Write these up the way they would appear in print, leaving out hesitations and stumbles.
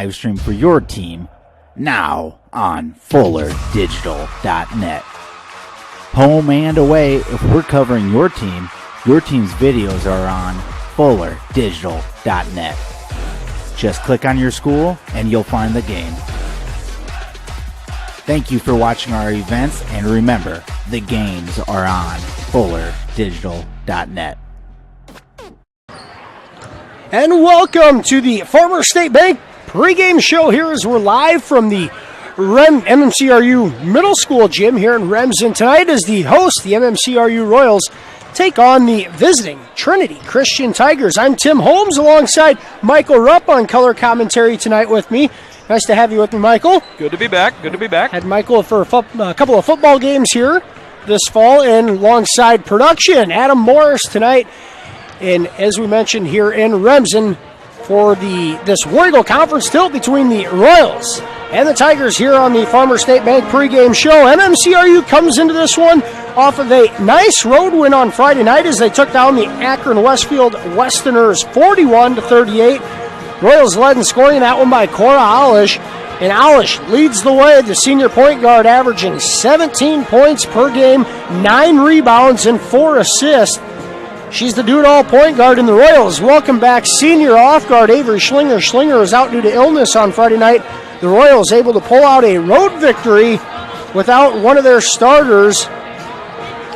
live stream for your team now on FullerDigital.net. Home and away, if we're covering your team's videos are on FullerDigital.net. Just click on your school and you'll find the game. Thank you for watching our events, and remember, the games are on FullerDigital.net. And welcome to the Farmer State Bank pregame show here as we're live from the MMCRU Middle School gym here in Remsen. Tonight as the host, the MMCRU Royals take on the visiting Trinity Christian Tigers. I'm Tim Holmes alongside Michael Rupp on color commentary tonight with me. Nice to have you with me, Michael. Good to be back. Good to be back. Had Michael for a couple of football games here this fall, and alongside production, Adam Morris tonight. And as we mentioned here in Remsen for this War Eagle Conference tilt between the Royals and the Tigers here on the Farmer State Bank pregame show. MMCRU comes into this one off of a nice road win on Friday night as they took down the Akron Westfield Westerners 41-38. Royals led in scoring that one by Cora Alish, and Alish leads the way, the senior point guard, averaging 17 points per game, 9 rebounds, and 4 assists. She's the do-it-all point guard in the Royals. Welcome back senior off guard Avery Schlinger. Schlinger was out due to illness on Friday night. The Royals able to pull out a road victory without one of their starters.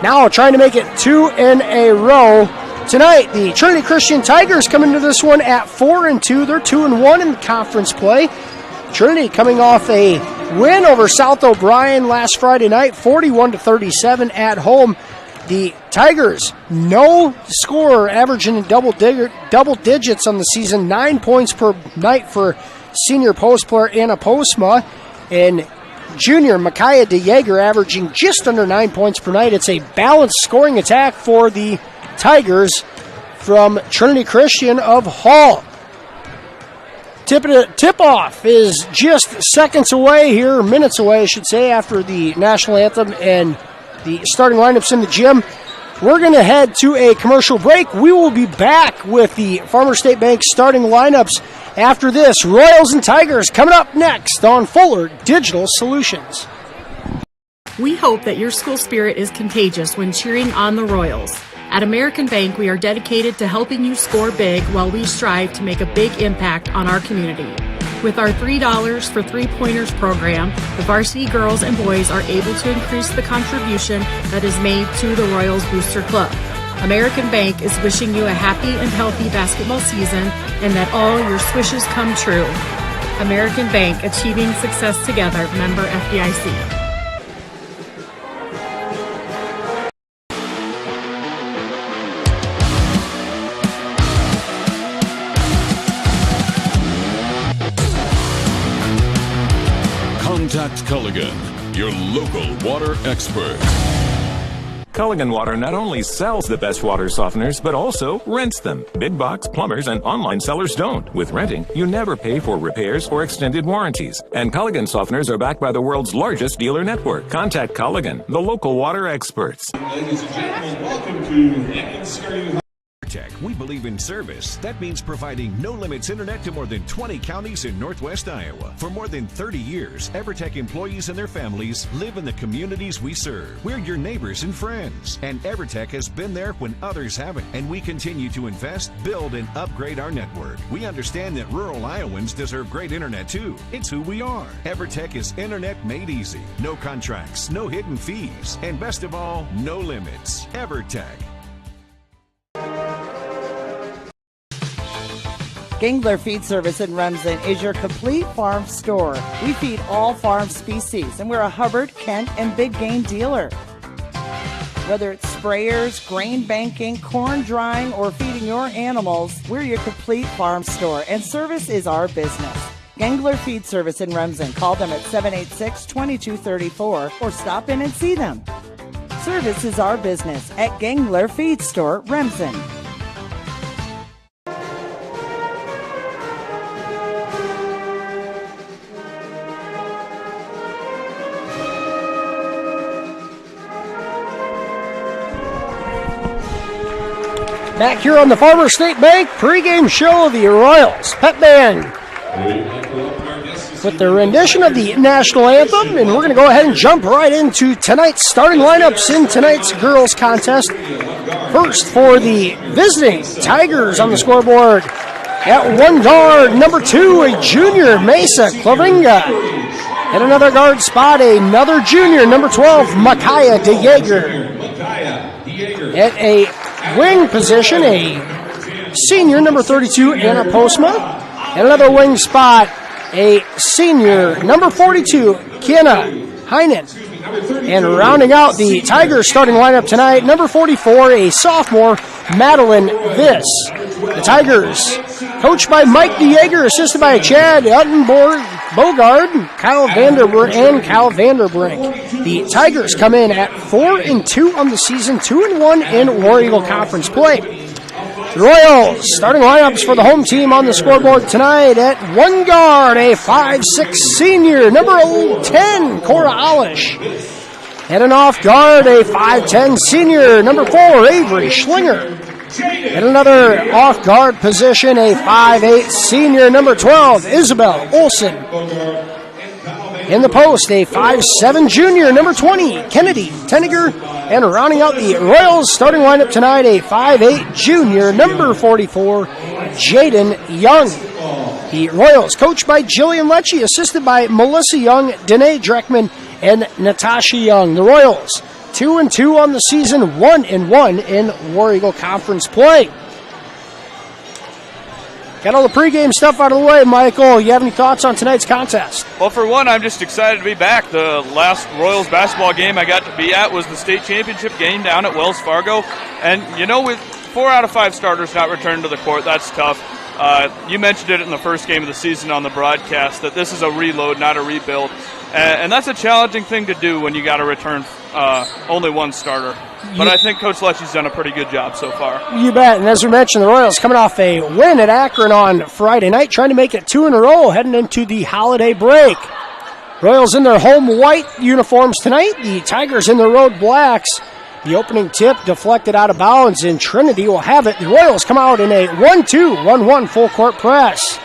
Now trying to make it 2 in a row. Tonight, the Trinity Christian Tigers come into this one at 4-2. They're 2-1 in conference play. Trinity coming off a win over South O'Brien last Friday night, 41-37 at home. The Tigers, no scorer, averaging double digits on the season, 9 points per night for senior post player Anna Postma, and junior Micaiah DeYager averaging just under 9 points per night. It's a balanced scoring attack for the Tigers from Trinity Christian of Hall. Tip-off is just seconds away here, minutes away, I should say, after the national anthem and the starting lineups in the gym. We're going to head to a commercial break. We will be back with the Farmer State Bank starting lineups after this. Royals and Tigers coming up next on Fuller Digital Solutions. We hope that your school spirit is contagious when cheering on the Royals. At American Bank, we are dedicated to helping you score big while we strive to make a big impact on our community. With our $3 for 3-pointers program, the varsity girls and boys are able to increase the contribution that is made to the Royals Booster Club. American Bank is wishing you a happy and healthy basketball season and that all your swishes come true. American Bank, achieving success together, member FDIC. Contact Culligan, your local water expert. Culligan Water not only sells the best water softeners, but also rents them. Big box plumbers and online sellers don't. With renting, you never pay for repairs or extended warranties. And Culligan softeners are backed by the world's largest dealer network. Contact Culligan, the local water experts. Ladies and gentlemen, welcome to MMCRU. We believe in service. That means providing no-limits internet to more than 20 counties in Northwest Iowa. For more than 30 years, EverTech employees and their families live in the communities we serve. We're your neighbors and friends. And EverTech has been there when others haven't. And we continue to invest, build, and upgrade our network. We understand that rural Iowans deserve great internet too. It's who we are. EverTech is internet made easy. No contracts, no hidden fees, and best of all, no limits. EverTech. Gangler Feed Service in Remsen is your complete farm store. We feed all farm species, and we're a Hubbard, Kent, and big game dealer. Whether it's sprayers, grain banking, corn drying, or feeding your animals, we're your complete farm store, and service is our business. Gangler Feed Service in Remsen. Call them at 786-2234 or stop in and see them. Service is our business at Gangler Feed Store, Remsen. Back here on the Farmer State Bank pregame show of the Royals Pep Band. with their rendition of the national anthem, and we're going to go ahead and jump right into tonight's starting lineups in tonight's girls contest. First for the visiting Tigers on the scoreboard. At one guard, number 2, a junior, Mesa Clavinga. At another guard spot, another junior, number 12, Micaiah DeYager. At a wing position, a senior, number 32, Anna Postma. At another wing spot, a senior, number 42, Kiana Heinen. And rounding out the Tigers starting lineup tonight, number 44, a sophomore, Madeline Viss. The Tigers, coached by Mike DeYager, assisted by Chad Bogard, Kyle Vanderbrink. The Tigers come in at 4-2 on the season, 2-1 in War Eagle Conference play. The Royals starting lineups for the home team on the scoreboard tonight. At one guard, a 5'6" senior, number 10, Cora Alish. At an off guard, a 5'10" senior, number 4, Avery Schlinger. At another off guard position, a 5'8" senior, number 12, Isabel Olson. In the post, a 5'7" junior, number 20, Kennedy Tenniger. And rounding out the Royals starting lineup tonight, a 5'8" junior, number 44, Jaden Young. The Royals, coached by Jillian Lecce, assisted by Melissa Young, Danae Dreckman, and Natasha Young. The Royals, 2-2 on the season, 1-1 in War Eagle Conference play. Got all the pregame stuff out of the way, Michael. You have any thoughts on tonight's contest? Well, for one, I'm just excited to be back. The last Royals basketball game I got to be at was the state championship game down at Wells Fargo. And, with 4 out of 5 starters not returned to the court, that's tough. You mentioned it in the first game of the season on the broadcast that this is a reload, not a rebuild. And that's a challenging thing to do when you got to return only one starter. But I think Coach Lecce's done a pretty good job so far. You bet. And as we mentioned, the Royals coming off a win at Akron on Friday night, trying to make it 2 in a row heading into the holiday break. Royals in their home white uniforms tonight. The Tigers in their road blacks. The opening tip deflected out of bounds, and Trinity will have it. The Royals come out in a 1-2-1-1 full court press.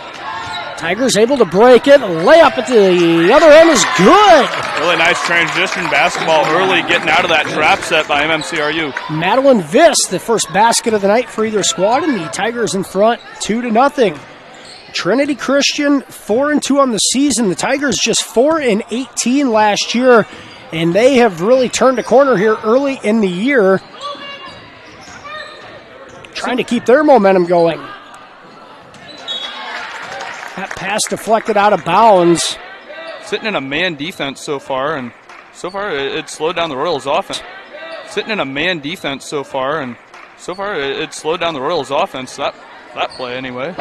Tigers able to break it. Layup at the other end is good. Really nice transition basketball early, getting out of that trap set by MMCRU. Madeline Viss, the first basket of the night for either squad, and the Tigers in front 2-0. Trinity Christian 4-2 on the season. The Tigers just 4-18 last year, and they have really turned a corner here early in the year, trying to keep their momentum going. That pass deflected out of bounds. Sitting in a man defense so far, and so far it slowed down the Royals' offense. Sitting in a man defense so far, and so far it slowed down the Royals' offense, that play anyway.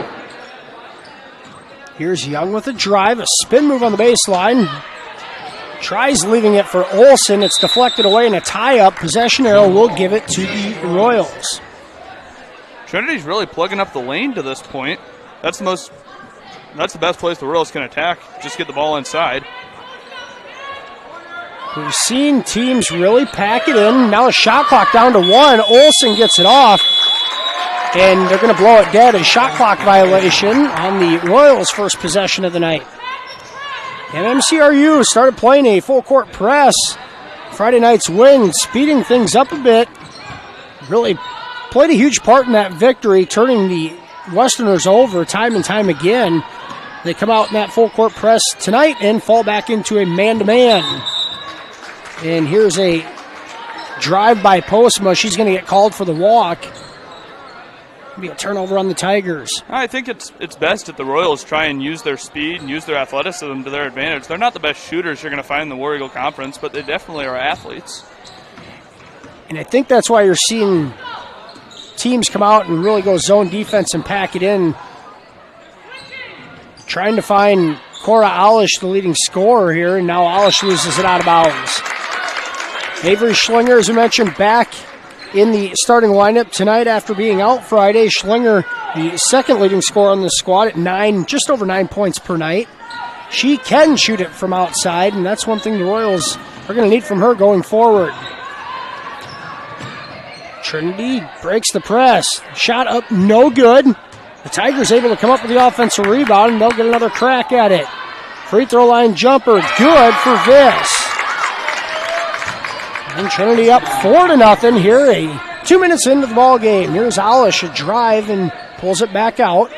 Here's Young with a drive, a spin move on the baseline. Tries leaving it for Olsen. It's deflected away in a tie-up. Possession arrow will give it to the Royals. Trinity's really plugging up the lane to this point. That's the best place the Royals can attack. Just get the ball inside. We've seen teams really pack it in. Now a shot clock down to 1. Olsen gets it off, and they're going to blow it dead. A shot clock violation on the Royals' first possession of the night. MMCRU started playing a full court press. Friday night's win, speeding things up a bit. Really played a huge part in that victory, turning the Westerners over time and time again. They come out in that full court press tonight and fall back into a man-to-man. And here's a drive by Postma. She's going to get called for the walk. Be a turnover on the Tigers. I think it's best that the Royals try and use their speed and use their athleticism to their advantage. They're not the best shooters you're going to find in the War Eagle Conference, but they definitely are athletes. And I think that's why you're seeing teams come out and really go zone defense and pack it in, trying to find Cora Alish, the leading scorer here, and now Alish loses it out of bounds. Avery Schlinger, as we mentioned, back in the starting lineup tonight after being out Friday. Schlinger, the second leading scorer on the squad at just over 9 points per night. She can shoot it from outside, and that's one thing the Royals are going to need from her going forward. Trinity breaks the press. Shot up, no good. The Tigers able to come up with the offensive rebound, and they'll get another crack at it. Free throw line jumper, good for Viss. And Trinity up 4-0 here, 2 minutes into the ball game. Here's Alish, a drive, and pulls it back out.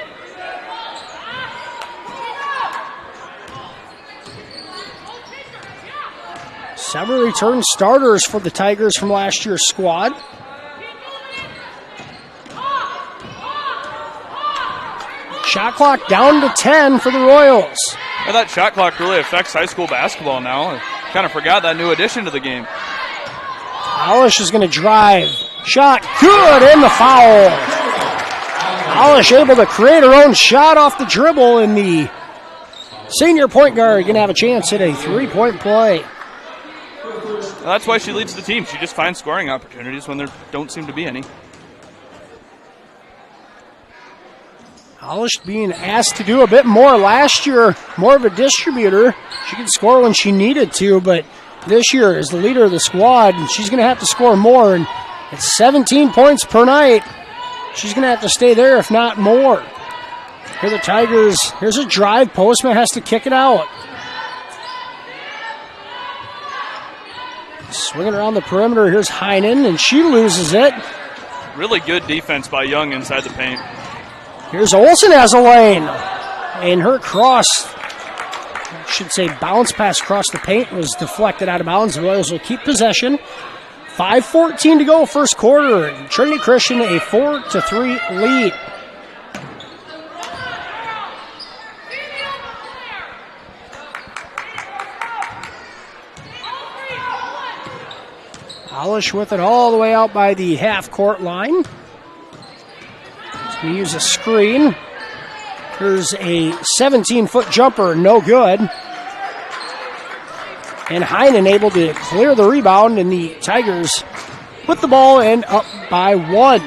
Several return starters for the Tigers from last year's squad. Shot clock down to 10 for the Royals. Yeah, that shot clock really affects high school basketball now. I kind of forgot that new addition to the game. Alish is going to drive. Shot good, and the foul. Alish able to create her own shot off the dribble, and the senior point guard going to have a chance at a three-point play. Well, that's why she leads the team. She just finds scoring opportunities when there don't seem to be any. Alish being asked to do a bit more last year, more of a distributor. She could score when she needed to, but this year as the leader of the squad, and she's going to have to score more, and at 17 points per night, she's going to have to stay there, if not more. Here the Tigers, here's a drive. Postman has to kick it out. Swinging around the perimeter, here's Heinen, and she loses it. Really good defense by Young inside the paint. Here's Olsen as a lane, and her cross, I should say bounce pass across the paint, was deflected out of bounds. The Royals will keep possession. 5:14 to go, first quarter. Trinity Christian a 4-3 lead. Alish with it all the way out by the half-court line. We use a screen. Here's a 17-foot jumper, no good. And Heinen able to clear the rebound, and the Tigers put the ball in up by 1.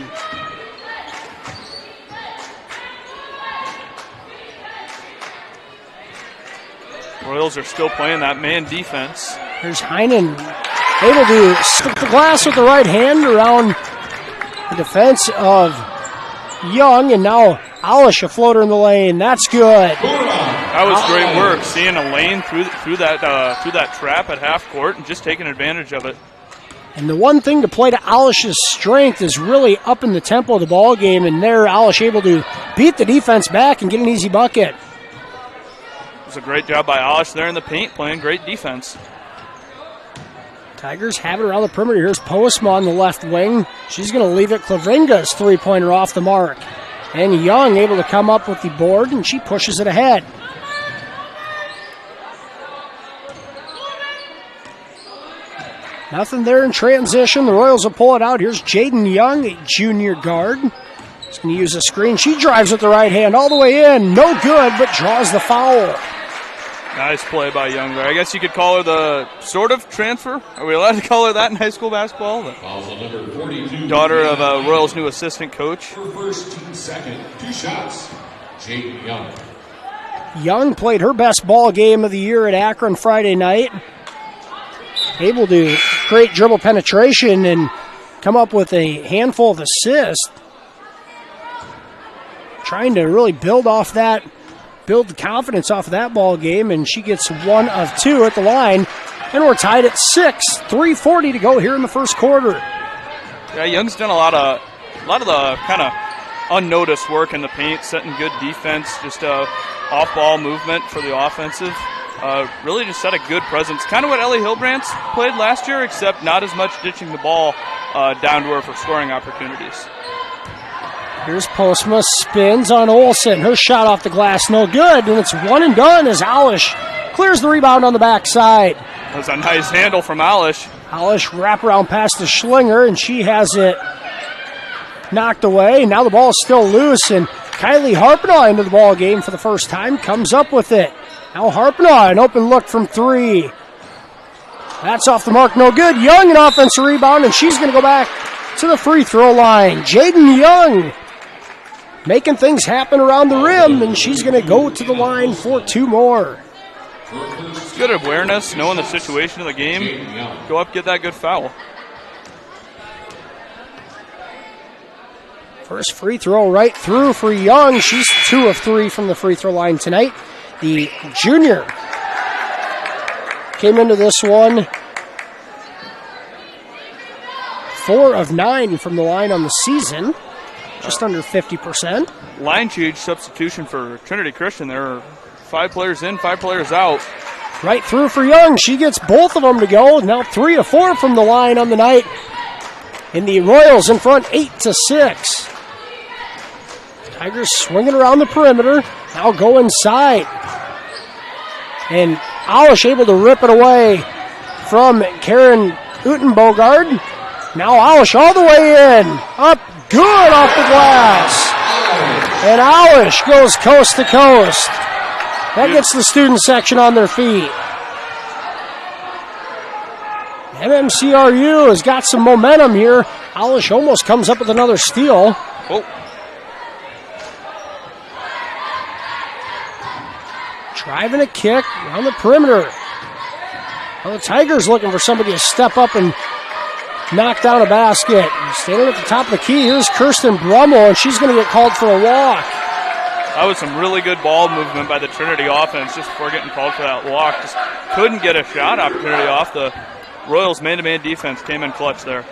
Royals are still playing that man defense. Here's Heinen able to slip the glass with the right hand around the defense of Young, and now Alish a floater in the lane. That's good. That was great work, seeing a lane through that trap at half court and just taking advantage of it. And the one thing to play to Alish's strength is really up in the tempo of the ball game, and there Alish able to beat the defense back and get an easy bucket. It was a great job by Alish there in the paint, playing great defense. Tigers have it around the perimeter. Here's Postma on the left wing. She's going to leave it. Klavinga's three-pointer off the mark. And Young able to come up with the board, and she pushes it ahead. Nothing there in transition. The Royals will pull it out. Here's Jaden Young, a junior guard. He's going to use a screen. She drives with the right hand all the way in. No good, but draws the foul. Nice play by Young there. I guess you could call her the sort of transfer. Are we allowed to call her that in high school basketball? The daughter of Royals' new assistant coach. First, team second, 2 shots. Jaden Young. Young played her best ball game of the year at Akron Friday night. Able to create dribble penetration and come up with a handful of assists. Trying to really build the confidence off of that ball game, and she gets 1 of 2 at the line, and we're tied at 6. 3:40 to go here in the first quarter. Yeah, Young's done a lot of the kind of unnoticed work in the paint, setting good defense, just off-ball movement for the offensive. Really just set a good presence. Kind of what Ellie Hillbrandt's played last year, except not as much ditching the ball down to her for scoring opportunities. Here's Postma, spins on Olsen. Her shot off the glass, no good, and it's one and done as Alish clears the rebound on the backside. That was a nice handle from Alish. Alish wraparound pass to Schlinger, and she has it knocked away. Now the ball is still loose, and Kylie Harpenaugh into the ball game for the first time, comes up with it. Now Harpenaugh, an open look from 3. That's off the mark, no good. Young, an offensive rebound, and she's going to go back to the free throw line. Jaden Young making things happen around the rim, and she's going to go to the line for 2 more. Good awareness, knowing the situation of the game. Go up, get that good foul. First free throw right through for Young. She's 2 of 3 from the free throw line tonight. The junior came into this one 4 of 9 from the line on the season, just under 50%. Line change substitution for Trinity Christian. There are 5 players in, 5 players out. Right through for Young. She gets both of them to go. Now 3 of 4 from the line on the night. And the Royals in front 8-6. Tigers swinging around the perimeter. Now go inside. And Alish able to rip it away from Karen Utenbogard. Now Alish all the way in. Up good off the glass. And Alish goes coast to coast. That gets the student section on their feet. MMCRU has got some momentum here. Alish almost comes up with another steal. Oh. Driving a kick around the perimeter. Well, the Tigers looking for somebody to step up and knock down a basket. Standing at the top of the key, here's Kirsten Brummel, and she's going to get called for a walk. That was some really good ball movement by the Trinity offense just before getting called for that walk. Just couldn't get a shot opportunity off. The Royals' man-to-man defense came in clutch there.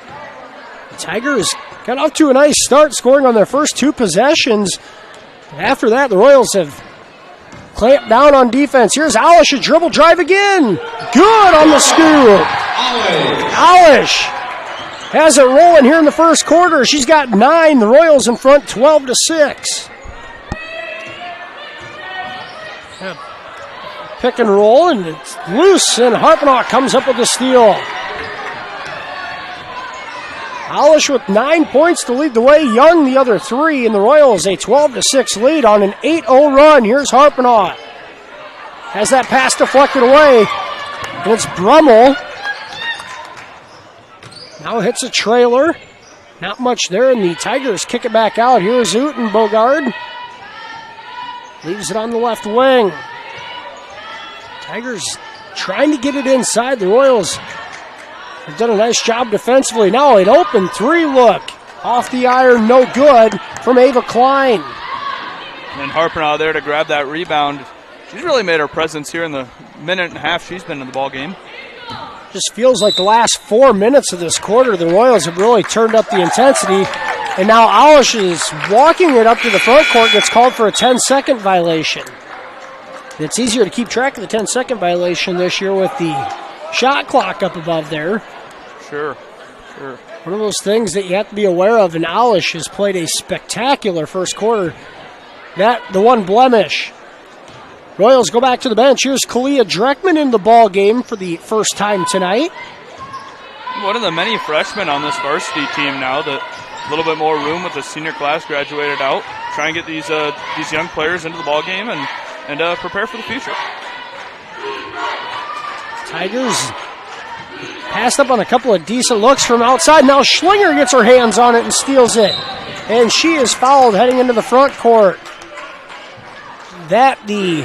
The Tigers got off to a nice start, scoring on their first 2 possessions. After that, the Royals have clamped down on defense. Here's Alish, a dribble drive again. Good on the scoop. Alish has it rolling here in the first quarter. She's got 9. The Royals in front 12-6. Pick and roll, and it's loose, and Harpenock comes up with the steal. Alish with 9 points to lead the way. Young the other 3, and the Royals a 12-6 lead on an 8-0 run. Here's Harpenock. Has that pass deflected away, and it's Brummel. Now hits a trailer. Not much there, and the Tigers kick it back out. Here's Utenbogard. Leaves it on the left wing. Tigers trying to get it inside. The Royals have done a nice job defensively. Now an open 3 look. Off the iron, no good from Ava Klein. And Harpenow there to grab that rebound. She's really made her presence here in the minute and a half she's been in the ball game. Just feels like the last 4 minutes of this quarter, the Royals have really turned up the intensity. And now Alish is walking it up to the front court, gets called for a 10-second violation. It's easier to keep track of the 10-second violation this year with the shot clock up above there. Sure. One of those things that you have to be aware of, and Alish has played a spectacular first quarter. The one blemish. Royals go back to the bench. Here's Kalia Dreckman in the ball game for the first time tonight. One of the many freshmen on this varsity team now, that a little bit more room with the senior class graduated out. Try and get these young players into the ball game and prepare for the future. Tigers passed up on a couple of decent looks from outside. Now Schlinger gets her hands on it and steals it. And she is fouled heading into the front court. That the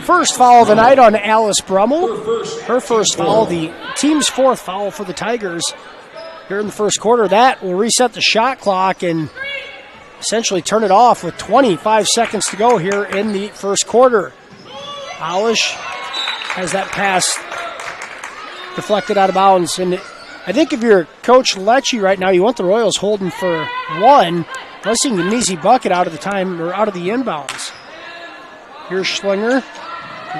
first foul of the night on Alice Brummel. Her first foul, the team's 4th foul for the Tigers here in the first quarter. That will reset the shot clock and essentially turn it off with 25 seconds to go here in the first quarter. Alish has that pass deflected out of bounds. And I think if you're Coach Lecce right now, you want the Royals holding for 1, unless you can get an easy bucket out of the time or out of the inbounds. Here's Schlinger,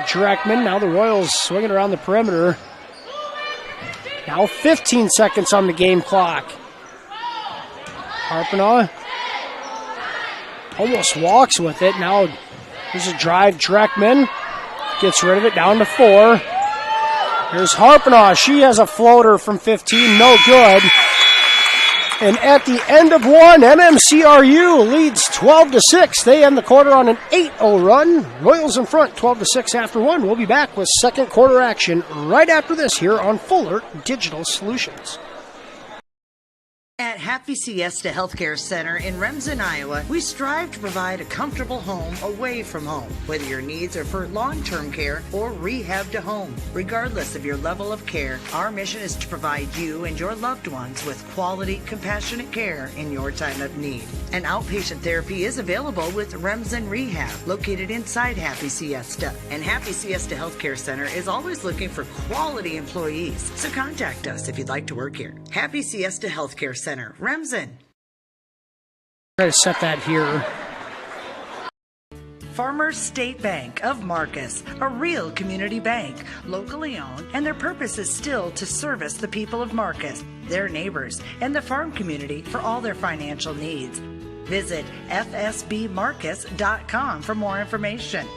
Dreckman. Now the Royals swinging around the perimeter. Now 15 seconds on the game clock. Harpenow almost walks with it. Now there's a drive. Dreckman gets rid of it, down to 4. Here's Harpenow. She has a floater from 15, no good. And at the end of 1, MMCRU leads 12-6. They end the quarter on an 8-0 run. Royals in front, 12-6 after 1. We'll be back with second quarter action right after this here on Fuller Digital Solutions. At Happy Siesta Healthcare Center in Remsen, Iowa, we strive to provide a comfortable home away from home, whether your needs are for long-term care or rehab to home. Regardless of your level of care, our mission is to provide you and your loved ones with quality, compassionate care in your time of need. And outpatient therapy is available with Remsen Rehab, located inside Happy Siesta. And Happy Siesta Healthcare Center is always looking for quality employees. So contact us if you'd like to work here. Happy Siesta Healthcare Center, Remsen. Try to set that here. Farmers State Bank of Marcus, a real community bank, locally owned, and their purpose is still to service the people of Marcus, their neighbors, and the farm community for all their financial needs. Visit fsbmarcus.com for more information.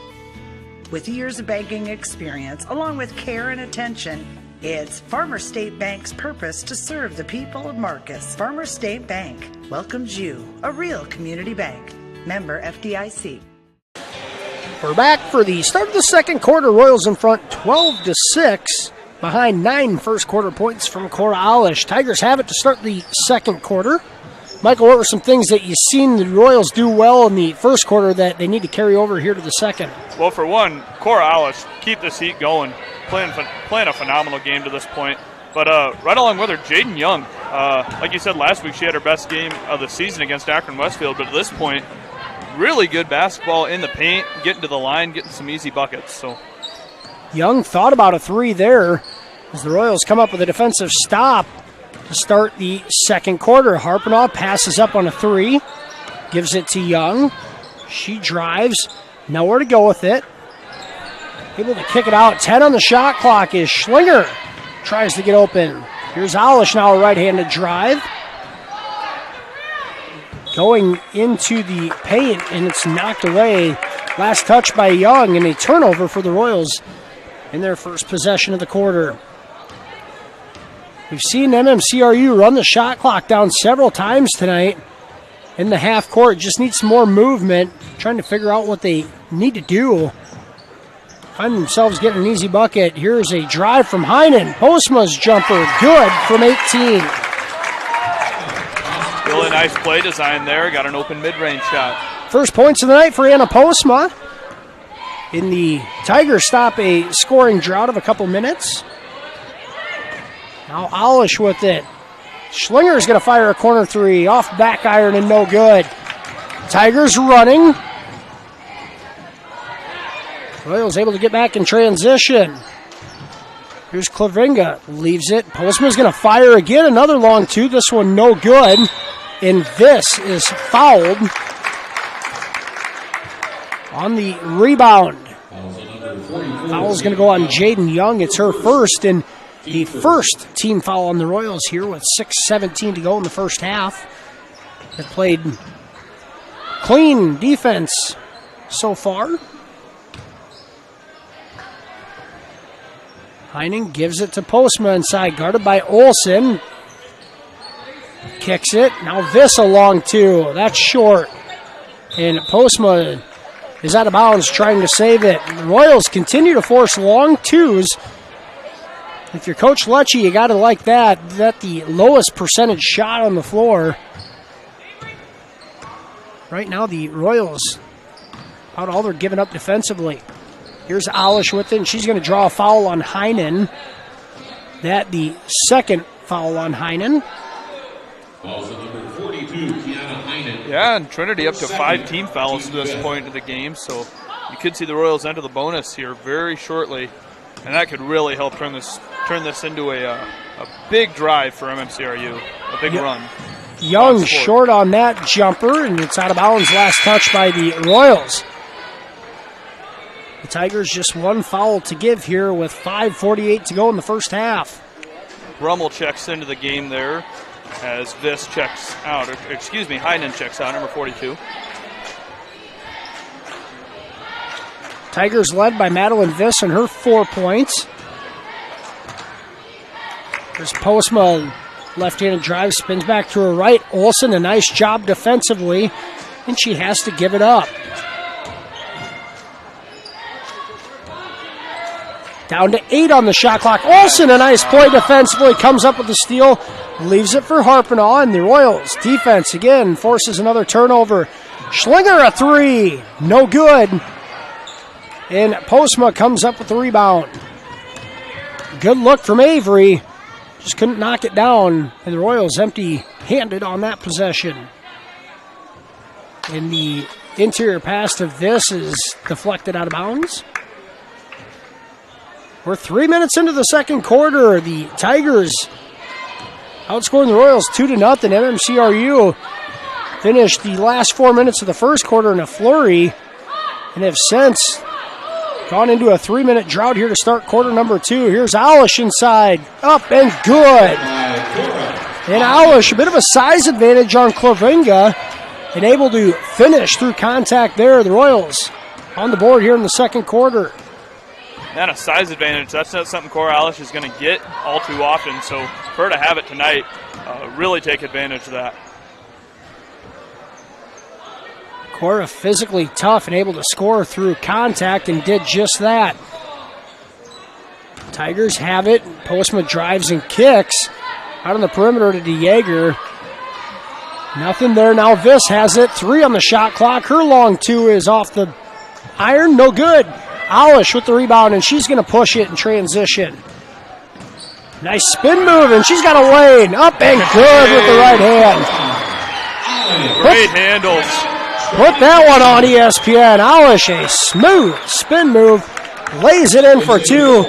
With years of banking experience, along with care and attention, it's Farmers State Bank's purpose to serve the people of Marcus. Farmers State Bank welcomes you, a real community bank. Member FDIC. We're back for the start of the second quarter. Royals in front 12-6, behind 9 first quarter points from Corrales. Tigers have it to start the second quarter. Michael, what were some things that you've seen the Royals do well in the first quarter that they need to carry over here to the second? Well, for one, Corrales, keep this heat going. Playing a phenomenal game to this point. But right along with her, Jaden Young. Like you said last week, she had her best game of the season against Akron Westfield. But at this point, really good basketball in the paint, getting to the line, getting some easy buckets. So Young thought about a three there as the Royals come up with a defensive stop to start the second quarter. Harpinaugh passes up on a three, gives it to Young. She drives, nowhere to go with it. Able to kick it out. 10 on the shot clock is Schlinger. Tries to get open. Here's Alish now, a right-handed drive. Going into the paint, and it's knocked away. Last touch by Young, and a turnover for the Royals in their first possession of the quarter. We've seen MMCRU run the shot clock down several times tonight in the half court. Just need some more movement, trying to figure out what they need to do. Find themselves getting an easy bucket. Here's a drive from Heinen. Postma's jumper, good from 18. really nice play design there. Got an open mid-range shot. First points of the night for Anna Postma. In the Tigers stop a scoring drought of a couple minutes. Now Alish with it. Schlinger's going to fire a corner three. Off back iron and no good. Tigers running. Royals able to get back in transition. Here's Klavinga. Leaves it. Postma's going to fire again. Another long two. This one no good. And this is fouled on the rebound. Foul's going to go on Jaden Young. It's her first, and the first team foul on the Royals here with 6:17 to go in the first half. They've played clean defense so far. Heinen gives it to Postma inside, guarded by Olsen. Kicks it. Now this a long two. That's short. And Postma is out of bounds trying to save it. The Royals continue to force long twos. If you're Coach Lecce, you got to like that. That's the lowest percentage shot on the floor. Right now, the Royals, about all they're giving up defensively. Here's Alish with it, and she's going to draw a foul on Heinen. That the second foul on Heinen. Yeah, and Trinity up to 5 team fouls to this point in the game, so you could see the Royals enter the bonus here very shortly, and that could really help turn this into a big drive for MMCRU, a big run. Young short on that jumper, and it's out of bounds. Last touch by the Royals. The Tigers just one foul to give here with 5:48 to go in the first half. Brummel checks into the game there as Viss checks out, Heinen checks out, number 42. Tigers led by Madeline Viss and her 4 points. There's Postma, left-handed drive, spins back to her right. Olsen, a nice job defensively, and she has to give it up. Down to 8 on the shot clock. Olsen, a nice play defensively, comes up with the steal. leaves it for Harpenaugh, and the Royals defense again forces another turnover. Schlinger a three, no good. And Postma comes up with the rebound. Good look from Avery, just couldn't knock it down, and the Royals empty-handed on that possession. And the interior pass of this is deflected out of bounds. We're 3 minutes into the second quarter. The Tigers outscoring the Royals 2-0. MMCRU finished the last 4 minutes of the first quarter in a flurry and have since gone into a 3-minute drought here to start quarter number 2. Here's Alish inside, up and good. And Alish, a bit of a size advantage on Klavinga, and able to finish through contact there. The Royals on the board here in the second quarter. And a size advantage, that's not something Cora Alish is going to get all too often, so for her to have it tonight, really take advantage of that. Cora physically tough and able to score through contact, and did just that. Tigers have it. Postma drives and kicks out on the perimeter to DeJager. Nothing there. Now Viss has it. 3 on the shot clock. Her long two is off the iron. No good. Alish with the rebound, and she's going to push it in transition. Nice spin move, and she's got a lane. Up and good with the right hand. Great handles. Put that one on ESPN. Alish, a smooth spin move. Lays it in for 2.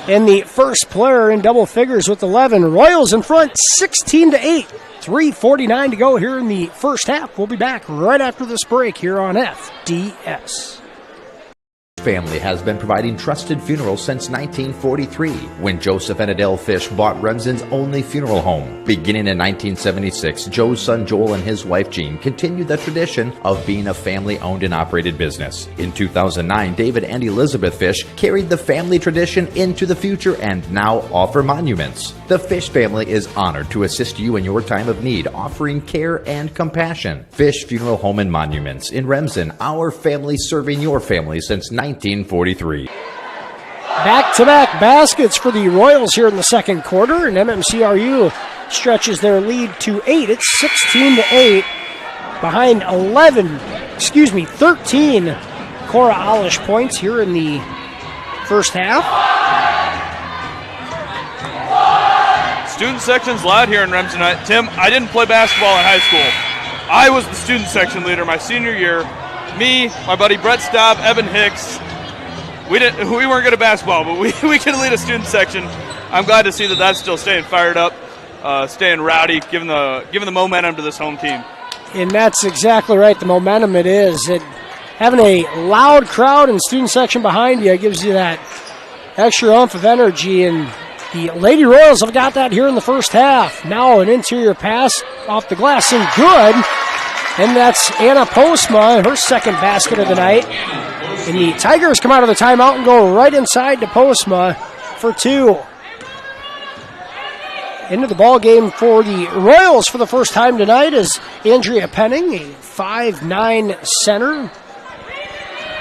And the first player in double figures with 11. Royals in front 16-8. 3:49 to go here in the first half. We'll be back right after this break here on FDS. Family has been providing trusted funerals since 1943, when Joseph and Adele Fish bought Remsen's only funeral home. Beginning in 1976, Joe's son Joel and his wife Jean continued the tradition of being a family-owned and operated business. In 2009, David and Elizabeth Fish carried the family tradition into the future and now offer monuments. The Fish family is honored to assist you in your time of need, offering care and compassion. Fish Funeral Home and Monuments in Remsen, our family serving your family since 1943. Back-to-back baskets for the Royals here in the second quarter, and MMCRU stretches their lead to 8. It's 16-8 behind 13 Cora Alish points here in the first half. Student section's loud here in Remsen. Tim, I didn't play basketball in high school. I was the student section leader my senior year. Me, my buddy Brett Staub, Evan Hicks. We weren't good at basketball, but we could lead a student section. I'm glad to see that that's still staying fired up, staying rowdy, giving the momentum to this home team. And that's exactly right, the momentum it is. Having a loud crowd and student section behind you gives you that extra oomph of energy, and the Lady Royals have got that here in the first half. Now an interior pass off the glass and good. And that's Anna Postma, her second basket of the night. And the Tigers come out of the timeout and go right inside to Postma for 2. Into the ball game for the Royals for the first time tonight is Andrea Penning, a 5'9" center,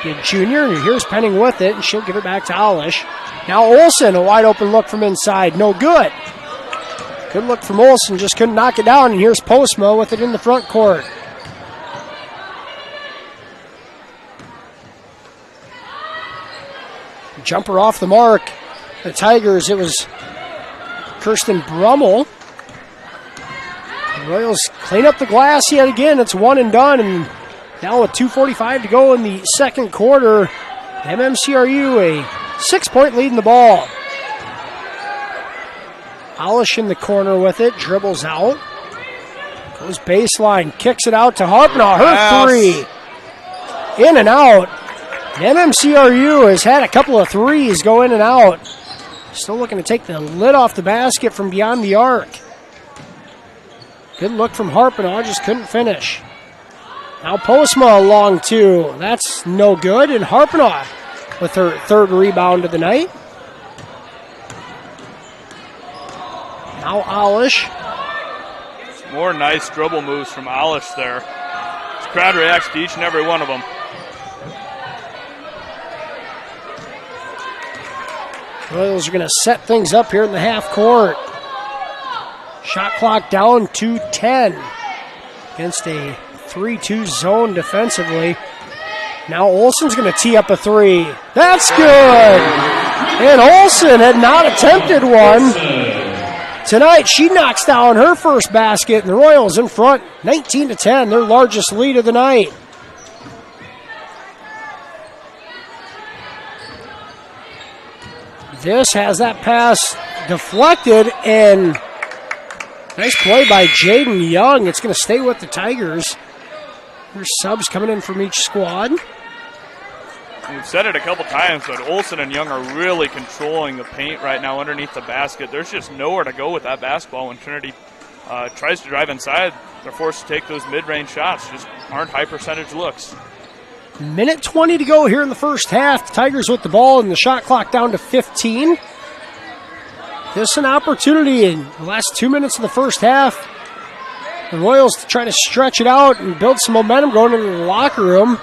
a junior. And here's Penning with it, and she'll give it back to Alish. Now Olsen, a wide open look from inside, no good. Good look from Olsen, just couldn't knock it down. And here's Postma with it in the front court. Jumper off the mark. The Tigers, it was Kirsten Brummel. The Royals clean up the glass yet again. It's one and done. And now with 2:45 to go in the second quarter, MMCRU a 6-point lead in the ball. Alish in the corner with it, dribbles out. Goes baseline, kicks it out to Harpenaugh. Her 3. In and out. MMCRU has had a couple of threes go in and out. Still looking to take the lid off the basket from beyond the arc. Good look from Harpenaugh, just couldn't finish. Now Postma along 2. That's no good. And Harpenaugh with her third rebound of the night. Now Alish. More nice dribble moves from Alish there. This crowd reacts to each and every one of them. Royals are going to set things up here in the half court. Shot clock down to 10 against a 3-2 zone defensively. Now Olsen's going to tee up a three. That's good. And Olsen had not attempted one. Tonight she knocks down her first basket, and the Royals in front 19-10, their largest lead of the night. This has that pass deflected, and nice play by Jaden Young. It's going to stay with the Tigers. There's subs coming in from each squad. We've said it a couple times, but Olsen and Young are really controlling the paint right now underneath the basket. There's just nowhere to go with that basketball. When Trinity tries to drive inside, they're forced to take those mid-range shots. Just aren't high-percentage looks. Minute 20 to go here in the first half. The Tigers with the ball and the shot clock down to 15. This is an opportunity in the last 2 minutes of the first half. The Royals to try to stretch it out and build some momentum going into the locker room.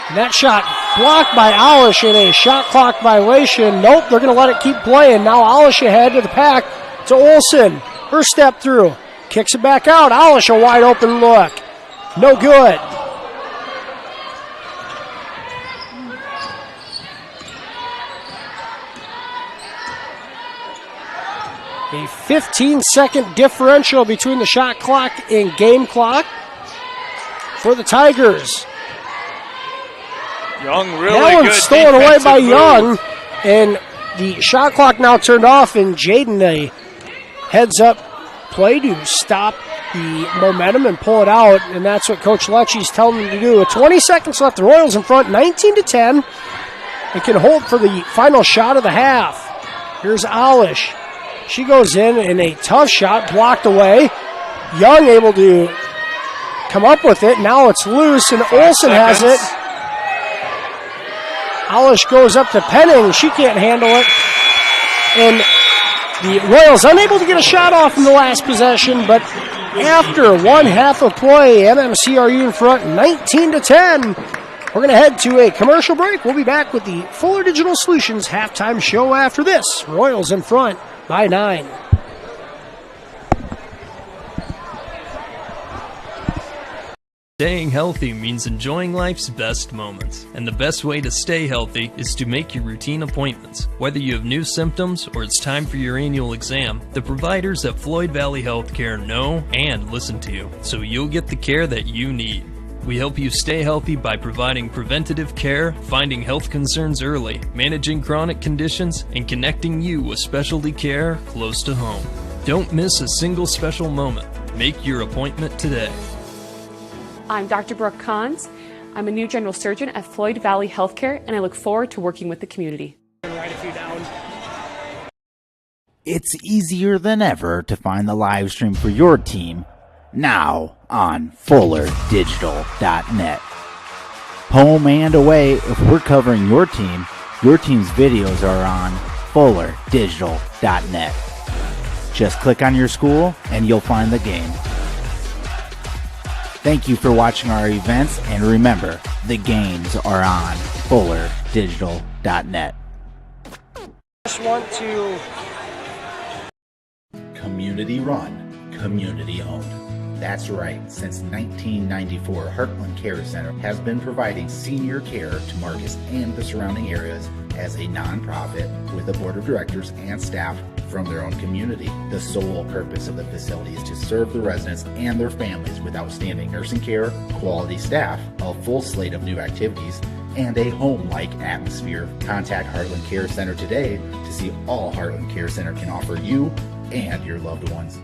And that shot blocked by Alish in a shot clock violation. Nope, they're going to let it keep playing. Now Alish ahead to the pack to Olsen. Her step through. Kicks it back out. Alish a wide open look. No good. A 15-second differential between the shot clock and game clock for the Tigers. Young really that one's good. Stolen away by move. Young, and the shot clock now turned off, and Jaden a heads-up play to stop the momentum and pull it out, and that's what Coach Lecce's telling them to do. With 20 seconds left, the Royals in front, 19-10. They can hold for the final shot of the half. Here's Alish. She goes in a tough shot, blocked away. Young able to come up with it. Now it's loose, and Olsen has it. Alish goes up to Penning. She can't handle it. And the Royals unable to get a shot off in the last possession, but after one half of play, MMCRU in front 19-10. We're going to head to a commercial break. We'll be back with the Fuller Digital Solutions halftime show after this. Royals in front by 9. Staying healthy means enjoying life's best moments, and the best way to stay healthy is to make your routine appointments. Whether you have new symptoms or it's time for your annual exam, the providers at Floyd Valley Healthcare know and listen to you, so you'll get the care that you need. We help you stay healthy by providing preventative care, finding health concerns early, managing chronic conditions, and connecting you with specialty care close to home. Don't miss a single special moment. Make your appointment today. I'm Dr. Brooke Kahns. I'm a new general surgeon at Floyd Valley Healthcare, and I look forward to working with the community. Write a few down. It's easier than ever to find the live stream for your team now on FullerDigital.net. Home and away, if we're covering your team's videos are on FullerDigital.net. Just click on your school and you'll find the game. Thank you for watching our events, and remember, the games are on FullerDigital.net. Just want to... Community run, community owned. That's right, since 1994, Heartland Care Center has been providing senior care to Marcus and the surrounding areas as a nonprofit with a board of directors and staff from their own community. The sole purpose of the facility is to serve the residents and their families with outstanding nursing care, quality staff, a full slate of new activities, and a home-like atmosphere. Contact Heartland Care Center today to see all Heartland Care Center can offer you and your loved ones.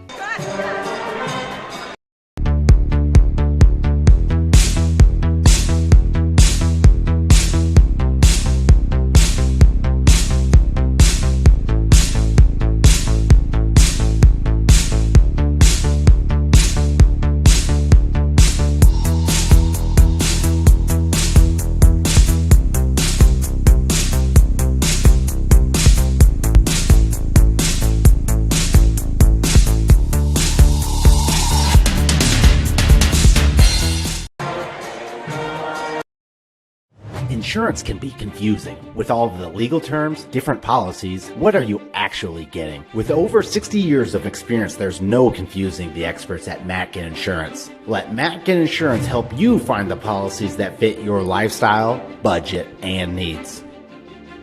Insurance can be confusing. With all of the legal terms, different policies, what are you actually getting? With over 60 years of experience, there's no confusing the experts at Matkin Insurance. Let Matkin Insurance help you find the policies that fit your lifestyle, budget, and needs.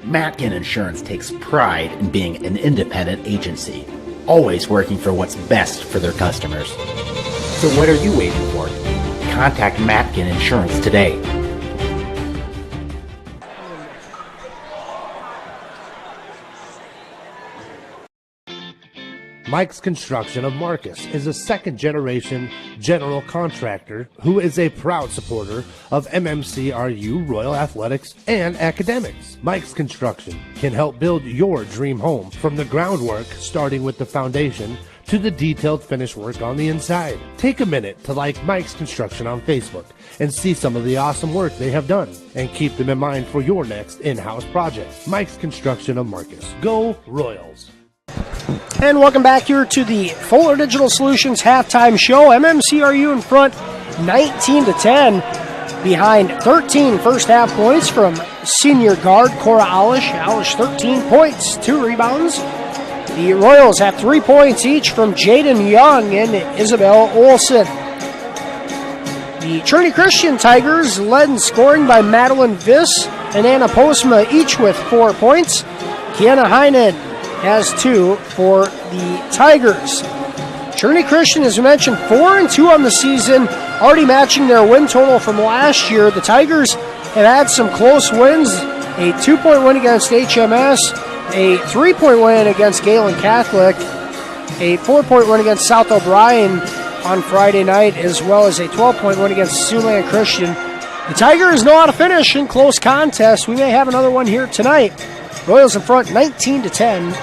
Matkin Insurance takes pride in being an independent agency, always working for what's best for their customers. So what are you waiting for? Contact Matkin Insurance today. Mike's Construction of Marcus is a second-generation general contractor who is a proud supporter of MMCRU, Royal Athletics, and academics. Mike's Construction can help build your dream home from the groundwork, starting with the foundation, to the detailed finish work on the inside. Take a minute to like Mike's Construction on Facebook and see some of the awesome work they have done, and keep them in mind for your next in-house project. Mike's Construction of Marcus. Go Royals! And welcome back here to the Fuller Digital Solutions halftime show. MMCRU in front 19-10 behind 13 first half points from senior guard Cora Alish. Alish 13 points, 2 rebounds. The Royals have 3 points each from Jaden Young and Isabel Olson. The Trinity Christian Tigers led in scoring by Madeline Viss and Anna Postma, each with 4 points. Kiana Heinen has 2 for the Tigers. Trinity Christian, as we mentioned, 4-2 on the season, already matching their win total from last year. The Tigers have had some close wins, a 2-point win against HMS, a 3-point win against Galen Catholic, a 4-point win against South O'Brien on Friday night, as well as a 12-point win against Siouxland Christian. The Tigers know how to finish in close contests. We may have another one here tonight. Royals in front 19-10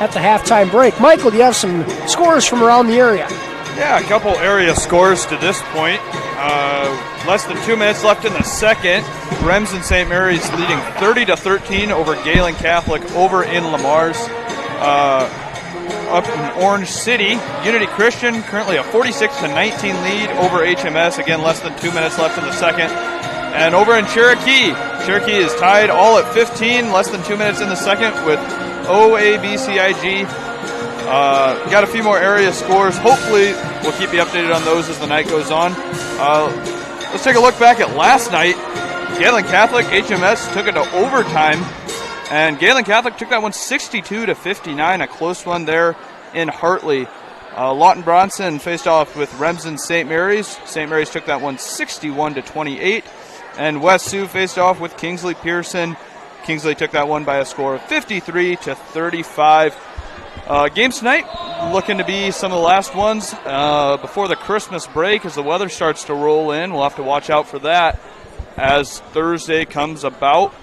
at the halftime break. Michael, do you have some scores from around the area? Yeah, a couple area scores to this point. Less than 2 minutes left in the second. Remsen St. Mary's leading 30-13 over Galen Catholic over in Lamar's. Up in Orange City, Unity Christian currently a 46-19 lead over HMS. Again, less than 2 minutes left in the second. And over in Cherokee is tied all at 15, less than 2 minutes in the second with OABCIG. Got a few more area scores. Hopefully, we'll keep you updated on those as the night goes on. Let's take a look back at last night. Galen Catholic, HMS took it to overtime, and Galen Catholic took that one 62-59, a close one there in Hartley. Lawton Bronson faced off with Remsen St. Mary's. St. Mary's took that one 61-28. And West Sioux faced off with Kingsley Pearson. Kingsley took that one by a score of 53-35. Games tonight looking to be some of the last ones before the Christmas break as the weather starts to roll in. We'll have to watch out for that as Thursday comes about.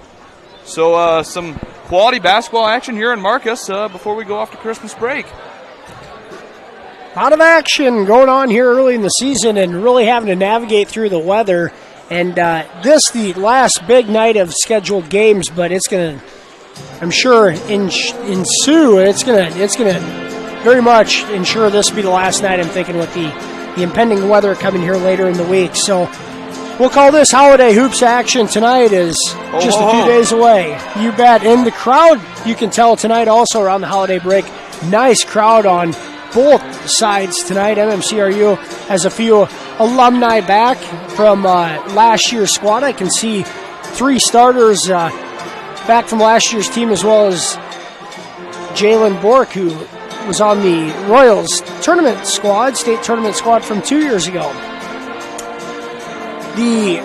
So some quality basketball action here in Marcus before we go off to Christmas break. A lot of action going on here early in the season and really having to navigate through the weather. And this the last big night of scheduled games, but it's going to, I'm sure, ensue. It's going to very much ensure this will be the last night, I'm thinking, with the impending weather coming here later in the week. So we'll call this holiday hoops action tonight is just a few days away. You bet. And the crowd, you can tell tonight also around the holiday break, nice crowd on both sides tonight. MMCRU has a few alumni back from last year's squad. I can see 3 starters back from last year's team, as well as Jalen Bork, who was on the Royals tournament squad, state tournament squad from 2 years ago. The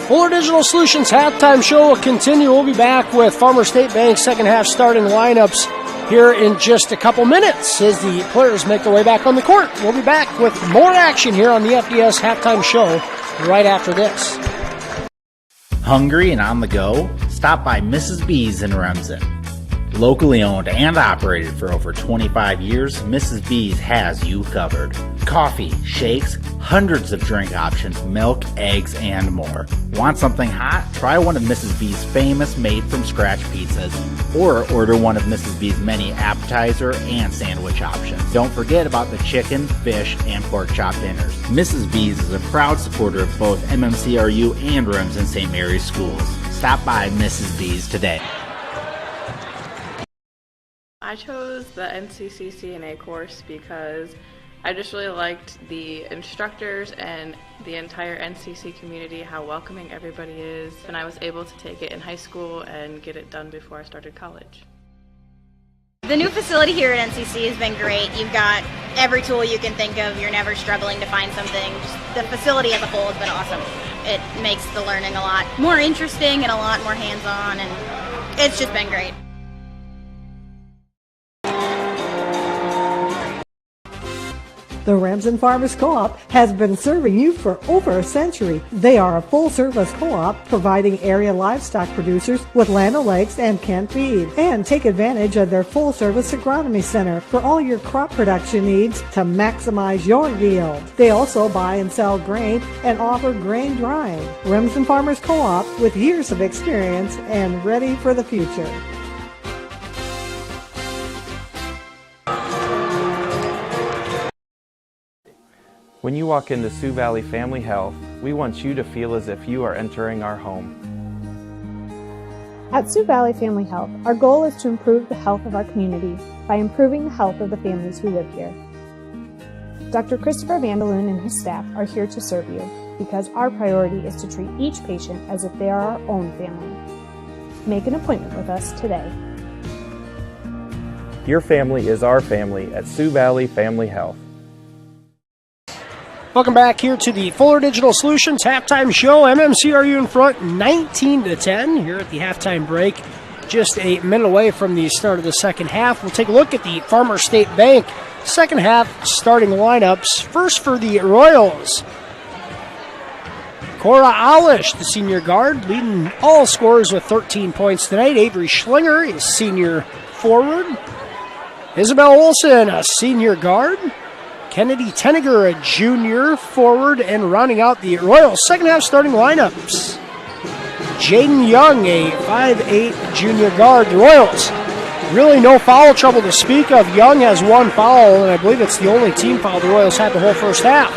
Fuller Digital Solutions halftime show will continue. We'll be back with Farmer State Bank's second half starting lineups here in just a couple minutes as the players make their way back on the court. We'll be back with more action here on the FDS halftime show right after this. Hungry and on the go? Stop by Mrs. B's in Remsen. Locally owned and operated for over 25 years, Mrs. B's has you covered. Coffee, shakes, hundreds of drink options, milk, eggs, and more. Want something hot? Try one of Mrs. B's famous made-from-scratch pizzas, or order one of Mrs. B's many appetizer and sandwich options. Don't forget about the chicken, fish, and pork chop dinners. Mrs. B's is a proud supporter of both MMCRU and Remsen St. Mary's schools. Stop by Mrs. B's today. I chose the NCC CNA course because I just really liked the instructors and the entire NCC community, how welcoming everybody is, and I was able to take it in high school and get it done before I started college. The new facility here at NCC has been great. You've got every tool you can think of. You're never struggling to find something. Just the facility as a whole has been awesome. It makes the learning a lot more interesting and a lot more hands-on, and it's just been great. The Remsen Farmers Co-op has been serving you for over a century. They are a full-service co-op providing area livestock producers with land o'lakes and canned feed. And take advantage of their full-service agronomy center for all your crop production needs to maximize your yield. They also buy and sell grain and offer grain drying. Remsen Farmers Co-op with years of experience and ready for the future. When you walk into Sioux Valley Family Health, we want you to feel as if you are entering our home. At Sioux Valley Family Health, our goal is to improve the health of our community by improving the health of the families who live here. Dr. Christopher Vandaloon and his staff are here to serve you because our priority is to treat each patient as if they are our own family. Make an appointment with us today. Your family is our family at Sioux Valley Family Health. Welcome back here to the Fuller Digital Solutions halftime show. MMCRU in front 19-10 here at the halftime break. Just a minute away from the start of the second half. We'll take a look at the Farmer State Bank second half starting lineups. First for the Royals, Cora Alish, the senior guard, leading all scorers with 13 points tonight. Avery Schlinger is senior forward. Isabel Olson, a senior guard. Kennedy Tenniger, a junior forward, and rounding out the Royals' second half starting lineups. Jaden Young, a 5'8 junior guard. The Royals, really no foul trouble to speak of. Young has one foul, and I believe it's the only team foul the Royals had the whole first half.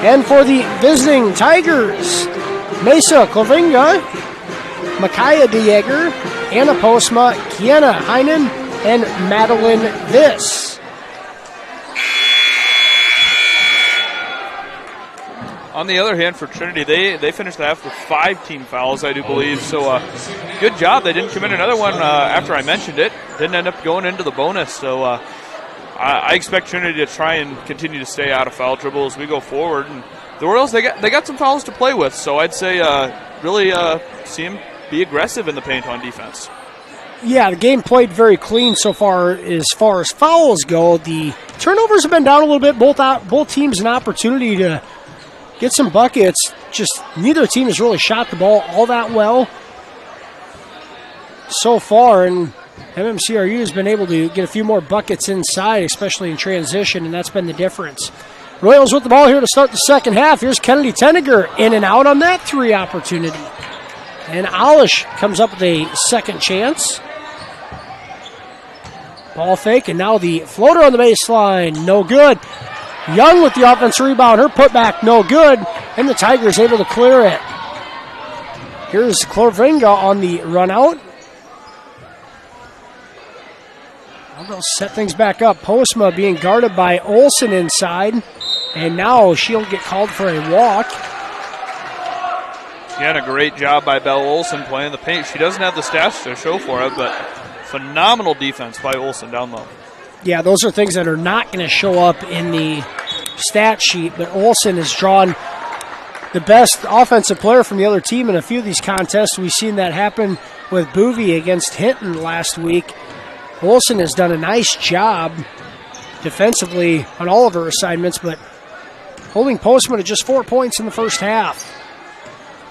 And for the visiting Tigers, Mesa Klovinga, Micaiah DeJager, Anna Postma, Kiana Heinen, and Madeline Viss. On the other hand, for Trinity, they finished the half with 5 team fouls, I do believe. So good job. They didn't commit another one after I mentioned it. Didn't end up going into the bonus. So I expect Trinity to try and continue to stay out of foul trouble as we go forward. And the Royals, they got some fouls to play with. So I'd say really see them be aggressive in the paint on defense. Yeah, the game played very clean so far as fouls go. The turnovers have been down a little bit. Both teams an opportunity to get some buckets. Just neither team has really shot the ball all that well so far, and MMCRU has been able to get a few more buckets inside, especially in transition, and that's been the difference. Royals with the ball here to start the second half. Here's Kennedy Tenniger in and out on that three opportunity. And Alish comes up with a second chance. Ball fake, and now the floater on the baseline, no good. Young with the offensive rebound, her putback no good, and the Tigers able to clear it. Here's Klovinga on the run out. They'll set things back up. Postma being guarded by Olson inside, and now she'll get called for a walk. Again, a great job by Belle Olson playing the paint. She doesn't have the stats to show for it, but phenomenal defense by Olson down low. Yeah, those are things that are not going to show up in the stat sheet, but Olson has drawn the best offensive player from the other team in a few of these contests. We've seen that happen with Boovie against Hinton last week. Olson has done a nice job defensively on all of her assignments, but holding Postma to just 4 points in the first half.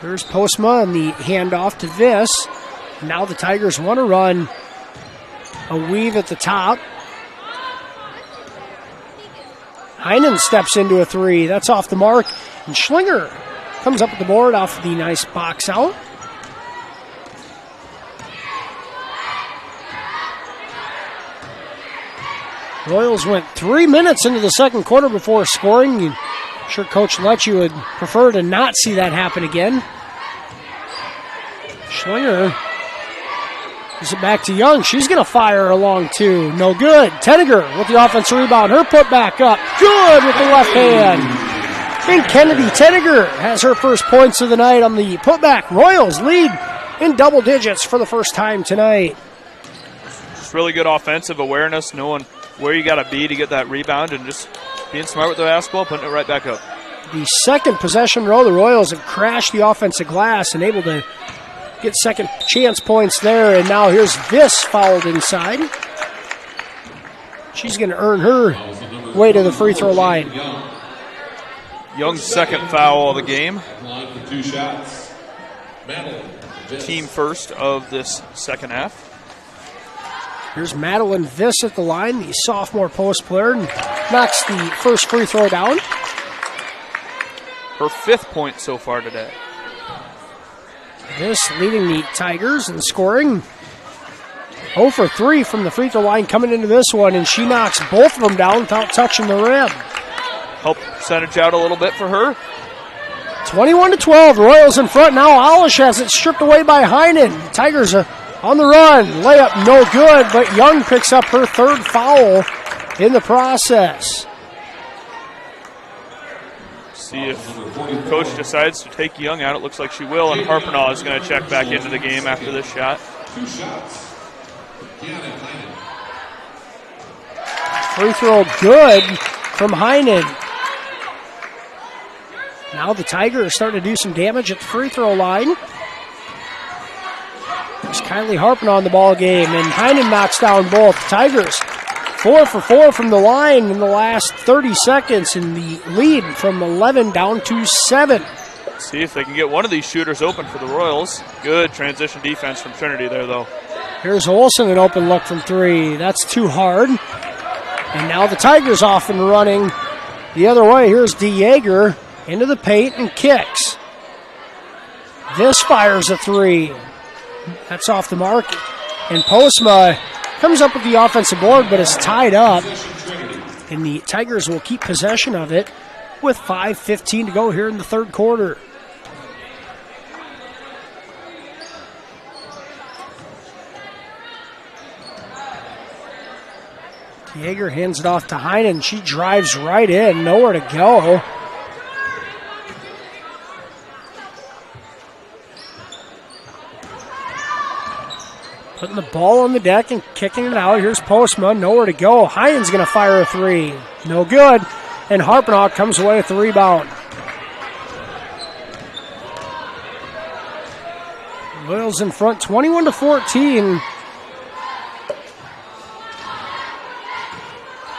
There's Postma and the handoff to Viss. Now the Tigers want to run a weave at the top. Heinen steps into a three. That's off the mark. And Schlinger comes up with the board off the nice box out. Royals went 3 minutes into the second quarter before scoring. I'm sure Coach Lecce would prefer to not see that happen again. Schlinger gives it back to Young. She's going to fire along too. No good. Tenniger with the offensive rebound. Her put back up. Good with the left hand. And Kennedy Tenniger has her first points of the night on the putback. Royals lead in double digits for the first time tonight. Just really good offensive awareness, knowing where you got to be to get that rebound and just being smart with the basketball, putting it right back up. The second possession row, the Royals have crashed the offensive glass and able to get second chance points there. And now here's Viss fouled inside. She's going to earn her way to the free throw line. Young's second foul of the game. Line for 2 shots. Team first of this second half. Here's Madeline Viss at the line, the sophomore post player, knocks the first free throw down. Her 5th point so far today. Viss leading the Tigers in scoring. 0 for 3 from the free throw line coming into this one, and she knocks both of them down without touching the rim. Help percentage out a little bit for her. 21-12, Royals in front now. Alish has it stripped away by Heinen. Tigers are on the run. Layup no good, but Young picks up her 3rd foul in the process. See if Coach decides to take Young out. It looks like she will, and Harpenaugh is going to check back into the game after this shot. 2 shots. Free throw good from Heinen. Now the Tigers are starting to do some damage at the free throw line. There's Kylie Harpenaugh on the ball game, and Heinen knocks down both. Tigers 4 for 4 from the line in the last 30 seconds, and the lead from 11 down to 7. See if they can get one of these shooters open for the Royals. Good transition defense from Trinity there, though. Here's Olsen, an open look from 3. That's too hard. And now the Tigers off and running the other way. Here's DeJager into the paint and kicks. This fires a 3. That's off the mark. And Postma comes up with the offensive board, but is tied up. And the Tigers will keep possession of it with 5:15 to go here in the third quarter. Jaeger hands it off to Heinen. She drives right in, nowhere to go. Putting the ball on the deck and kicking it out. Here's Postma, nowhere to go. Heinen's going to fire a 3. No good. And Harpenaugh comes away with the rebound. Royals in front, 21-14.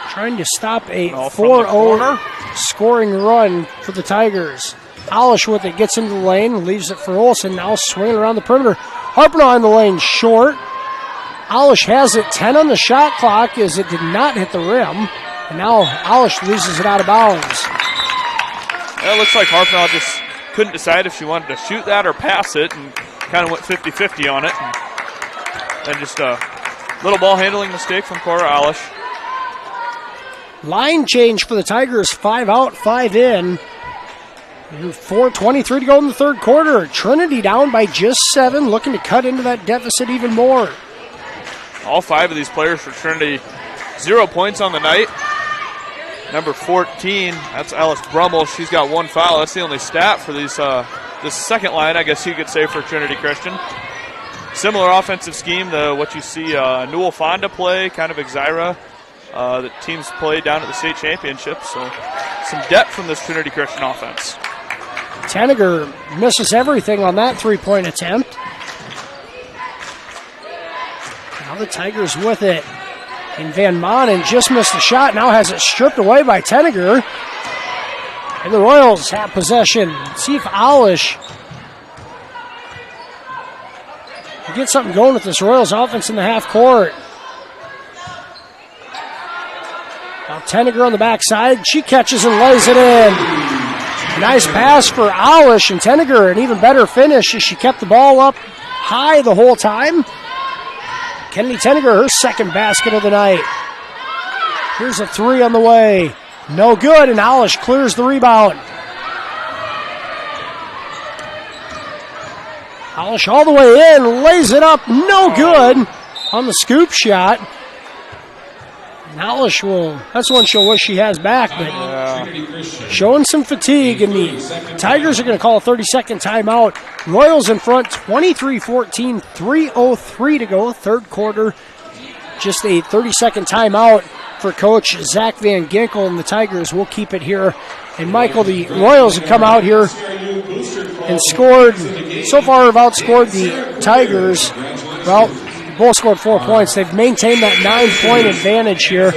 Trying to stop a 4-0 scoring run for the Tigers. Alish with it, gets into the lane, leaves it for Olsen. Now swinging around the perimeter. Harpenaugh in the lane, short. Alish has it, 10 on the shot clock as it did not hit the rim. And now Alish loses it out of bounds. It looks like Harpenaugh just couldn't decide if she wanted to shoot that or pass it, and kind of went 50-50 on it. And just a little ball handling mistake from Cora Alish. Line change for the Tigers, 5 out, 5 in. 4:23 to go in the third quarter. Trinity down by just 7, looking to cut into that deficit even more. All 5 of these players for Trinity, 0 points on the night. Number 14, that's Alice Brummel. She's got 1 foul. That's the only stat for these this second line, I guess you could say, for Trinity Christian. Similar offensive scheme to what you see Newell Fonda play, kind of Exira. The teams play down at the state championship, so some depth from this Trinity Christian offense. Tenniger misses everything on that 3-point attempt. Now the Tigers with it. And Van Manen just missed the shot, now has it stripped away by Tenniger. And the Royals have possession. See if Alish to get something going with this Royals offense in the half court. Now Tenniger on the backside. She catches and lays it in. A nice pass for Alish, and Tenniger an even better finish as she kept the ball up high the whole time. Kennedy Tenniger, her second basket of the night. Here's a three on the way. No good, and Alish clears the rebound. Alish all the way in, lays it up, no good on the scoop shot. And Alish that's one she'll wish she has back, but showing some fatigue, and the Tigers are going to call a 30-second timeout. Royals in front, 23-14, 3:03 to go, third quarter. Just a 30-second timeout for Coach Zach Van Ginkel, and the Tigers will keep it here. And Michael, the Royals have come out here and scored, so far have outscored the Tigers. Well, both scored 4 points. They've maintained that 9-point advantage here.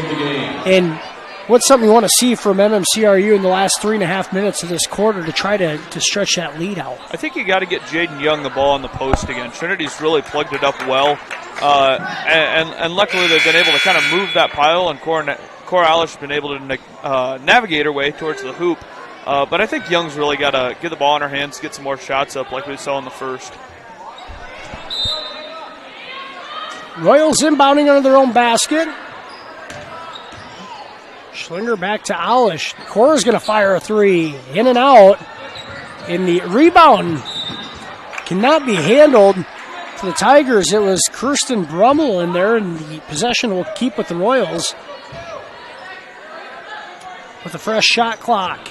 And what's something you want to see from MMCRU in the last 3.5 minutes of this quarter to try to stretch that lead out? I think you got to get Jaden Young the ball in the post again. Trinity's really plugged it up well. And luckily they've been able to kind of move that pile, and Cora Alish has been able to navigate her way towards the hoop. But I think Young's really got to get the ball in her hands, get some more shots up like we saw in the first. Royals inbounding under their own basket. Schlinger back to Alish. Cora's going to fire a three. In and out. And the rebound cannot be handled for the Tigers. It was Kirsten Brummel in there, and the possession will keep with the Royals with a fresh shot clock.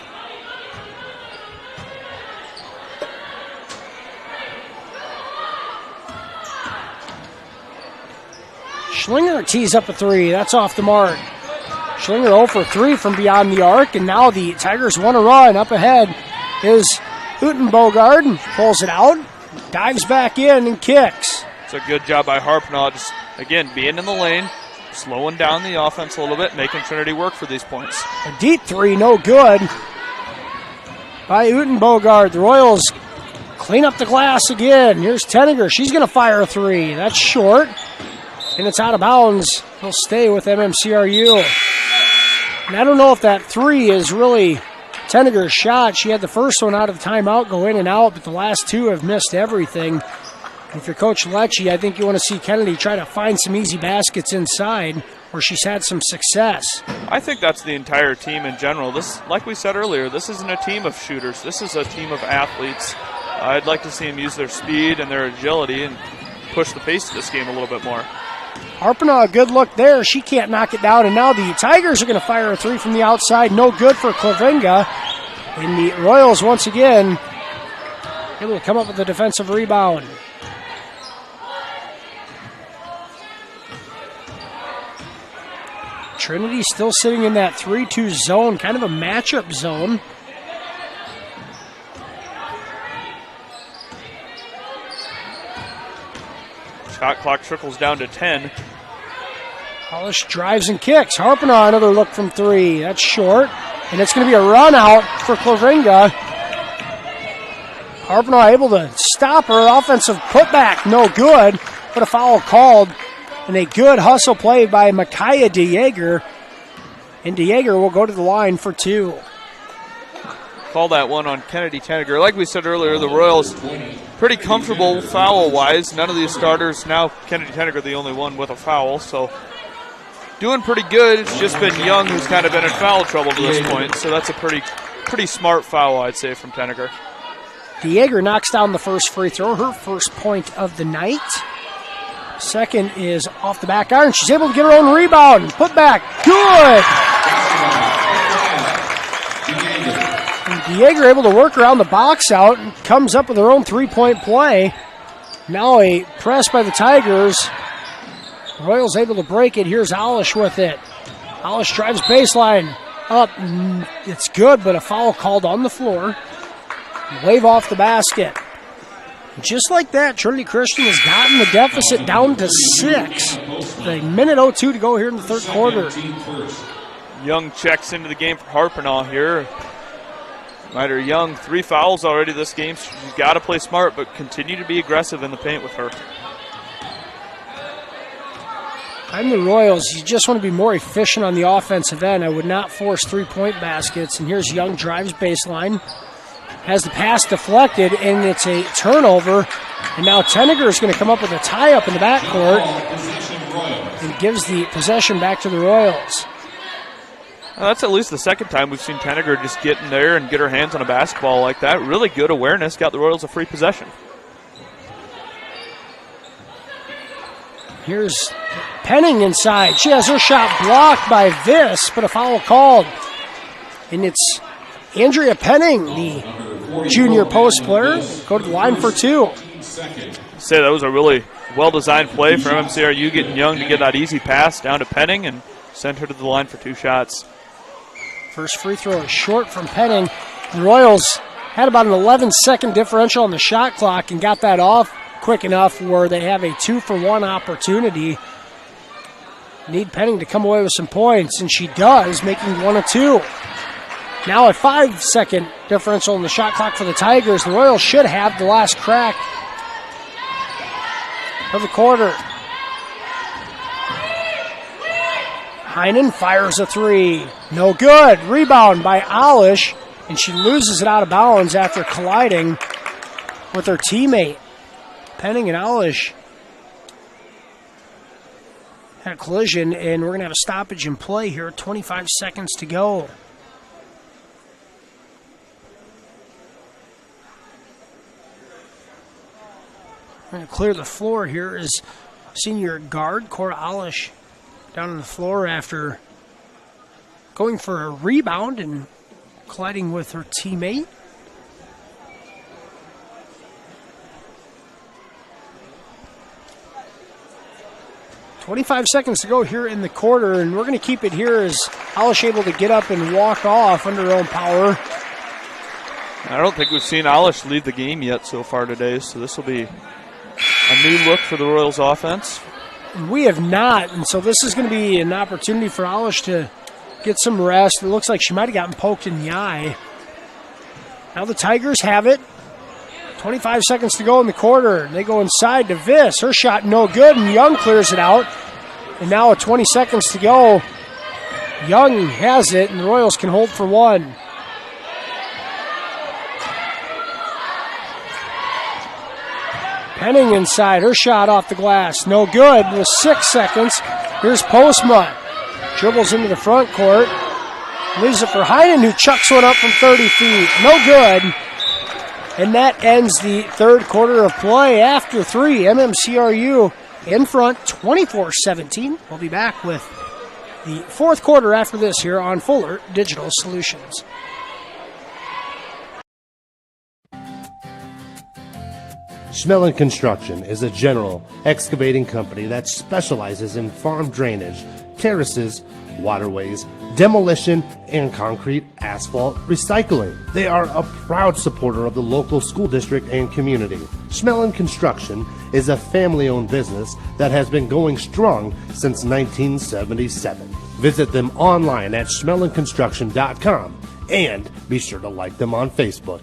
Schlinger tees up a three. That's off the mark. Schlinger 0 for 3 from beyond the arc, and now the Tigers want to run. Up ahead is Utenbogard. Pulls it out, dives back in, and kicks. It's a good job by Harpnaugh, just, again, being in the lane, slowing down the offense a little bit, making Trinity work for these points. A deep three, no good by Utenbogard. The Royals clean up the glass again. Here's Tenniger. She's going to fire a three. That's short, and it's out of bounds. He'll stay with MMCRU. And I don't know if that three is really Tenniger's shot. She had the first one out of the timeout go in and out, but the last two have missed everything. If you're Coach Lecce, I think you want to see Kennedy try to find some easy baskets inside where she's had some success. I think that's the entire team in general. This, like we said earlier, this isn't a team of shooters. This is a team of athletes. I'd like to see them use their speed and their agility and push the pace of this game a little bit more. Harpnaugh, a good look there. She can't knock it down, and now the Tigers are going to fire a three from the outside. No good for Klavinga. And the Royals, once again, able to come up with a defensive rebound. Trinity still sitting in that 3-2 zone, kind of a matchup zone. Shot clock trickles down to 10. Alish drives and kicks. Harpnaugh, another look from three. That's short. And it's going to be a run out for Klavinga. Harpnaugh able to stop her. Offensive putback, no good. But a foul called. And a good hustle play by Micaiah DeJager. And DeJager will go to the line for two. Call that one on Kennedy Tenniger. Like we said earlier, the Royals pretty comfortable foul-wise. None of these starters, now Kennedy Tenniger the only one with a foul, so doing pretty good. It's just been Young who's kind of been in foul trouble to this point, so that's a pretty smart foul, I'd say, from Tenniger. DeJager knocks down the first free throw, her first point of the night. Second is off the back iron. She's able to get her own rebound. Put back. Good. And DeJager able to work around the box out and comes up with her own three-point play. Now a press by the Tigers. Royals able to break it. Here's Alish with it. Alish drives baseline up. It's good, but a foul called on the floor. Wave off the basket. Just like that, Trinity Christian has gotten the deficit down to 6. A minute 02 to go here in the third quarter. Young checks into the game for Harpnaugh here. Ryder Young, 3 fouls already this game. She's got to play smart, but continue to be aggressive in the paint with her. I'm the Royals. You just want to be more efficient on the offensive end. I would not force three-point baskets. And here's Young, drives baseline, has the pass deflected, and it's a turnover. And now Tenniger is going to come up with a tie-up in the backcourt and gives the possession back to the Royals. Well, that's at least the second time we've seen Tenniger just get in there and get her hands on a basketball like that. Really good awareness, got the Royals a free possession. Here's Penning inside. She has her shot blocked by Viss, but a foul called. And it's Andrea Penning, the junior post player, go to the line for two. Say that was a really well-designed play for MMCRU, getting Young to get that easy pass down to Penning and send her to the line for two shots. First free throw is short from Penning. The Royals had about an 11-second differential on the shot clock and got that off quick enough where they have a 2-for-1 opportunity. Need Penning to come away with some points, and she does, making 1 of 2. Now a 5-second differential in the shot clock for the Tigers. The Royals should have the last crack of the quarter. Heinen fires a three. No good. Rebound by Alish, and she loses it out of bounds after colliding with her teammate. Penning and Alish had a collision, and we're going to have a stoppage in play here. 25 seconds to go. We're going to clear the floor here as senior guard Cora Alish down on the floor after going for a rebound and colliding with her teammate. .25 seconds to go here in the quarter, and we're going to keep it here as Alish able to get up and walk off under her own power. I don't think we've seen Alish lead the game yet so far today, so this will be a new look for the Royals offense. We have not, and so this is going to be an opportunity for Alish to get some rest. It looks like she might have gotten poked in the eye. Now the Tigers have it. 25 seconds to go in the quarter. They go inside to Viss. Her shot no good, and Young clears it out. And now with 20 seconds to go, Young has it, and the Royals can hold for one. Penning inside. Her shot off the glass. No good. With 6 seconds, here's Postma. Dribbles into the front court. Leaves it for Heinen, who chucks one up from 30 feet. No good. And that ends the third quarter of play. After 3, MMCRU in front, 24-17. We'll be back with the fourth quarter after this here on Fuller Digital Solutions. Schmelling Construction is a general excavating company that specializes in farm drainage, terraces, waterways, demolition, and concrete asphalt recycling. They are a proud supporter of the local school district and community. Schmelling Construction is a family-owned business that has been going strong since 1977. Visit them online at schmellingconstruction.com and be sure to like them on Facebook.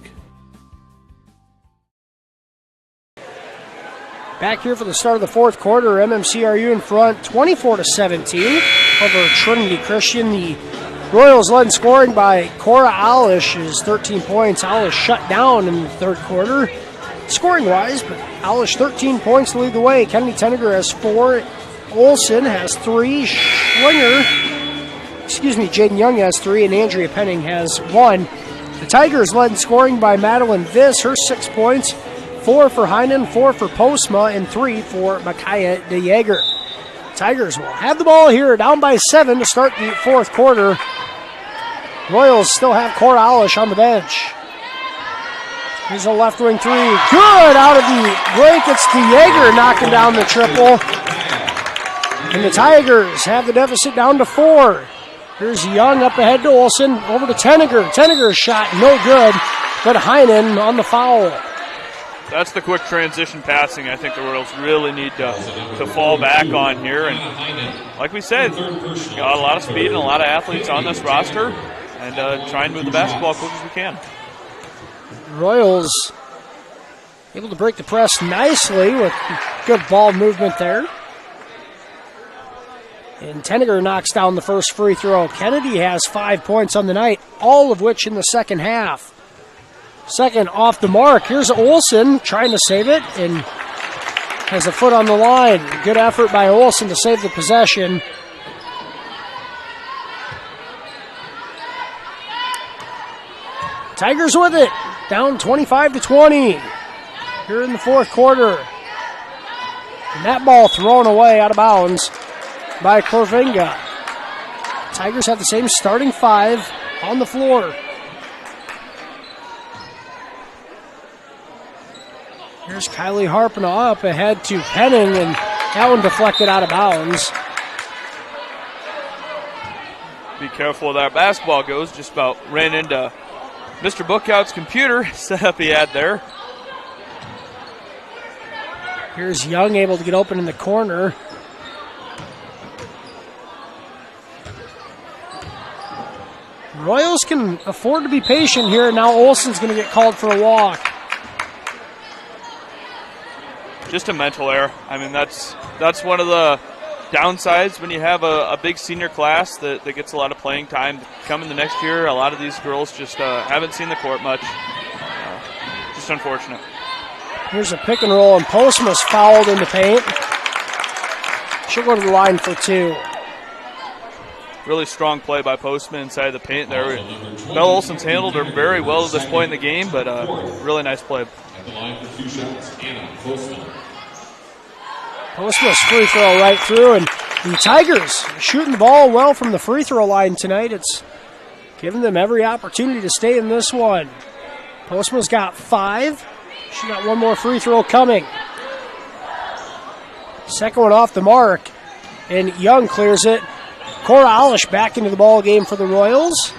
Back here for the start of the fourth quarter, MMCRU in front, 24-17 over Trinity Christian. The Royals led in scoring by Cora Alish, is 13 points. Alish shut down in the third quarter, scoring-wise, but Alish 13 points to lead the way. Kennedy Tenniger has 4. Olson has 3. Jaden Young has 3, and Andrea Penning has 1. The Tigers led in scoring by Madeline Viss, her 6 points. 4 for Heinen, 4 for Postma, and 3 for Micaiah DeJager. Tigers will have the ball here, down by 7 to start the fourth quarter. Royals still have Cora Alish on the bench. Here's a left wing three. Good out of the break. It's DeJager knocking down the triple. And the Tigers have the deficit down to 4. Here's Young up ahead to Olson. Over to Tenniger. Tenniger's shot no good, but Heinen on the foul. That's the quick transition passing I think the Royals really need to fall back on here. And like we said, got a lot of speed and a lot of athletes on this roster, and try and move the basketball as quick as we can. Royals able to break the press nicely with good ball movement there. And Tenniger knocks down the first free throw. Kennedy has 5 points on the night, all of which in the second half. Second off the mark. Here's Olsen trying to save it and has a foot on the line. Good effort by Olsen to save the possession. Tigers with it, down 25-20 here in the fourth quarter. And that ball thrown away out of bounds by Corvinga. Tigers have the same starting 5 on the floor. Here's Kylie Harpena up ahead to Penning, and that one deflected out of bounds. Be careful where that basketball goes. Just about ran into Mr. Bookout's computer setup he had there. Here's Young able to get open in the corner. Royals can afford to be patient here. Now Olsen's going to get called for a walk. Just a mental error. I mean, that's one of the downsides when you have a big senior class that gets a lot of playing time. Coming the next year, a lot of these girls just haven't seen the court much. Just unfortunate. Here's a pick and roll, and Postma's fouled in the paint. She'll go to the line for 2. Really strong play by Postma inside the paint there. Bella Olsen's handled her very well at this point in the game, but really nice play. At the line for 2 shots, Anna Postma. Postma's free throw right through, and the Tigers shooting the ball well from the free throw line tonight. It's giving them every opportunity to stay in this one. Postma's got 5. She got one more free throw coming. Second one off the mark, and Young clears it. Cora Alish back into the ball game for the Royals.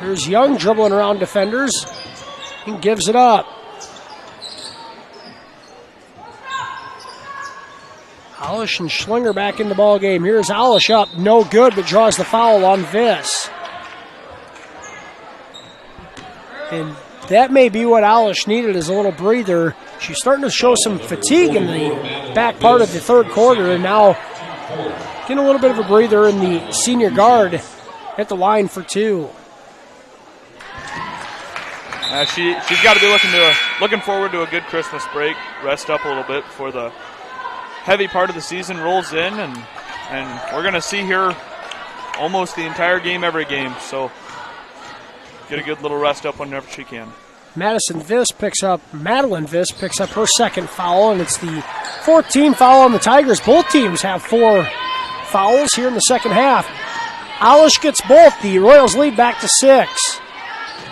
Here's Young dribbling around defenders and gives it up. Alish and Schlinger back in the ball game. Here's Alish up, no good, but draws the foul on Viss. And that may be what Alish needed, as a little breather. She's starting to show some fatigue in the back part of the third quarter, and now getting a little bit of a breather in the senior guard at the line for 2. She's got to be looking forward to a good Christmas break, rest up a little bit before the heavy part of the season rolls in, and we're going to see her almost the entire game, every game. So get a good little rest up whenever she can. Madeline Viss picks up her second foul, and it's the 14th foul on the Tigers. Both teams have 4 fouls here in the second half. Alish gets both. The Royals lead back to 6.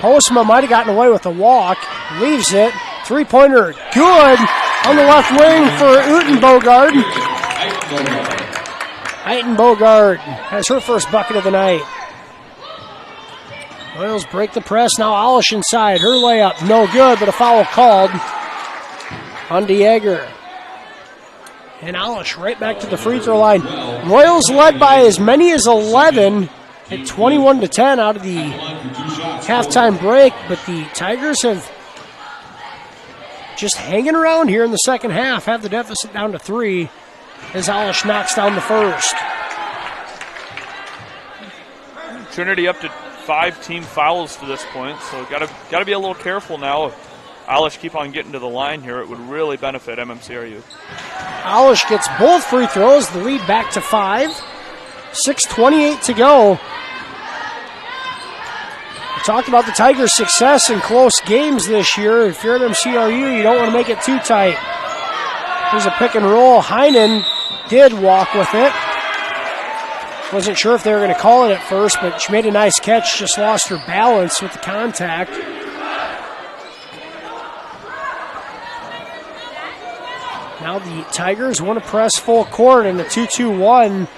Postma might have gotten away with a walk. Leaves it. 3-pointer. Good on the left wing for Utenbogard. Utenbogard has her first bucket of the night. Royals break the press. Now Alish inside. Her layup no good, but a foul called on DeJager. And Alish right back to the free throw line. Royals led by as many as 11 at 21-10 out of the halftime break, but the Tigers have just hanging around here in the second half, have the deficit down to 3 as Alish knocks down the first. Trinity up to 5 team fouls to this point, so got to be a little careful now. If Alish keep on getting to the line here, it would really benefit MMCRU. Alish gets both free throws, the lead back to 5. 6:28 to go. We talked about the Tigers' success in close games this year. If you're at MCRU, you don't want to make it too tight. Here's a pick and roll. Heinen did walk with it. Wasn't sure if they were going to call it at first, but she made a nice catch, just lost her balance with the contact. Now the Tigers want to press full court in the 2-2-1.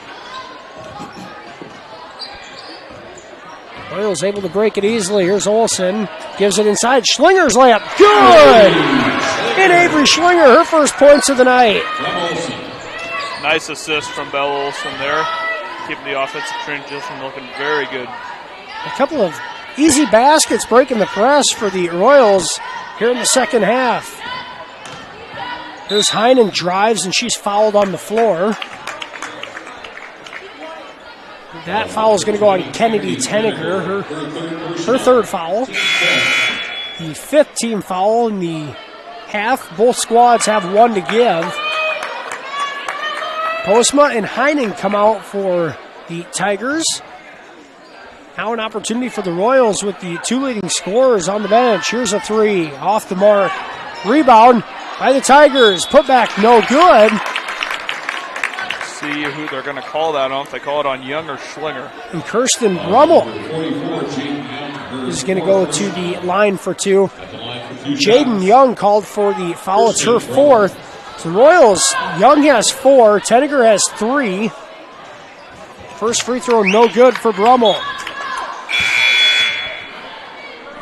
Royals able to break it easily. Here's Olsen. Gives it inside. Schlinger's layup. Good! And Avery Schlinger, her first points of the night. Nice assist from Bella Olsen there. Keeping the offensive transition looking very good. A couple of easy baskets breaking the press for the Royals here in the second half. Here's Heinen drives, and she's fouled on the floor. That foul is going to go on Kennedy Tenniger, her third foul. The fifth team foul in the half. Both squads have one to give. Postma and Heining come out for the Tigers. Now an opportunity for the Royals with the two leading scorers on the bench. Here's a three off the mark. Rebound by the Tigers. Put back no good. See who they're going to call that on, if they call it on Young or Schlinger. And Kirsten Brummel is going to go to the line for two. Jaden Young called for the foul. It's her fourth. So Royals, Young has four. Tenniger has three. First free throw, no good for Brummel.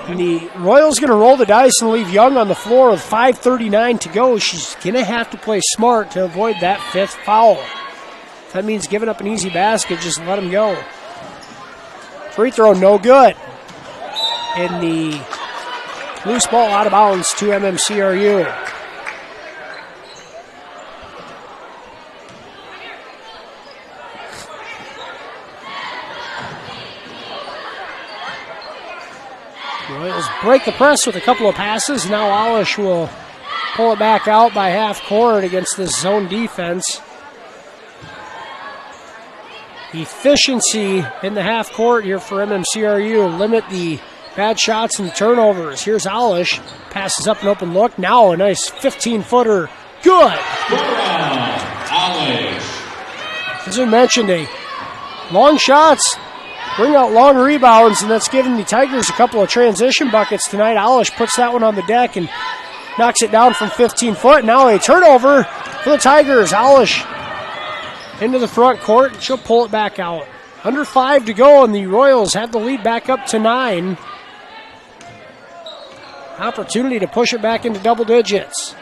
And the Royals going to roll the dice and leave Young on the floor with 5:39 to go. She's going to have to play smart to avoid that fifth foul. If that means giving up an easy basket, just let him go. Free throw, no good. And the loose ball out of bounds to MMCRU. Royals break the press with a couple of passes. Now Alish will pull it back out by half court against this zone defense. Efficiency in the half court here for MMCRU. Limit the bad shots and turnovers. Here's Alish. Passes up an open look. Now a nice 15-footer. Good. As we mentioned, long shots bring out long rebounds, and that's giving the Tigers a couple of transition buckets tonight. Alish puts that one on the deck and knocks it down from 15 foot. Now a turnover for the Tigers. Alish into the front court, and she'll pull it back out. Under 5 to go, and the Royals have the lead back up to 9. Opportunity to push it back into double digits.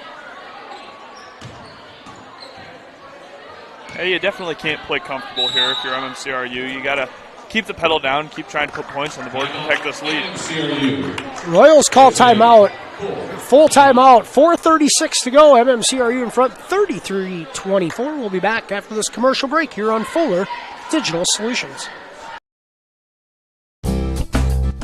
Hey, you definitely can't play comfortable here if you're MMCRU. You got to keep the pedal down, keep trying to put points on the board to protect this lead. Royals call timeout. Full timeout. 4:36 to go. MMCRU in front, 33-24. We'll be back after this commercial break here on Fuller Digital Solutions.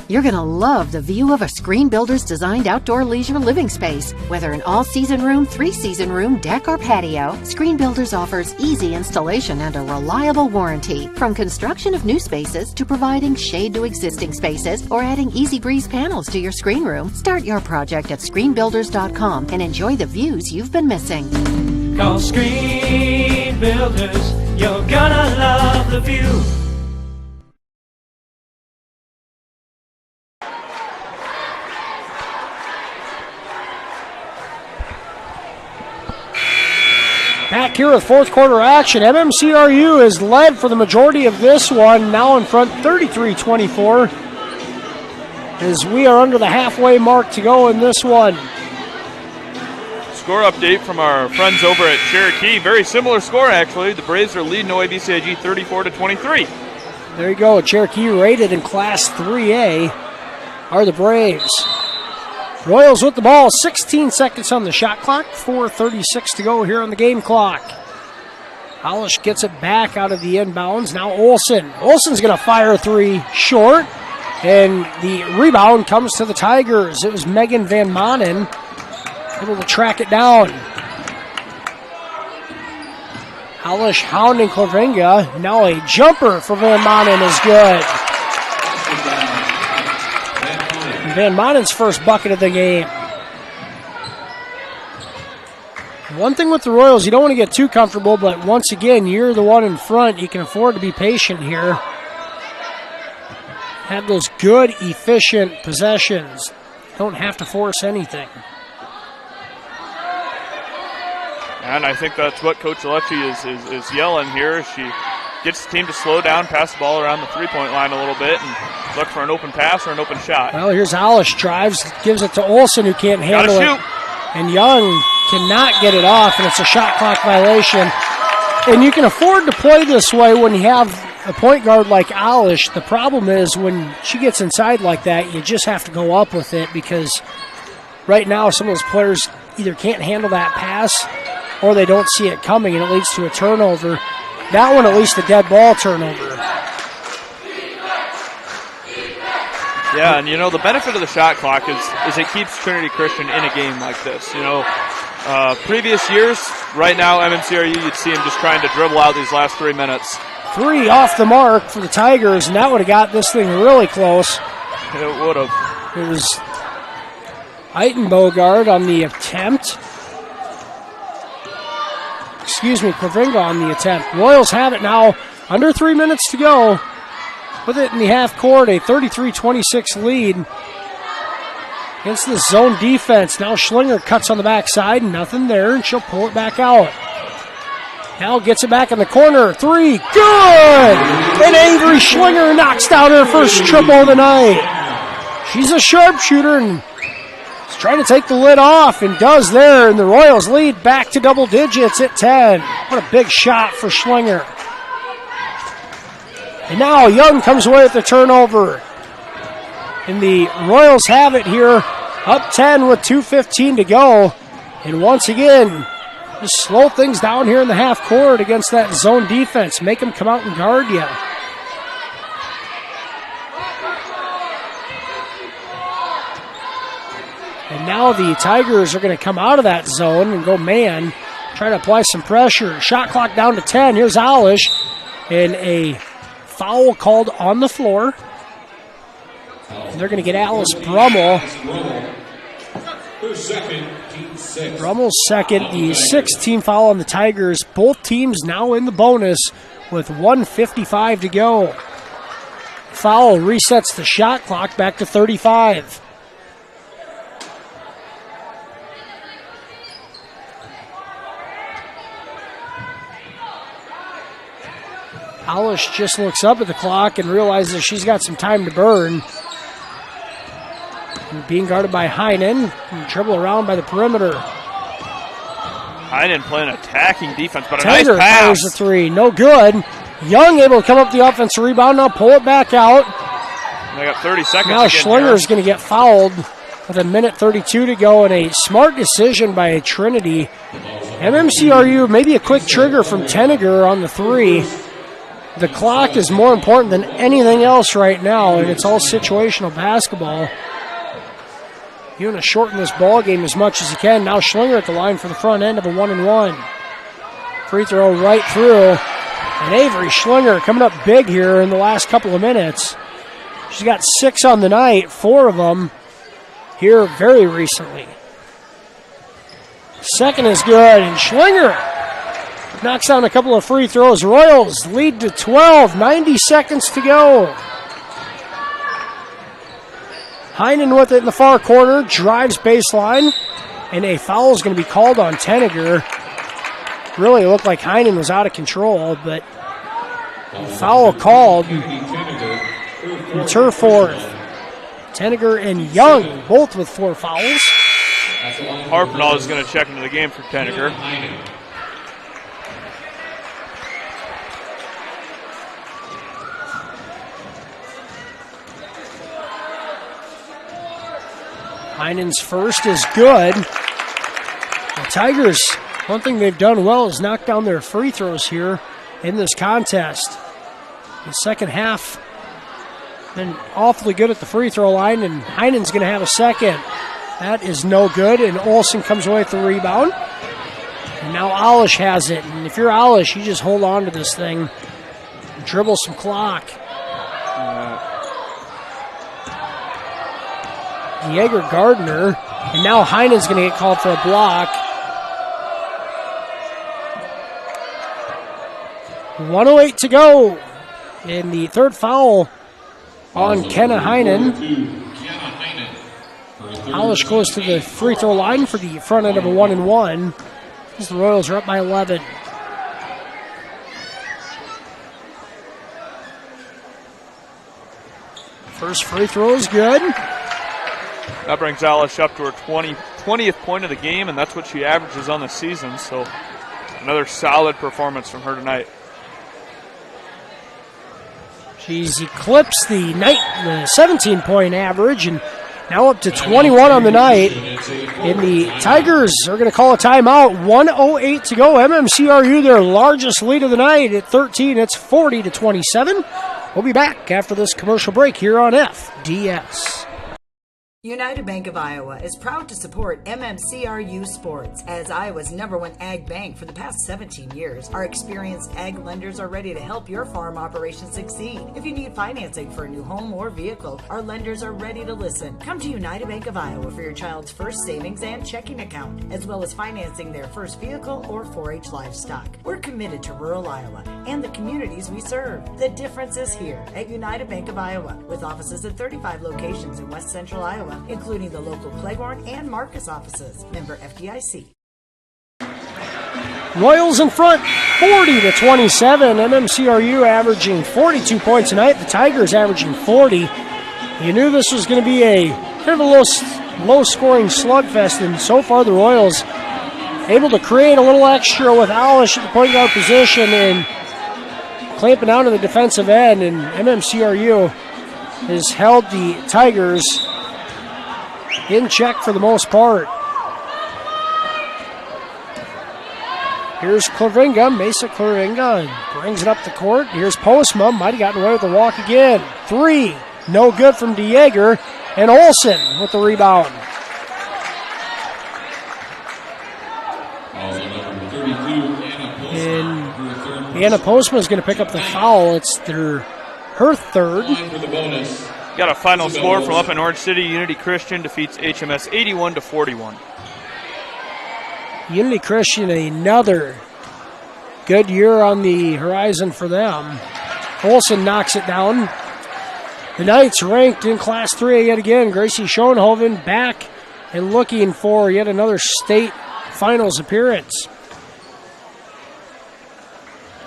You're going to love the view of a Screen Builder's designed outdoor leisure living space. Whether an all-season room, 3-season room, deck, or patio, Screen Builders offers easy installation and a reliable warranty. From construction of new spaces to providing shade to existing spaces or adding Easy Breeze panels to your screen room, start your project at screenbuilders.com and enjoy the views you've been missing. Call Screen Builders. You're gonna love the view. Back here with fourth quarter action. MMCRU is led for the majority of this one, now in front 33-24, as we are under the halfway mark to go in this one. Score update from our friends over at Cherokee. Very similar score, actually. The Braves are leading OABCIG 34-23. There you go. Cherokee rated in Class 3A are the Braves. Royals with the ball, 16 seconds on the shot clock, 4:36 to go here on the game clock. Alish gets it back out of the inbounds. Now Olsen. Olsen's going to fire a three short, and the rebound comes to the Tigers. It was Megan Van Manen able to track it down. Alish hounding Klavinga. Now a jumper for Van Manen is good. Van Manen's first bucket of the game. One thing with the Royals, you don't want to get too comfortable, but once again, you're the one in front. You can afford to be patient here. Have those good, efficient possessions. Don't have to force anything. And I think that's what Coach Alecci is yelling here. She gets the team to slow down, pass the ball around the three-point line a little bit, and look for an open pass or an open shot. Well, here's Alish, drives, gives it to Olsen, who can't handle it. And Young cannot get it off, and it's a shot clock violation. And you can afford to play this way when you have a point guard like Alish. The problem is when she gets inside like that, you just have to go up with it, because right now some of those players either can't handle that pass or they don't see it coming, and it leads to a turnover. That one, at least a dead ball turnover. Yeah, and the benefit of the shot clock is it keeps Trinity Christian in a game like this. Previous years, right now, MMCRU, you'd see him just trying to dribble out these last 3 minutes. 3 off the mark for the Tigers, and that would have got this thing really close. It would have. It was Eitenbogard on the attempt. Klavinga on the attempt. Royals have it now. Under 3 minutes to go. With it in the half court, a 33-26 lead against the zone defense. Now Schlinger cuts on the backside, nothing there, and she'll pull it back out. Now gets it back in the corner. 3, good! And Avery Schlinger knocks down her first triple of the night. She's a sharpshooter and is trying to take the lid off, and does there, and the Royals lead back to double digits at 10. What a big shot for Schlinger. And now Young comes away with the turnover. And the Royals have it here, up 10 with 2:15 to go. And once again, just slow things down here in the half court against that zone defense. Make them come out and guard you. And now the Tigers are going to come out of that zone and go man, try to apply some pressure. Shot clock down to 10. Here's Alish, and a foul called on the floor. And they're going to get Alice Brummel. Brummel's second, the 6th team foul on the Tigers. Both teams now in the bonus with 1:55 to go. Foul resets the shot clock back to 35. Alish just looks up at the clock and realizes she's got some time to burn. And being guarded by Heinen, and dribble around by the perimeter. Heinen playing attacking defense, but a Tanger nice pass. fires a 3, no good. Young able to come up the offensive rebound, now pull it back out. And they got 30 seconds. Now Schlinger's going to get fouled with 1:32 to go, and a smart decision by Trinity. MMCRU, maybe a quick trigger from Tenniger on the 3. The clock is more important than anything else right now, and it's all situational basketball. You want to shorten this ball game as much as you can. Now Schlinger at the line for the front end of a 1-and-1. Free throw right through. And Avery Schlinger coming up big here in the last couple of minutes. She's got 6 on the night, 4 of them here very recently. Second is good, and Schlinger knocks down a couple of free throws. Royals lead to 12, 90 seconds to go. Heinen with it in the far corner, drives baseline, and a foul is going to be called on Tenniger. Really looked like Heinen was out of control, but a foul called. It's her 4th. Tenniger and Young both with 4 fouls. Harpnell is going to check into the game for Tenniger. Heinen's first is good. The Tigers, one thing they've done well is knock down their free throws here in this contest. The second half, been awfully good at the free throw line, and Heinen's going to have a second. That is no good, and Olsen comes away with the rebound. And now Alish has it, and if you're Alish, you just hold on to this thing, dribble some clock. Jaeger Gardner, and now Heinen's going to get called for a block. 1:08 to go. And the third foul on Kenna Heinen. Alish goes to the free throw line for the front end of a 1-and-1. As the Royals are up by 11. First free throw is good. That brings Alish up to her 20th point of the game, and that's what she averages on the season. So another solid performance from her tonight. She's eclipsed the 17-point average, and now up to 21 on the night. And the Tigers are going to call a timeout. 1:08 to go. MMCRU, their largest lead of the night at 13. It's 40-27. We'll be back after this commercial break here on FDS. United Bank of Iowa is proud to support MMCRU sports. As Iowa's #1 ag bank for the past 17 years, our experienced ag lenders are ready to help your farm operation succeed. If you need financing for a new home or vehicle, our lenders are ready to listen. Come to United Bank of Iowa for your child's first savings and checking account, as well as financing their first vehicle or 4-H livestock. We're committed to rural Iowa and the communities we serve. The difference is here at United Bank of Iowa, with offices at 35 locations in West Central Iowa, including the local Cleghorn and Marcus offices. Member FDIC. Royals in front, 40-27. MMCRU averaging 42 points tonight. The Tigers averaging 40. You knew this was going to be a kind of a low-scoring slugfest, and so far the Royals able to create a little extra with Alish at the point guard position and clamping down to the defensive end, and MMCRU has held the Tigers in check for the most part. Here's Claringa, Mesa Claringa, brings it up the court. Here's Postma, might have gotten away with the walk again. 3, no good from DeJager, and Olsen with the rebound. And Anna Postma is going to pick up the foul. It's her third. Got a final score from up in Orange City. Unity Christian defeats HMS 81-41. Unity Christian, another good year on the horizon for them. Olsen knocks it down. The Knights ranked in Class 3 yet again. Gracie Schoenhoven back and looking for yet another state finals appearance.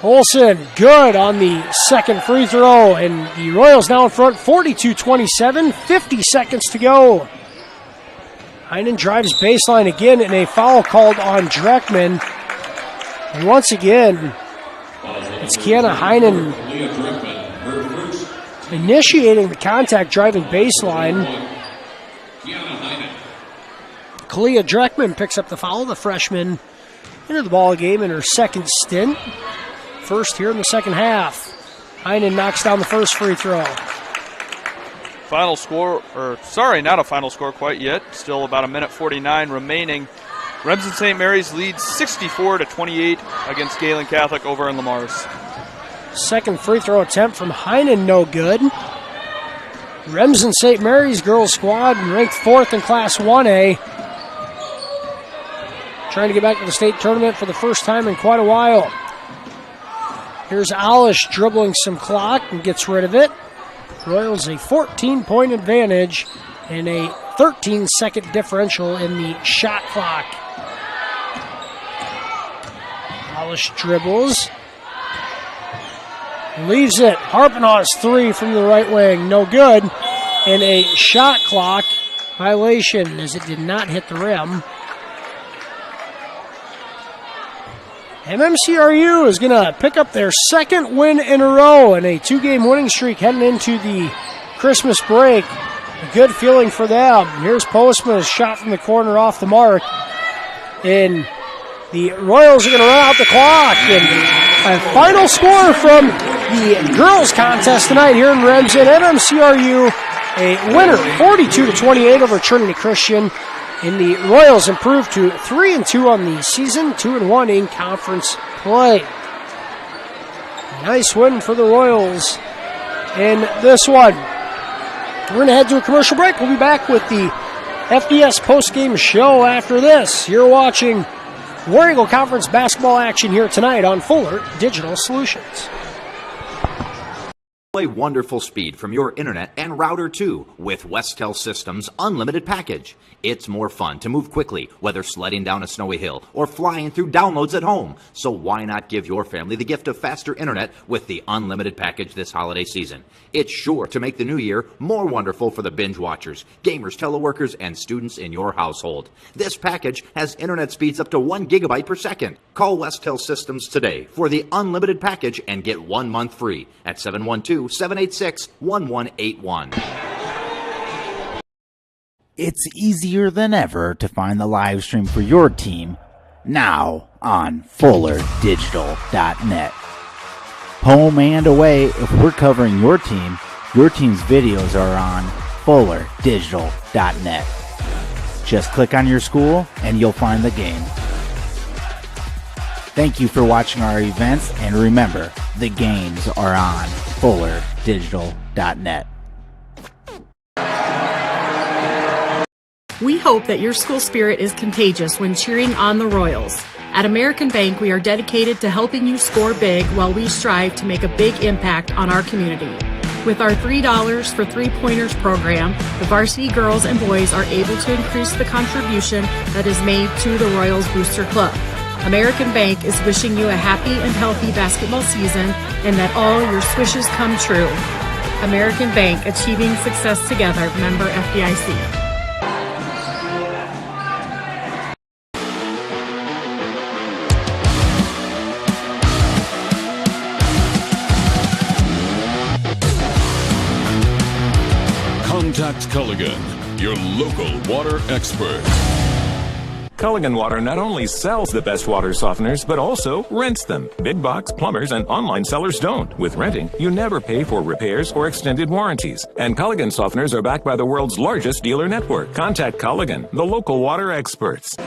Olsen, good on the second free throw, and the Royals now in front, 42-27, 50 seconds to go. Heinen drives baseline again, and a foul called on Dreckman. And once again, it's Kiana Heinen initiating the contact, driving baseline. Kalia Dreckman picks up the foul, the freshman, into the ball game in her second stint. First here in the second half. Heinen knocks down the first free throw. Final score, not a final score quite yet. Still about a minute 49 remaining. Remsen St. Mary's leads 64-28 against Galen Catholic over in Lamars. Second free throw attempt from Heinen, no good. Remsen St. Mary's girls squad ranked 4th in Class 1A. Trying to get back to the state tournament for the first time in quite a while. Here's Alish dribbling some clock and gets rid of it. Royals a 14-point advantage and a 13-second differential in the shot clock. Alish dribbles. Leaves it. Harpenaugh's 3 from the right wing. No good. And a shot clock violation as it did not hit the rim. MMCRU is going to pick up their second win in a row and a 2-game winning streak heading into the Christmas break. A good feeling for them. Here's Postma's shot from the corner off the mark. And the Royals are going to run out the clock. And a final score from the girls contest tonight here in Remsen. MMCRU a winner 42-28 over Trinity Christian. And the Royals improved to 3-2 on the season, 2-1 in conference play. Nice win for the Royals in this one. We're going to head to a commercial break. We'll be back with the FDS postgame show after this. You're watching War Eagle Conference basketball action here tonight on Fuller Digital Solutions. Enjoy wonderful speed from your internet and router too with Westel Systems Unlimited Package. It's more fun to move quickly, whether sledding down a snowy hill or flying through downloads at home. So why not give your family the gift of faster internet with the Unlimited Package this holiday season? It's sure to make the new year more wonderful for the binge watchers, gamers, teleworkers, and students in your household. This package has internet speeds up to 1 gigabyte per second. Call Westel Systems today for the Unlimited Package and get 1 month free at 712-786-1181. It's easier than ever to find the live stream for your team now on FullerDigital.net. Home and away, if we're covering your team's videos are on fullerdigital.net. Just click on your school and you'll find the game. Thank you for watching our events, and remember, the games are on fullerdigital.net. We hope that your school spirit is contagious when cheering on the Royals. At American Bank, we are dedicated to helping you score big while we strive to make a big impact on our community. With our $3 for 3-pointers program, the varsity girls and boys are able to increase the contribution that is made to the Royals Booster Club. American Bank is wishing you a happy and healthy basketball season and that all your swishes come true. American Bank, achieving success together, member FDIC. Contact Culligan, your local water expert. Culligan Water not only sells the best water softeners, but also rents them. Big box plumbers and online sellers don't. With renting, you never pay for repairs or extended warranties. And Culligan softeners are backed by the world's largest dealer network. Contact Culligan, the local water experts.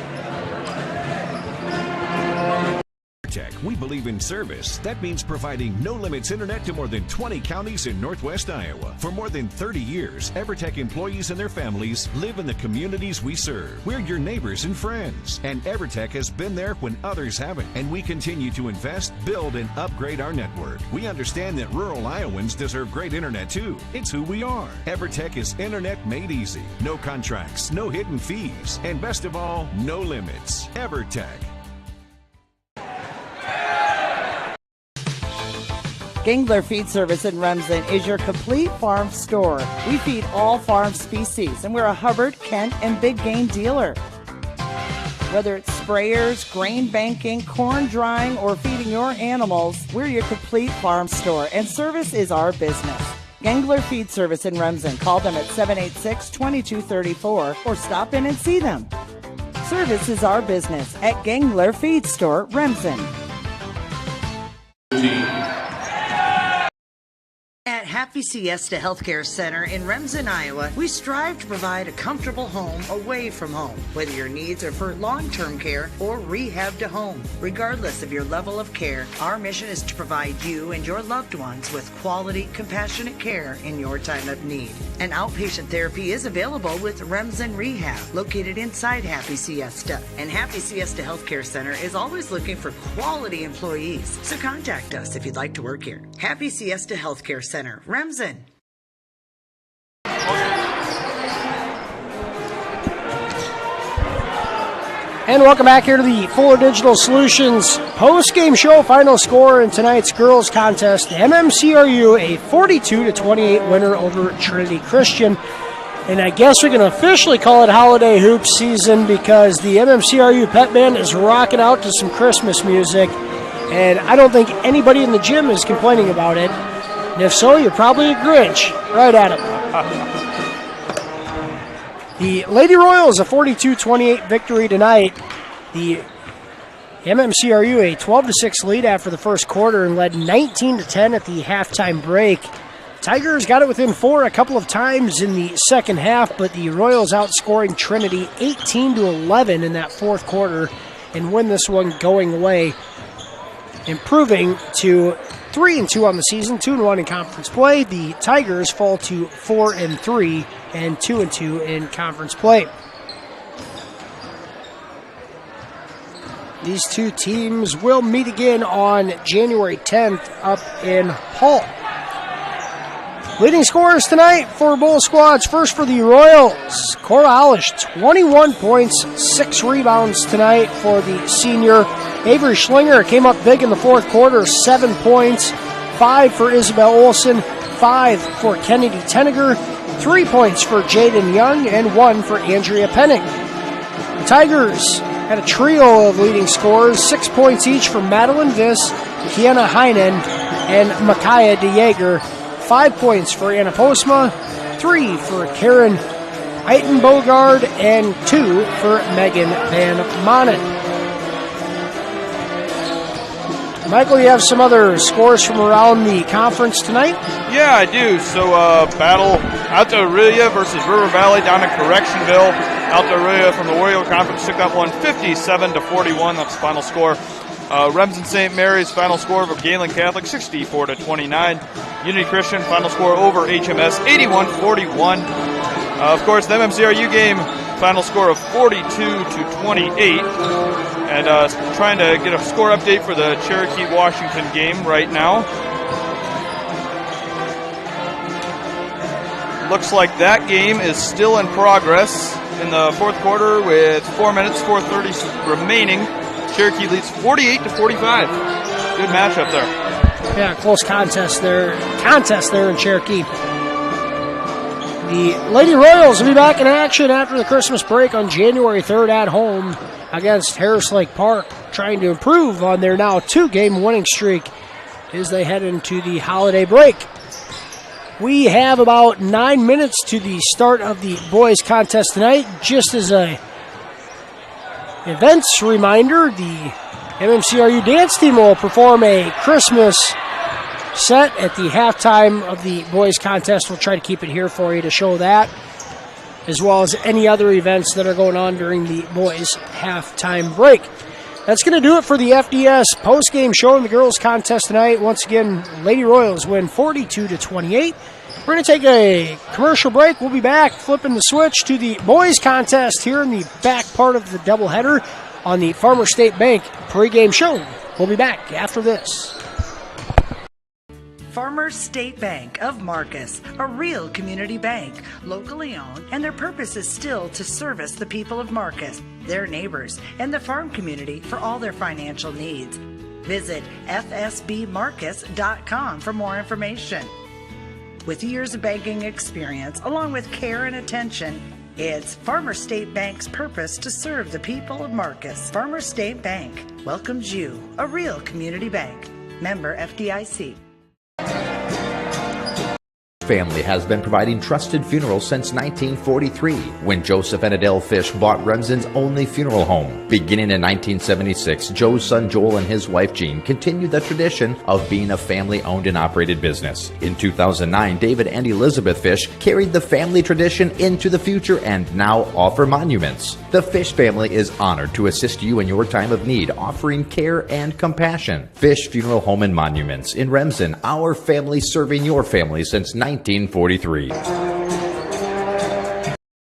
EverTech, we believe in service. That means providing no-limits internet to more than 20 counties in Northwest Iowa. For more than 30 years, EverTech employees and their families live in the communities we serve. We're your neighbors and friends. And EverTech has been there when others haven't. And we continue to invest, build, and upgrade our network. We understand that rural Iowans deserve great internet too. It's who we are. EverTech is internet made easy. No contracts, no hidden fees, and best of all, no limits. EverTech. Gangler Feed Service in Remsen is your complete farm store. We feed all farm species, and we're a Hubbard, Kent, and big game dealer. Whether it's sprayers, grain banking, corn drying, or feeding your animals, we're your complete farm store, and service is our business. Gangler Feed Service in Remsen. Call them at 786-2234 or stop in and see them. Service is our business at Gangler Feed Store, Remsen. At Happy Siesta Healthcare Center in Remsen, Iowa, we strive to provide a comfortable home away from home, whether your needs are for long-term care or rehab to home. Regardless of your level of care, our mission is to provide you and your loved ones with quality, compassionate care in your time of need. And outpatient therapy is available with Remsen Rehab, located inside Happy Siesta. And Happy Siesta Healthcare Center is always looking for quality employees, so contact us if you'd like to work here. Happy Siesta Healthcare Center, Remsen. And welcome back here to the Fuller Digital Solutions post-game show. Final score in tonight's girls contest, the MMCRU, a 42-28 winner over Trinity Christian. And I guess we can officially call it holiday hoop season because the MMCRU pep band is rocking out to some Christmas music. And I don't think anybody in the gym is complaining about it. And if so, you're probably a Grinch. Right at him. The Lady Royals, a 42-28 victory tonight. The MMCRU, a 12-6 lead after the first quarter and led 19-10 at the halftime break. Tigers got it within 4 a couple of times in the second half, but the Royals outscoring Trinity 18-11 in that fourth quarter and win this one going away, improving to 3-2 on the season, 2-1 in conference play. The Tigers fall to 4-3 and 2-2 in conference play. These two teams will meet again on January 10th up in Hull. Leading scorers tonight for both squads. First for the Royals, Cora Olish, 21 points, 6 rebounds tonight for the senior. Avery Schlinger came up big in the fourth quarter, 7 points, 5 for Isabel Olson, 5 for Kennedy Tenniger, 3 points for Jaden Young, and 1 for Andrea Penning. The Tigers had a trio of leading scorers, 6 points each for Madeline Viss, Kiana Heinen, and Micaiah DeJager. 5 points for Anna Postma, 3 for Karen Eitenbogard, and 2 for Megan Van Manen. Michael, you have some other scores from around the conference tonight? Yeah, I do. So, battle Alta Aurelia versus River Valley down in Correctionville. Alta Aurelia from the Warrior Conference took that one 57-41. That's the final score. Remsen St. Mary's final score over Galen Catholic 64-29. Unity Christian final score over HMS 81-41. Of course, the MMCRU game final score of 42-28. And trying to get a score update for the Cherokee-Washington game right now. Looks like that game is still in progress in the fourth quarter with 4 minutes, 4:30 remaining. Cherokee leads 48-45. Good matchup there. Yeah, close contest there in Cherokee. The Lady Royals will be back in action after the Christmas break on January 3rd at home against Harris Lake Park, trying to improve on their now 2-game winning streak as they head into the holiday break. We have about 9 minutes to the start of the boys contest tonight. Just as a events reminder, the MMCRU dance team will perform a Christmas set at the halftime of the boys contest. We'll try to keep it here for you to show that, as well as any other events that are going on during the boys' halftime break. That's going to do it for the FDS postgame show in the girls' contest tonight. Once again, Lady Royals win 42-28. We're going to take a commercial break. We'll be back flipping the switch to the boys' contest here in the back part of the doubleheader on the Farmer State Bank pregame show. We'll be back after this. Farmers State Bank of Marcus, a real community bank, locally owned, and their purpose is still to service the people of Marcus, their neighbors, and the farm community for all their financial needs. Visit fsbmarcus.com for more information. With years of banking experience, along with care and attention, it's Farmer State Bank's purpose to serve the people of Marcus. Farmer State Bank welcomes you, a real community bank. Member FDIC. Family has been providing trusted funerals since 1943, when Joseph and Adele Fish bought Remsen's only funeral home. Beginning in 1976, Joe's son Joel and his wife Jean continued the tradition of being a family-owned and operated business. In 2009, David and Elizabeth Fish carried the family tradition into the future and now offer monuments. The Fish family is honored to assist you in your time of need, offering care and compassion. Fish Funeral Home and Monuments in Remsen, our family serving your family since 1943.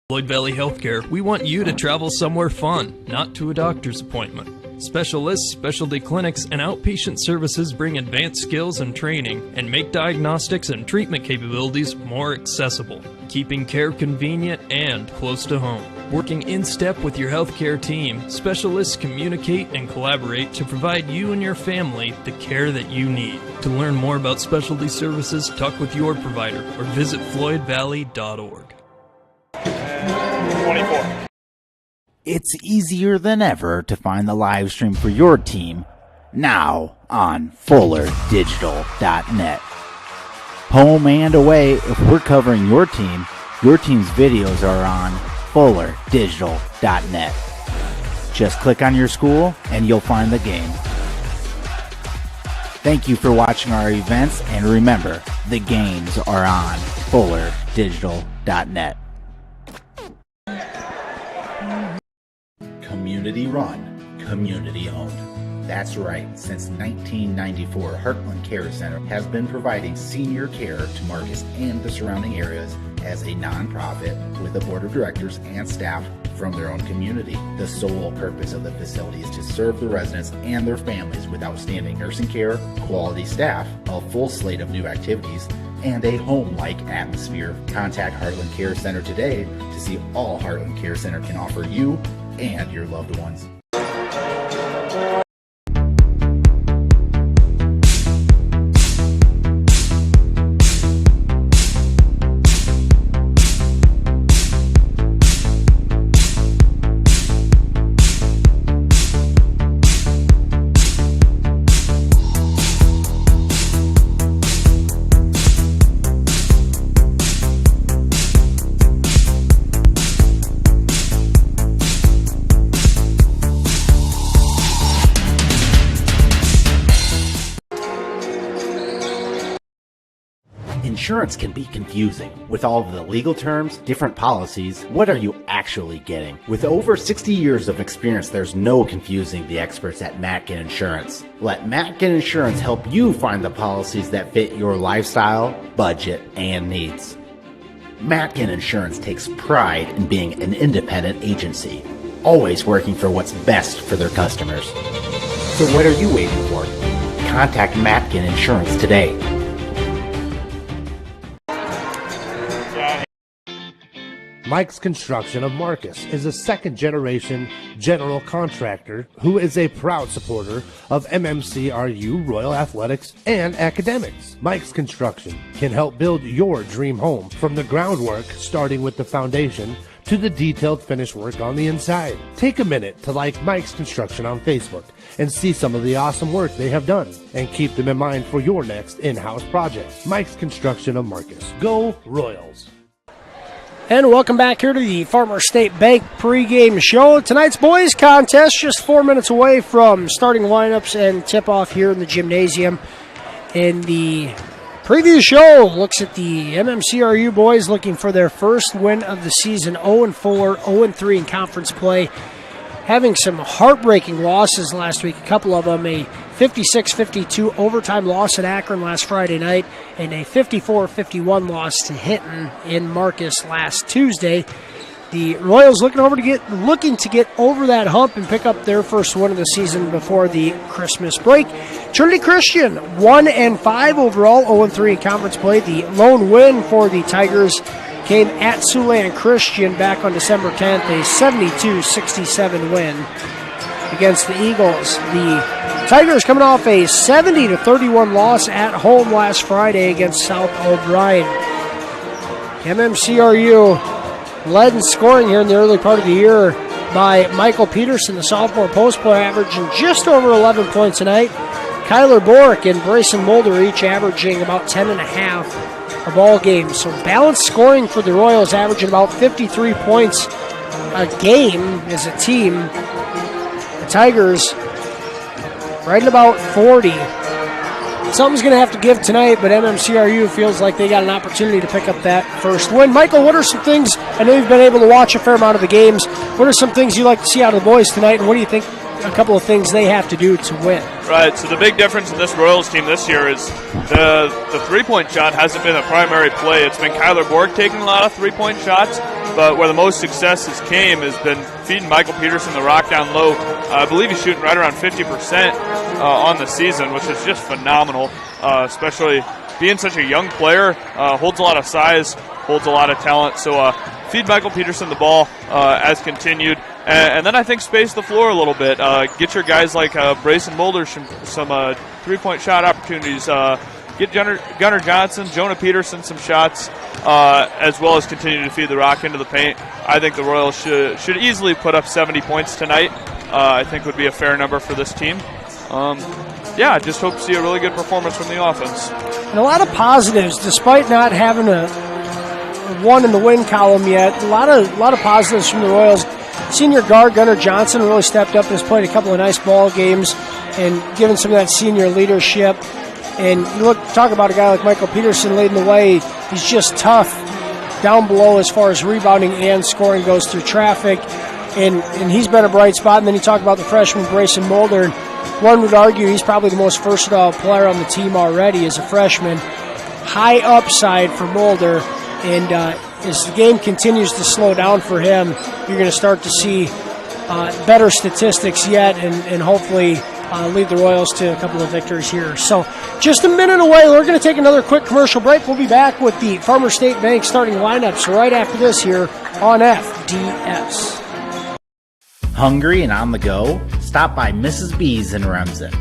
Floyd Valley Healthcare, we want you to travel somewhere fun, not to a doctor's appointment. Specialists, specialty clinics, and outpatient services bring advanced skills and training and make diagnostics and treatment capabilities more accessible, keeping care convenient and close to home. Working in step with your healthcare team, specialists communicate and collaborate to provide you and your family the care that you need. To learn more about specialty services, talk with your provider or visit floydvalley.org. 24. It's easier than ever to find the live stream for your team now on FullerDigital.net. Home and away, if we're covering your team's videos are on FullerDigital.net. Just click on your school and you'll find the game. Thank you for watching our events, and remember, the games are on FullerDigital.net. Community run, community owned. That's right, since 1994, Heartland Care Center has been providing senior care to Marcus and the surrounding areas as a nonprofit with a board of directors and staff from their own community. The sole purpose of the facility is to serve the residents and their families with outstanding nursing care, quality staff, a full slate of new activities, and a home-like atmosphere. Contact Heartland Care Center today to see all Heartland Care Center can offer you and your loved ones. Insurance can be confusing. With all of the legal terms, different policies, what are you actually getting? With over 60 years of experience, there's no confusing the experts at Matkin Insurance. Let Matkin Insurance help you find the policies that fit your lifestyle, budget, and needs. Matkin Insurance takes pride in being an independent agency, always working for what's best for their customers. So what are you waiting for? Contact Matkin Insurance today. Mike's Construction of Marcus is a second-generation general contractor who is a proud supporter of MMCRU, Royal Athletics, and academics. Mike's Construction can help build your dream home from the groundwork, starting with the foundation, to the detailed finish work on the inside. Take a minute to like Mike's Construction on Facebook and see some of the awesome work they have done, and keep them in mind for your next in-house project. Mike's Construction of Marcus. Go Royals! And welcome back here to the Farmer State Bank pregame show. Tonight's boys contest just 4 minutes away from starting lineups and tip-off here in the gymnasium. And the previous show looks at the MMCRU boys looking for their first win of the season, 0-4, 0-3 in conference play. Having some heartbreaking losses last week, a couple of them, a 56-52 overtime loss at Akron last Friday night, and a 54-51 loss to Hinton in Marcus last Tuesday. The Royals looking to get over that hump and pick up their first win of the season before the Christmas break. Trinity Christian 1-5 overall, 0-3 in conference play. The lone win for the Tigers came at Siouxland Christian back on December 10th, a 72-67 win against the Eagles. The Tigers coming off a 70-31 loss at home last Friday against South O'Brien. MMCRU led in scoring here in the early part of the year by Michael Peterson, the sophomore post player, averaging just over 11 points a night. Kyler Bork and Brayson Mulder each averaging about 10.5 a ball game. So balanced scoring for the Royals, averaging about 53 points a game as a team. The Tigers right at about 40. Something's going to have to give tonight, but MMCRU feels like they got an opportunity to pick up that first win. Michael, what are some things, I know you've been able to watch a fair amount of the games, what are some things you like to see out of the boys tonight, and what do you think a couple of things they have to do to win? Right, so the big difference in this Royals team this year is the three-point shot hasn't been a primary play. It's been Kyler Bork taking a lot of three-point shots, but where the most success has came has been feeding Michael Peterson the rock down low. I believe he's shooting right around 50% on the season, which is just phenomenal, especially being such a young player, holds a lot of size, holds a lot of talent. So feed Michael Peterson the ball as continued. And then I think space the floor a little bit. Get your guys like Brayson Mulder some three-point shot opportunities. Get Gunnar Johnson, Jonah Peterson some shots, as well as continue to feed the rock into the paint. I think the Royals should easily put up 70 points tonight. I think would be a fair number for this team. I just hope to see a really good performance from the offense. And a lot of positives, despite not having a one in the win column yet. A lot of positives from the Royals. Senior guard Gunnar Johnson really stepped up and has played a couple of nice ball games and given some of that senior leadership. And you talk about a guy like Michael Peterson leading the way. He's just tough down below as far as rebounding and scoring goes through traffic. And he's been a bright spot. And then you talk about the freshman Brayson Mulder. One would argue he's probably the most versatile player on the team already as a freshman. High upside for Mulder. And as the game continues to slow down for him, you're going to start to see better statistics yet and hopefully lead the Royals to a couple of victories here. So just a minute away. We're going to take another quick commercial break. We'll be back with the Farmer State Bank starting lineups right after this here on FDS. Hungry and on the go? Stop by Mrs. B's in Remsen.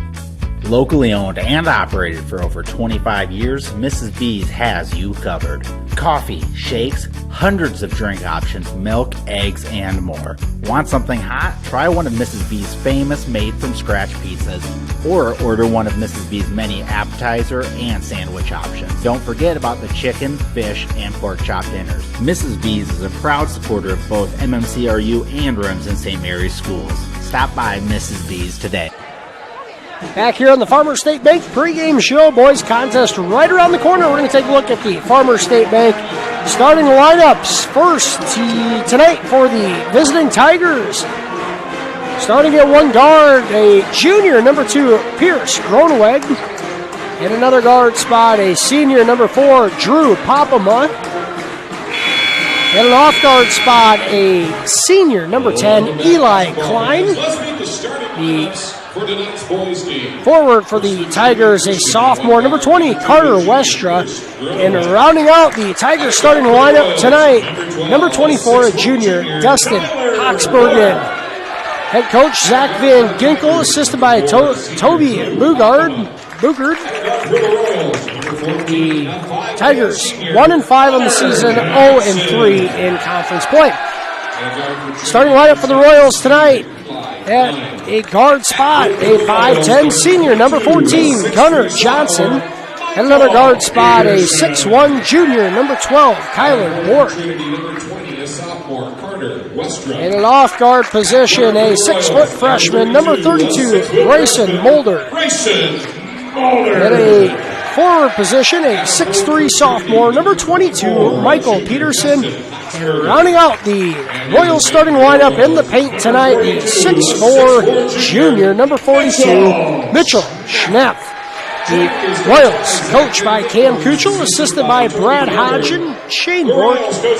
Locally owned and operated for over 25 years, Mrs. B's has you covered. Coffee, shakes, hundreds of drink options, milk, eggs, and more. Want something hot? Try one of Mrs. B's famous made-from-scratch pizzas, or order one of Mrs. B's many appetizer and sandwich options. Don't forget about the chicken, fish, and pork chop dinners. Mrs. B's is a proud supporter of both MMCRU and Remsen St. Mary's schools. Stop by Mrs. B's today. Back here on the Farmer State Bank pregame show. Boys contest right around the corner. We're going to take a look at the Farmer State Bank starting lineups. First tonight for the visiting Tigers. Starting at one guard, a junior, number 2, Pierce Groneweg. In another guard spot, a senior, number 4, Drew Papama. In an off-guard spot, a senior, number 10, Eli Klein. The forward for the Tigers, a sophomore, number 20, Carter Westra. And rounding out the Tigers starting lineup tonight, number 24, a junior, Dustin Hoxbergen. Head coach Zach Van Ginkel, assisted by Toby Bugard. The Tigers 1-5 on the season, 0-3 in conference play. Starting lineup for the Royals tonight at a guard spot, a 5'10 senior, number 14, Gunnar Johnson. At another guard spot, a 6'1 junior, number 12, Kyler Bork. In an off-guard position, a 6-foot freshman, number 32, Grayson Mulder. In a forward position, a 6'3 sophomore, number 22, Michael Peterson. And rounding out the Royals starting lineup in the paint tonight, the 6'4 junior, number 42, Mitchell Schnepp. The Royals, coached by Cam Kuchel, assisted by Brad Hodgen, Shane Bork,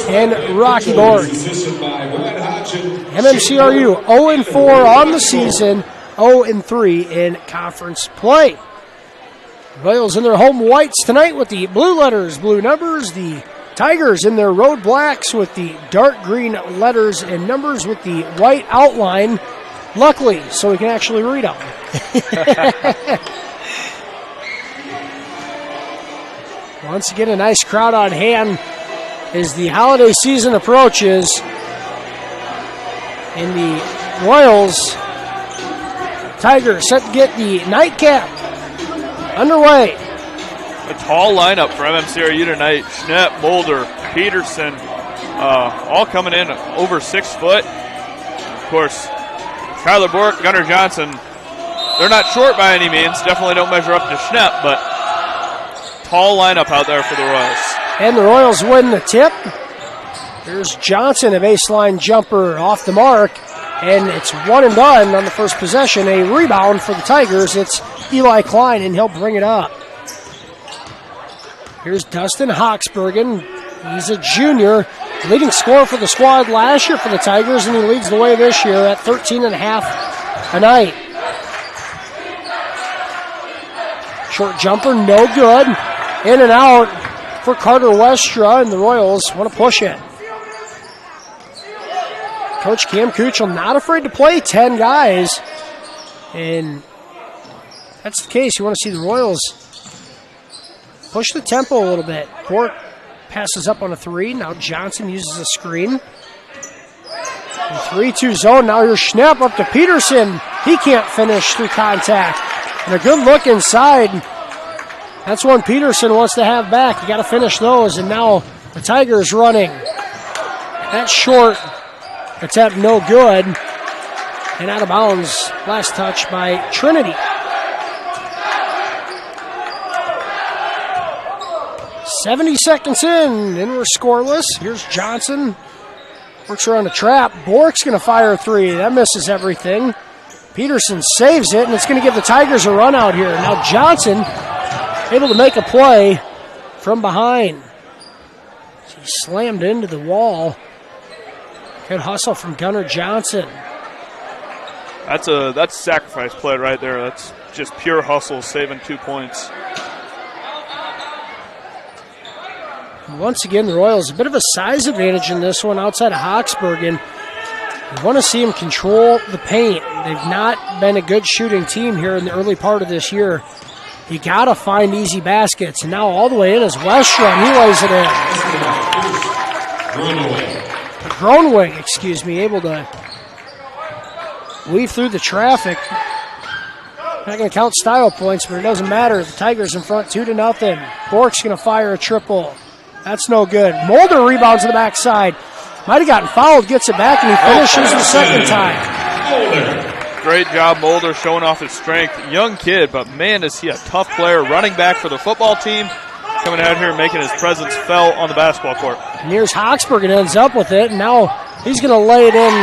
and Rocky Borg. MMCRU 0-4 on the season, 0-3 in conference play. Royals in their home whites tonight with the blue letters, blue numbers. The Tigers in their road blacks with the dark green letters and numbers with the white outline. Luckily, so we can actually read them. Once again, a nice crowd on hand as the holiday season approaches. And the Royals, Tigers set to get the nightcap underway. A tall lineup for MMCRU tonight. Schnepp, Mulder, Peterson, all coming in over 6 foot. Of course, Kyler Bork, Gunnar Johnson, they're not short by any means. Definitely don't measure up to Schnepp, but tall lineup out there for the Royals. And the Royals win the tip. There's Johnson, a baseline jumper off the mark, and it's one and done on the first possession. A rebound for the Tigers. It's Eli Klein, and he'll bring it up. Here's Dustin Hoxbergen. He's a junior, leading scorer for the squad last year for the Tigers, and he leads the way this year at 13.5 a night. Short jumper, no good. In and out for Carter Westra, and the Royals want to push it. Coach Cam Kuchel not afraid to play 10 guys, and that's the case. You want to see the Royals push the tempo a little bit. Bork passes up on a 3. Now Johnson uses a screen. 3-2 zone. Now here's Schnepp up to Peterson. He can't finish through contact. And a good look inside. That's one Peterson wants to have back. You got to finish those. And now the Tigers running. That short attempt no good. And out of bounds. Last touch by Trinity. 70 seconds in, and we're scoreless. Here's Johnson. Works around a trap. Bork's going to fire a 3. That misses everything. Peterson saves it, and it's going to give the Tigers a run out here. Now Johnson able to make a play from behind. He slammed into the wall. Good hustle from Gunnar Johnson. That's a sacrifice play right there. That's just pure hustle, saving 2 points. Once again, the Royals, a bit of a size advantage in this one outside of Hoxbergen. You want to see them control the paint. They've not been a good shooting team here in the early part of this year. You got to find easy baskets. And now all the way in is Westra, and he lays it in. Groneweg, able to weave through the traffic. Not going to count style points, but it doesn't matter. The Tigers in front 2-0. Bork's going to fire a triple. That's no good. Mulder rebounds to the backside. Might have gotten fouled, gets it back, and he finishes the second time. Great job, Mulder, showing off his strength. Young kid, but man, is he a tough player. Running back for the football team, coming out here and making his presence felt on the basketball court. And here's Hoxberg and ends up with it. And now he's going to lay it in.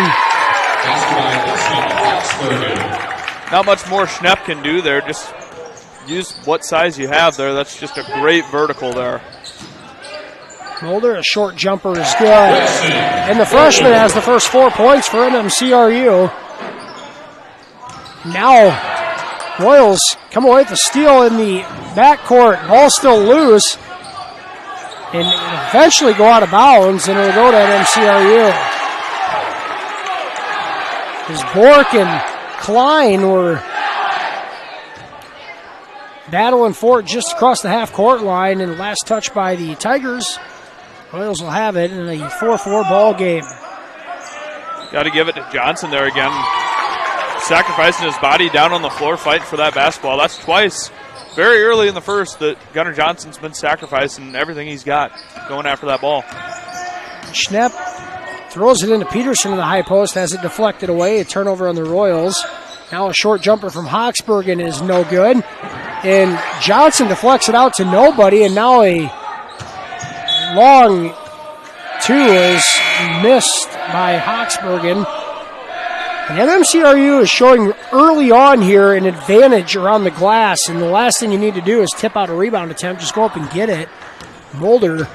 Not much more Schnepp can do there. Just use what size you have there. That's just a great vertical there. Mulder, a short jumper is good. And the freshman has the first 4 points for MMCRU. Now, Royals come away with the steal in the backcourt. Ball still loose. And eventually go out of bounds, and it'll go to MMCRU. As Bork and Klein were battling for it just across the half-court line, and last touch by the Tigers. Royals will have it in a 4-4 ball game. Got to give it to Johnson there again. Sacrificing his body down on the floor, fighting for that basketball. That's twice very early in the first that Gunnar Johnson's been sacrificing everything he's got going after that ball. Schnepp throws it into Peterson in the high post, has it deflected away. A turnover on the Royals. Now a short jumper from Hoxbergen is no good. And Johnson deflects it out to nobody, and now a long two is missed by Hoxbergen. And MMCRU is showing early on here an advantage around the glass, and the last thing you need to do is tip out a rebound attempt. Just go up and get it. Mulder,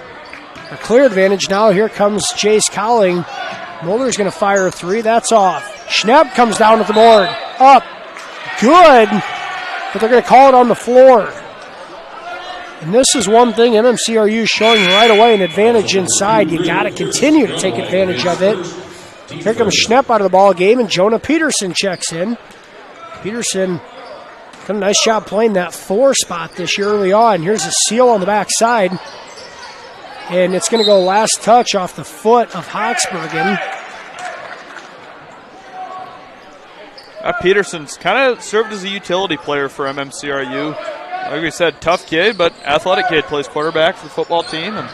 a clear advantage now. Here comes Jace Colling. Mulder's going to fire a three. That's off. Schnepp comes down with the board. Up. Good. But they're going to call it on the floor. And this is one thing MMCRU is showing right away, an advantage inside. You got to continue to take advantage of it. Here comes Schnepp out of the ball game, and Jonah Peterson checks in. Peterson done a nice job playing that 4 spot this year early on. Here's a seal on the backside. And it's going to go last touch off the foot of Hoxbergen. Peterson's kind of served as a utility player for MMCRU. Like we said, tough kid, but athletic kid, plays quarterback for the football team. And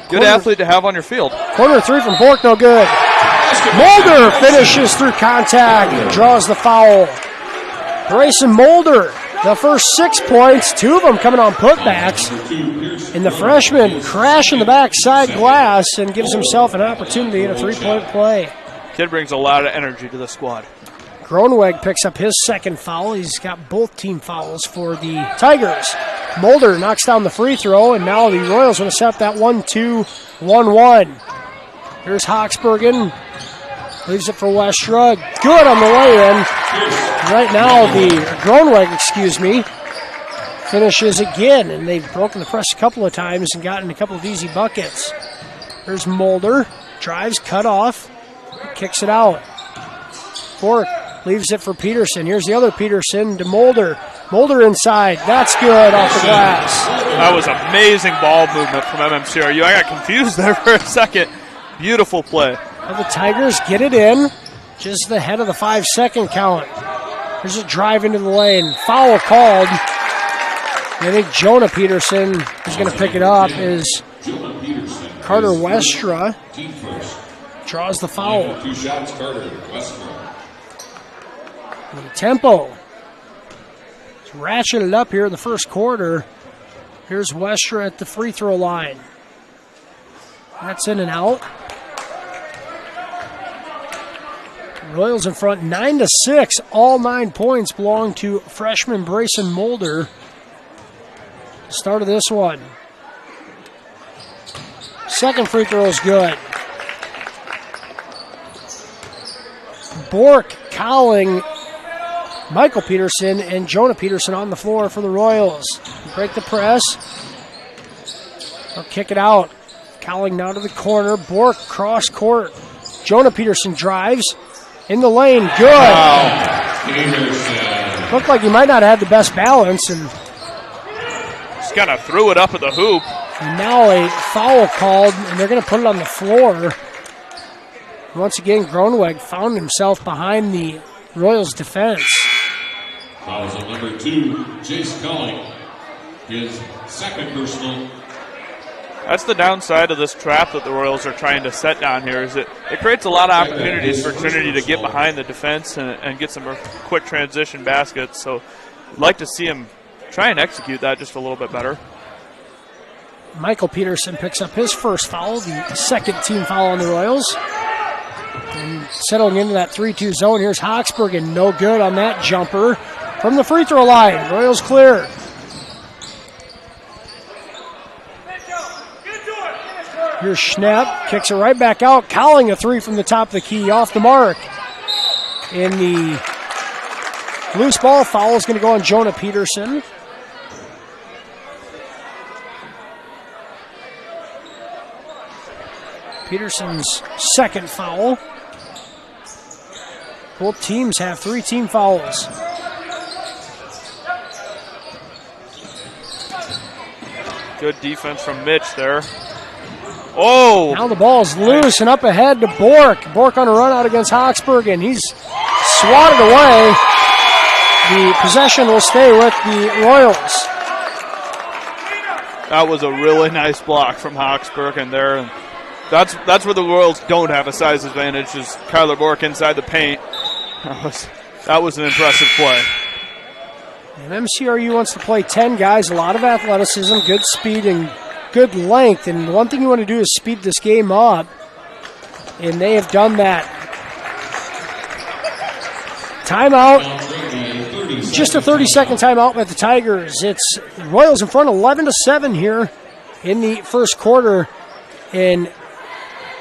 good athlete to have on your field. Corner three from Bork, no good. Mulder finishes through contact and draws the foul. Grayson Mulder, the first 6 points, 2 of them coming on putbacks. And the freshman crashing the backside glass and gives himself an opportunity at a 3-point play. Kid brings a lot of energy to the squad. Groneweg picks up his second foul. He's got both team fouls for the Tigers. Mulder knocks down the free throw, and now the Royals want to set up that 1-2-1-1. Here's Hoxbergen. Leaves it for Westra. Good on the way in. Right now, Groneweg, finishes again, and they've broken the press a couple of times and gotten a couple of easy buckets. Here's Mulder. Drives, cut off, kicks it out. Bork leaves it for Peterson. Here's the other Peterson to Mulder. Mulder inside. That's good off the glass. That was amazing ball movement from MMCRU. I got confused there for a second. Beautiful play. Well, the Tigers get it in just ahead of the 5-second count. There's a drive into the lane. Foul called. I think Jonah Peterson is going to pick it up as Carter Westra draws the foul. 2 shots, Carter Westra. The tempo. It's ratcheted up here in the first quarter. Here's Westra at the free throw line. That's in and out. Royals in front 9-6. All 9 points belong to freshman Brayson Mulder. Start of this one. Second free throw is good. Bork, Cowling, Michael Peterson, and Jonah Peterson on the floor for the Royals. Break the press. They'll kick it out. Cowling now to the corner. Bork cross court. Jonah Peterson drives. In the lane. Good. Wow. Looked like he might not have had the best balance, and just kind of threw it up at the hoop. And now a foul called, and they're going to put it on the floor. Once again, Groneweg found himself behind the Royals' defense. Fouls on number 2, Jace Colling. His second personal. That's the downside of this trap that the Royals are trying to set down here, is it creates a lot of opportunities for Trinity to get behind the defense and get some quick transition baskets. So I'd like to see him try and execute that just a little bit better. Michael Peterson picks up his first foul, the second team foul on the Royals. And settling into that 3-2 zone, here's Hawksbergen, no good on that jumper from the free throw line. Royals clear. Here's Schnapp, kicks it right back out, Cowling a three from the top of the key, off the mark. And the loose ball foul is going to go on Jonah Peterson. Peterson's second foul. Both teams have 3 team fouls. Good defense from Mitch there. Oh! Now the ball's loose and up ahead to Bork. Bork on a run out against Hawksbergen. He's swatted away. The possession will stay with the Royals. That was a really nice block from Hawksbergen there. And that's where the Royals don't have a size advantage, is Kyler Bork inside the paint. That was an impressive play. And MMCRU wants to play 10 guys, a lot of athleticism, good speed, and good length. And one thing you want to do is speed this game up. And they have done that. Timeout. Just a 30-second timeout by the Tigers. It's Royals in front 11-7 here in the first quarter. And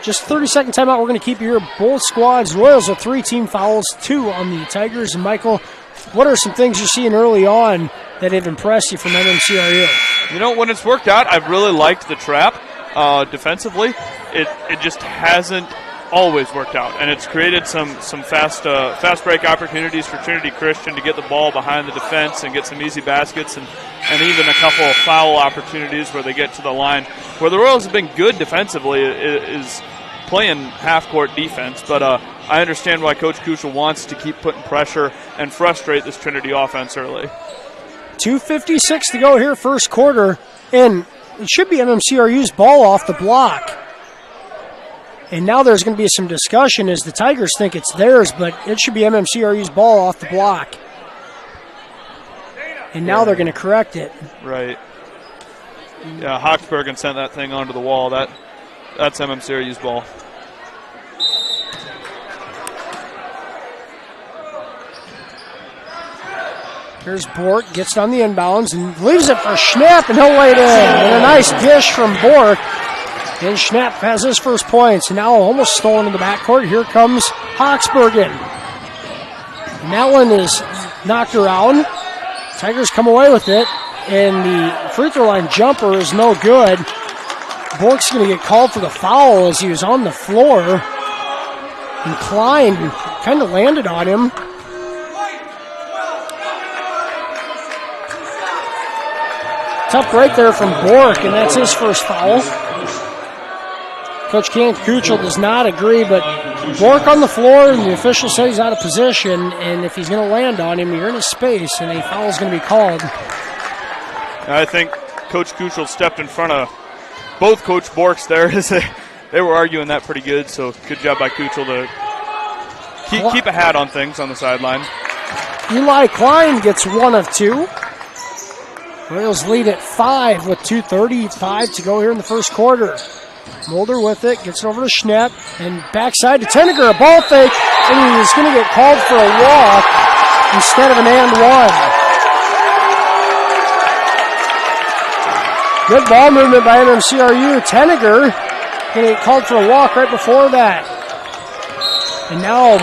just 30-second timeout. We're going to keep you here. Both squads. Royals have 3 team fouls, 2 on the Tigers. And Michael, what are some things you're seeing early on that have impressed you from MMCRU? You know, when it's worked out, I've really liked the trap defensively. It just hasn't always worked out, and it's created some fast break opportunities for Trinity Christian to get the ball behind the defense and get some easy baskets, and even a couple of foul opportunities where they get to the line. Where the Royals have been good defensively is playing half-court defense, but I understand why Coach Kuchel wants to keep putting pressure and frustrate this Trinity offense early. 2:56 to go here, first quarter, and it should be MMCRU's ball off the block. And now there's going to be some discussion as the Tigers think it's theirs, but it should be MMCRU's ball off the block. And now they're going to correct it. Right. Yeah, Hawksbergen sent that thing onto the wall. That's MMCRU's ball. Here's Bork, gets it on the inbounds and leaves it for Schnapp, and he'll lay it in. And a nice dish from Bork. And Schnapp has his first points. And now almost stolen in the backcourt. Here comes Hawksbergen. And that one is knocked around. Tigers come away with it. And the free throw line jumper is no good. Bork's going to get called for the foul as he was on the floor. And Klein kind of landed on him. Tough break there from Bork, and that's his first foul. Coach Ken Kuchel does not agree, but Bork on the floor, and the official says he's out of position, and if he's going to land on him, you're in his space, and a foul is going to be called. I think Coach Kuchel stepped in front of both Coach Borks there. They were arguing that pretty good, so good job by Kuchel to keep a hat on things on the sideline. Eli Klein gets 1 of 2. Royals lead at 5 with 2:35 to go here in the first quarter. Mulder with it, gets it over to Schnapp, and backside to Tenniger, a ball fake, and he's going to get called for a walk instead of an and one. Good ball movement by MMCRU. Tenniger going to get called for a walk right before that. And now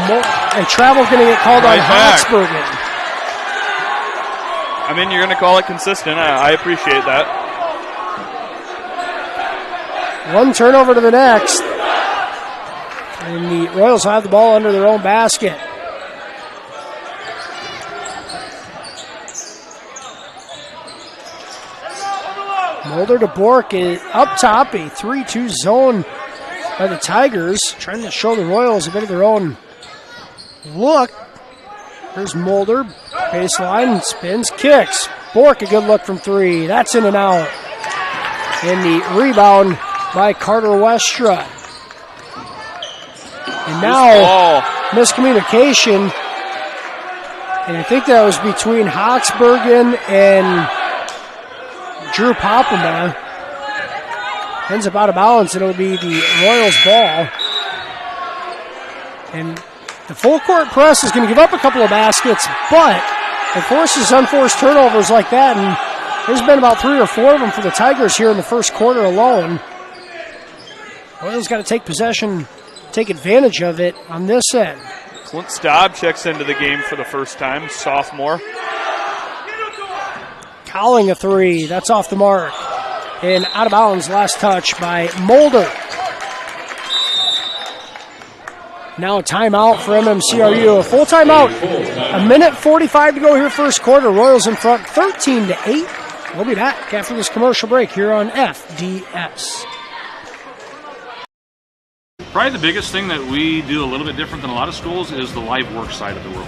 Travel's going to get called on Hawksbergen. I mean, you're going to call it consistent. I appreciate that. One turnover to the next. And the Royals have the ball under their own basket. Mulder to Bork up top, a 3-2 zone by the Tigers, trying to show the Royals a bit of their own look. Here's Mulder, baseline, spins, kicks. Bork, a good look from 3. That's in and out. And the rebound by Carter Westra. And now, miscommunication. And I think that was between Hoxbergen and Drew Popema. Ends up out of bounds, and it'll be the Royals ball. And the full court press is going to give up a couple of baskets, but it forces unforced turnovers like that, and there's been about 3 or 4 of them for the Tigers here in the first quarter alone. Royals got to take possession, take advantage of it on this end. Clint Staub checks into the game for the first time, sophomore. Cowling a 3, that's off the mark. And out of bounds, last touch by Mulder. Now a timeout for MMCRU. A full timeout. A minute 45 to go here first quarter. Royals in front 13-8. We'll be back after this commercial break here on FDS. Probably the biggest thing that we do a little bit different than a lot of schools is the live work side of the work.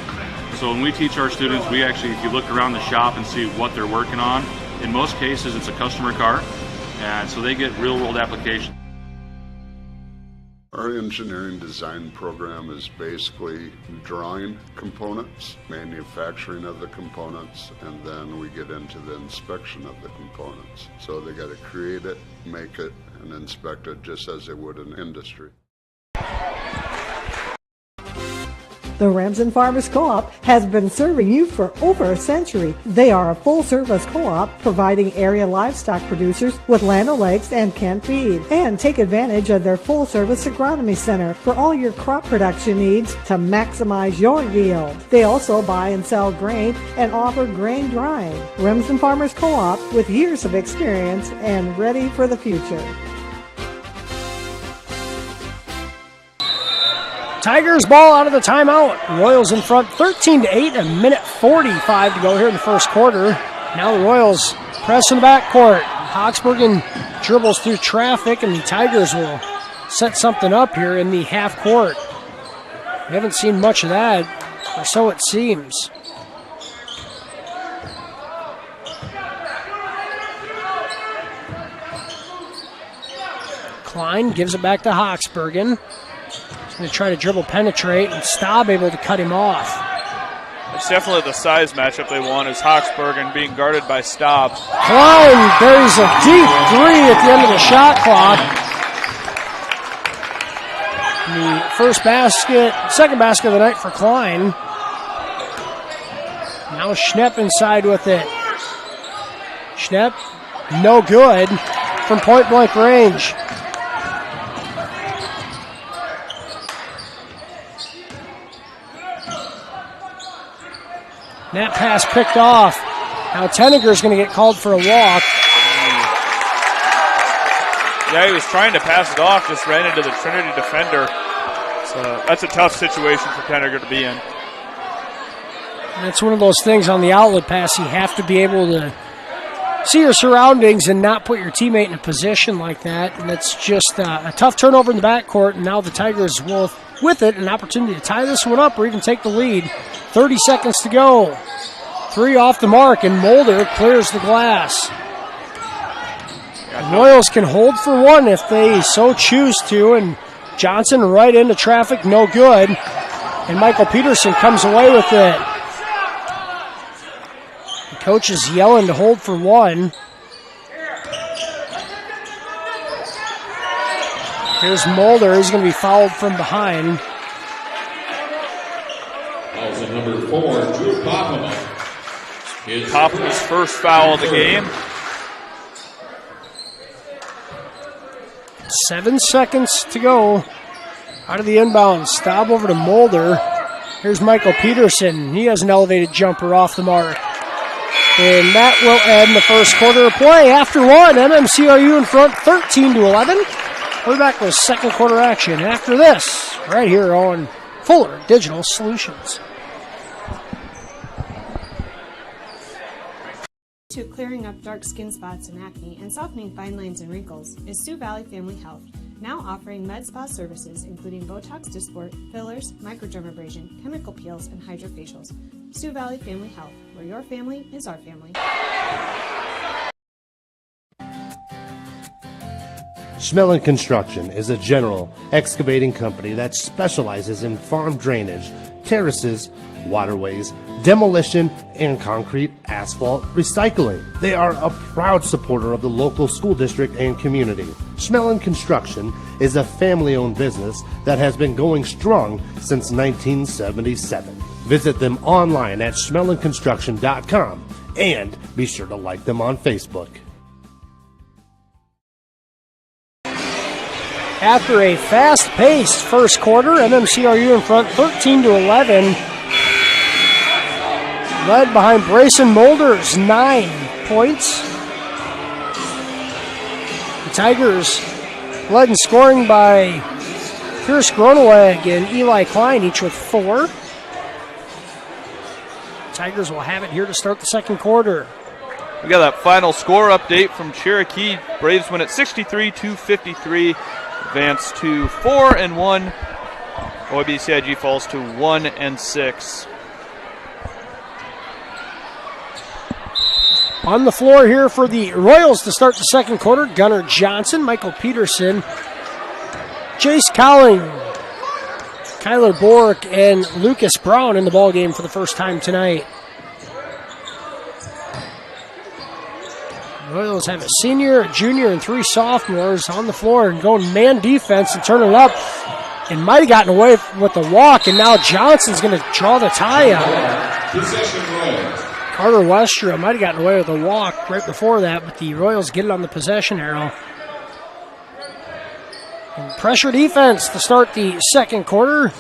So when we teach our students, we actually, if you look around the shop and see what they're working on, in most cases it's a customer car, and so they get real world application. Our engineering design program is basically drawing components, manufacturing of the components, and then we get into the inspection of the components. So they got to create it, make it, and inspect it just as they would in industry. The Remsen Farmers Co-op has been serving you for over a century. They are a full-service co-op providing area livestock producers with Land O'Lakes and canned feed. And take advantage of their full-service agronomy center for all your crop production needs to maximize your yield. They also buy and sell grain and offer grain drying. Remsen Farmers Co-op with years of experience and ready for the future. Tigers ball out of the timeout. Royals in front 13-8, a minute 45 to go here in the first quarter. Now the Royals press in the backcourt. Hoxbergen dribbles through traffic, and the Tigers will set something up here in the half court. We haven't seen much of that, or so it seems. Klein gives it back to Hoxbergen. Going to try to dribble penetrate, and Staub able to cut him off. It's definitely the size matchup they want, is Hoxbergen being guarded by Staub. Klein buries a deep 3 at the end of the shot clock. The first basket, second basket of the night for Klein. Now Schnepp inside with it. Schnepp, no good from point-blank range. That pass picked off. Now Tenniger's going to get called for a walk. Yeah, he was trying to pass it off, just ran into the Trinity defender. So that's a tough situation for Tenniger to be in. That's one of those things on the outlet pass. You have to be able to see your surroundings and not put your teammate in a position like that. And it's just a tough turnover in the backcourt. And now the Tigers will, with it, an opportunity to tie this one up or even take the lead. 30 seconds to go. 3 off the mark, and Mulder clears the glass. The Royals can hold for 1 if they so choose to, and Johnson right into traffic, no good. And Michael Peterson comes away with it. The coach is yelling to hold for 1. Here's Mulder. He's going to be fouled from behind. Number 4, Drew Popema. Popema's first foul of the game. 7 seconds to go. Out of the inbound, Staub over to Mulder. Here's Michael Peterson. He has an elevated jumper off the mark. And that will end the first quarter of play. After 1, MMCRU in front 13-11. We're back with second quarter action after this, right here on Fuller Digital Solutions. To clearing up dark skin spots and acne and softening fine lines and wrinkles is Sioux Valley Family Health, now offering med spa services including Botox Dysport, fillers, microdermabrasion, chemical peels, and hydrofacials. Sioux Valley Family Health, where your family is our family. Schmelling Construction is a general excavating company that specializes in farm drainage, terraces, waterways, demolition, and concrete asphalt recycling. They are a proud supporter of the local school district and community. Schmelling Construction is a family-owned business that has been going strong since 1977. Visit them online at schmellingconstruction.com and be sure to like them on Facebook. After a fast-paced first quarter, MMCRU in front 13-11. Led behind Brayson Molders, 9 points. The Tigers led in scoring by Pierce Groneweg and Eli Klein, each with 4. Tigers will have it here to start the second quarter. We got that final score update from Cherokee. Braves win at 63-53, advance to 4-1. OIBCIG falls to 1-6. On the floor here for the Royals to start the second quarter, Gunnar Johnson, Michael Peterson, Jace Cowling, Kyler Bork, and Lucas Brown in the ballgame for the first time tonight. Royals have a senior, a junior, and 3 sophomores on the floor and going man defense and turning it up. And might have gotten away with the walk, and now Johnson's going to draw the tie out. Possession Royals. Carter Westra might have gotten away with a walk right before that, but the Royals get it on the possession arrow. And pressure defense to start the second quarter.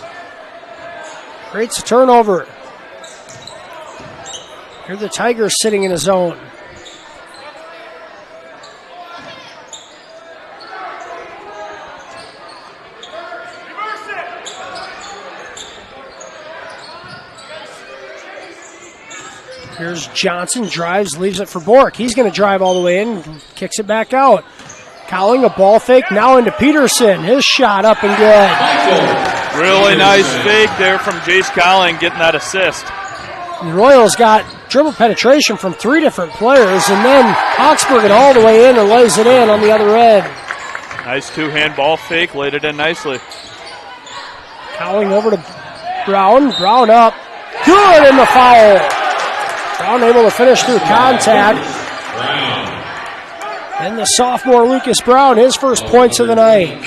Creates a turnover. Here are the Tigers sitting in a zone. Here's Johnson, drives, leaves it for Bork. He's going to drive all the way in, kicks it back out. Cowling, a ball fake, now into Peterson. His shot up and good. Really nice fake there from Jace Cowling, getting that assist. The Royals got dribble penetration from 3 different players, and then Hawksbergen all the way in and lays it in on the other end. Nice two-hand ball fake, laid it in nicely. Cowling over to Brown. Brown up. Good in the foul. Brown able to finish through contact. And the sophomore Lucas Brown, his first points of the night.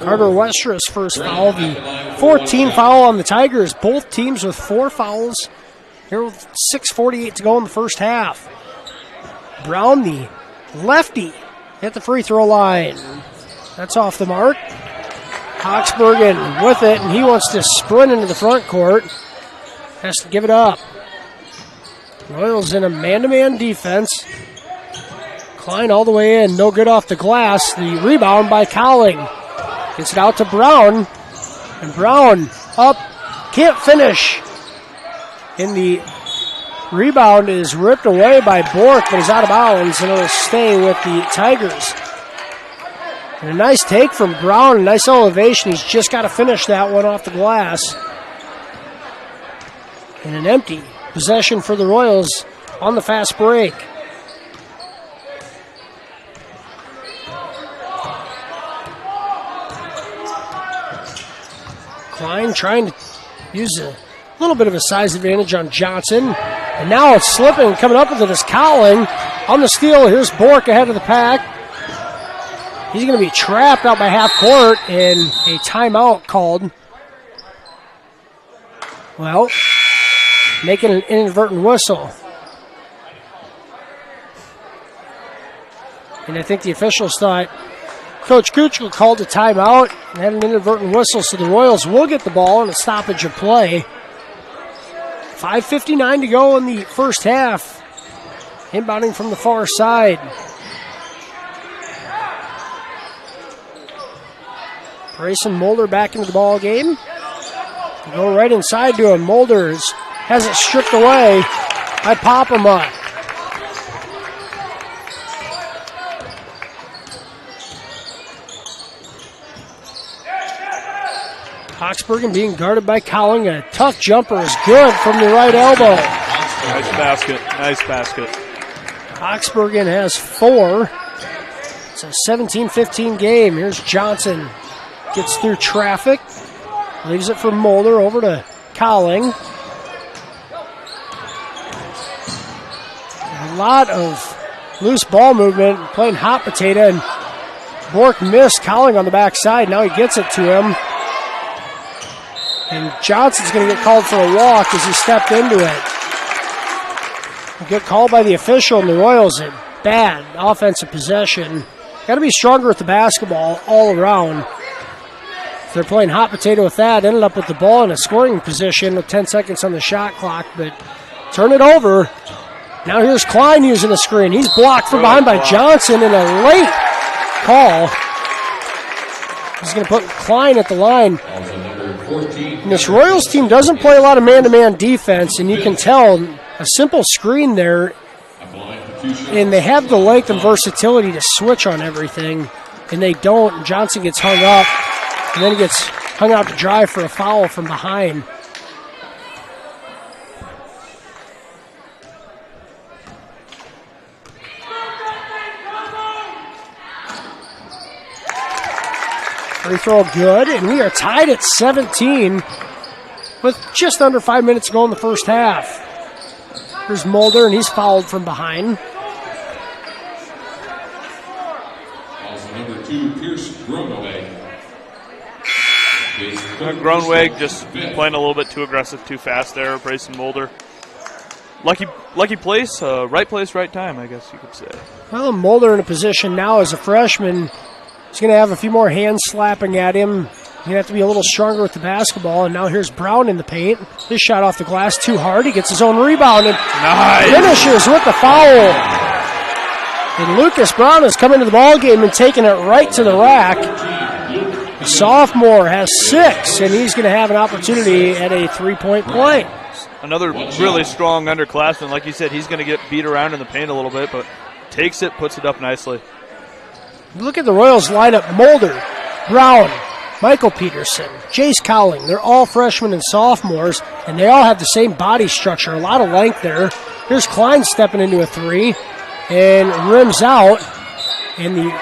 Carter Westra's first foul, the 14th foul on the Tigers. Both teams with 4 fouls. Here with 6:48 to go in the first half. Brown, the lefty, at the free throw line. That's off the mark. Hawksbergen with it, and he wants to sprint into the front court. Has to give it up. Royals in a man-to-man defense. Klein all the way in, no good off the glass. The rebound by Cowling. Gets it out to Brown. And Brown up, can't finish. And the rebound is ripped away by Bork, but he's out of bounds, and it'll stay with the Tigers. And a nice take from Brown, a nice elevation. He's just got to finish that one off the glass. And an empty possession for the Royals on the fast break. Klein trying to use a little bit of a size advantage on Johnson. And now it's slipping, coming up with it is Cowling. On the steal, here's Bork ahead of the pack. He's going to be trapped out by half court and a timeout called. Well, making an inadvertent whistle. And I think the officials thought Coach Kuchel called a timeout and had an inadvertent whistle, so the Royals will get the ball in a stoppage of play. 5:59 to go in the first half. Inbounding from the far side. Grayson Mulder back into the ball game. Go right inside to him. Mulder has it stripped away by Popema. Hawksbergen being guarded by Cowling. A tough jumper is good from the right elbow. Nice basket. Nice basket. Oxbergen has 4. It's a 17-15 game. Here's Johnson. Gets through traffic. Leaves it for Mulder over to Cowling. A lot of loose ball movement, playing hot potato, and Bork missed Cowling on the backside. Now he gets it to him. And Johnson's going to get called for a walk as he stepped into it. He'll get called by the official, and the Royals a bad offensive possession. Got to be stronger with the basketball all around. They're playing hot potato with that. Ended up with the ball in a scoring position with 10 seconds on the shot clock, but turn it over. Now here's Klein using a screen. He's blocked from behind by Johnson in a late call. He's going to put Klein at the line. And this Royals team doesn't play a lot of man-to-man defense, and you can tell a simple screen there, and they have the length and versatility to switch on everything, and they don't. Johnson gets hung up, and then he gets hung out to dry for a foul from behind. Free throw good, and we are tied at 17 with just under 5 minutes to go in the first half. Here's Mulder, and he's fouled from behind. Also number 2, Pierce Groeneweg. Groeneweg just playing a little bit too aggressive, too fast there, Brayson Mulder. Lucky place, right time, I guess you could say. Well, Mulder in a position now as a freshman. He's going to have a few more hands slapping at him. He's going to have to be a little stronger with the basketball. And now here's Brown in the paint. His shot off the glass too hard. He gets his own rebound and finishes with the foul. And Lucas Brown has come into the ballgame and taken it right to the rack. The sophomore has 6, and he's going to have an opportunity at a three-point play. Another really strong underclassman. Like you said, he's going to get beat around in the paint a little bit, but takes it, puts it up nicely. Look at the Royals lineup. Mulder, Brown, Michael Peterson, Jace Cowling. They're all freshmen and sophomores, and they all have the same body structure. A lot of length there. Here's Klein stepping into a 3 and rims out. And the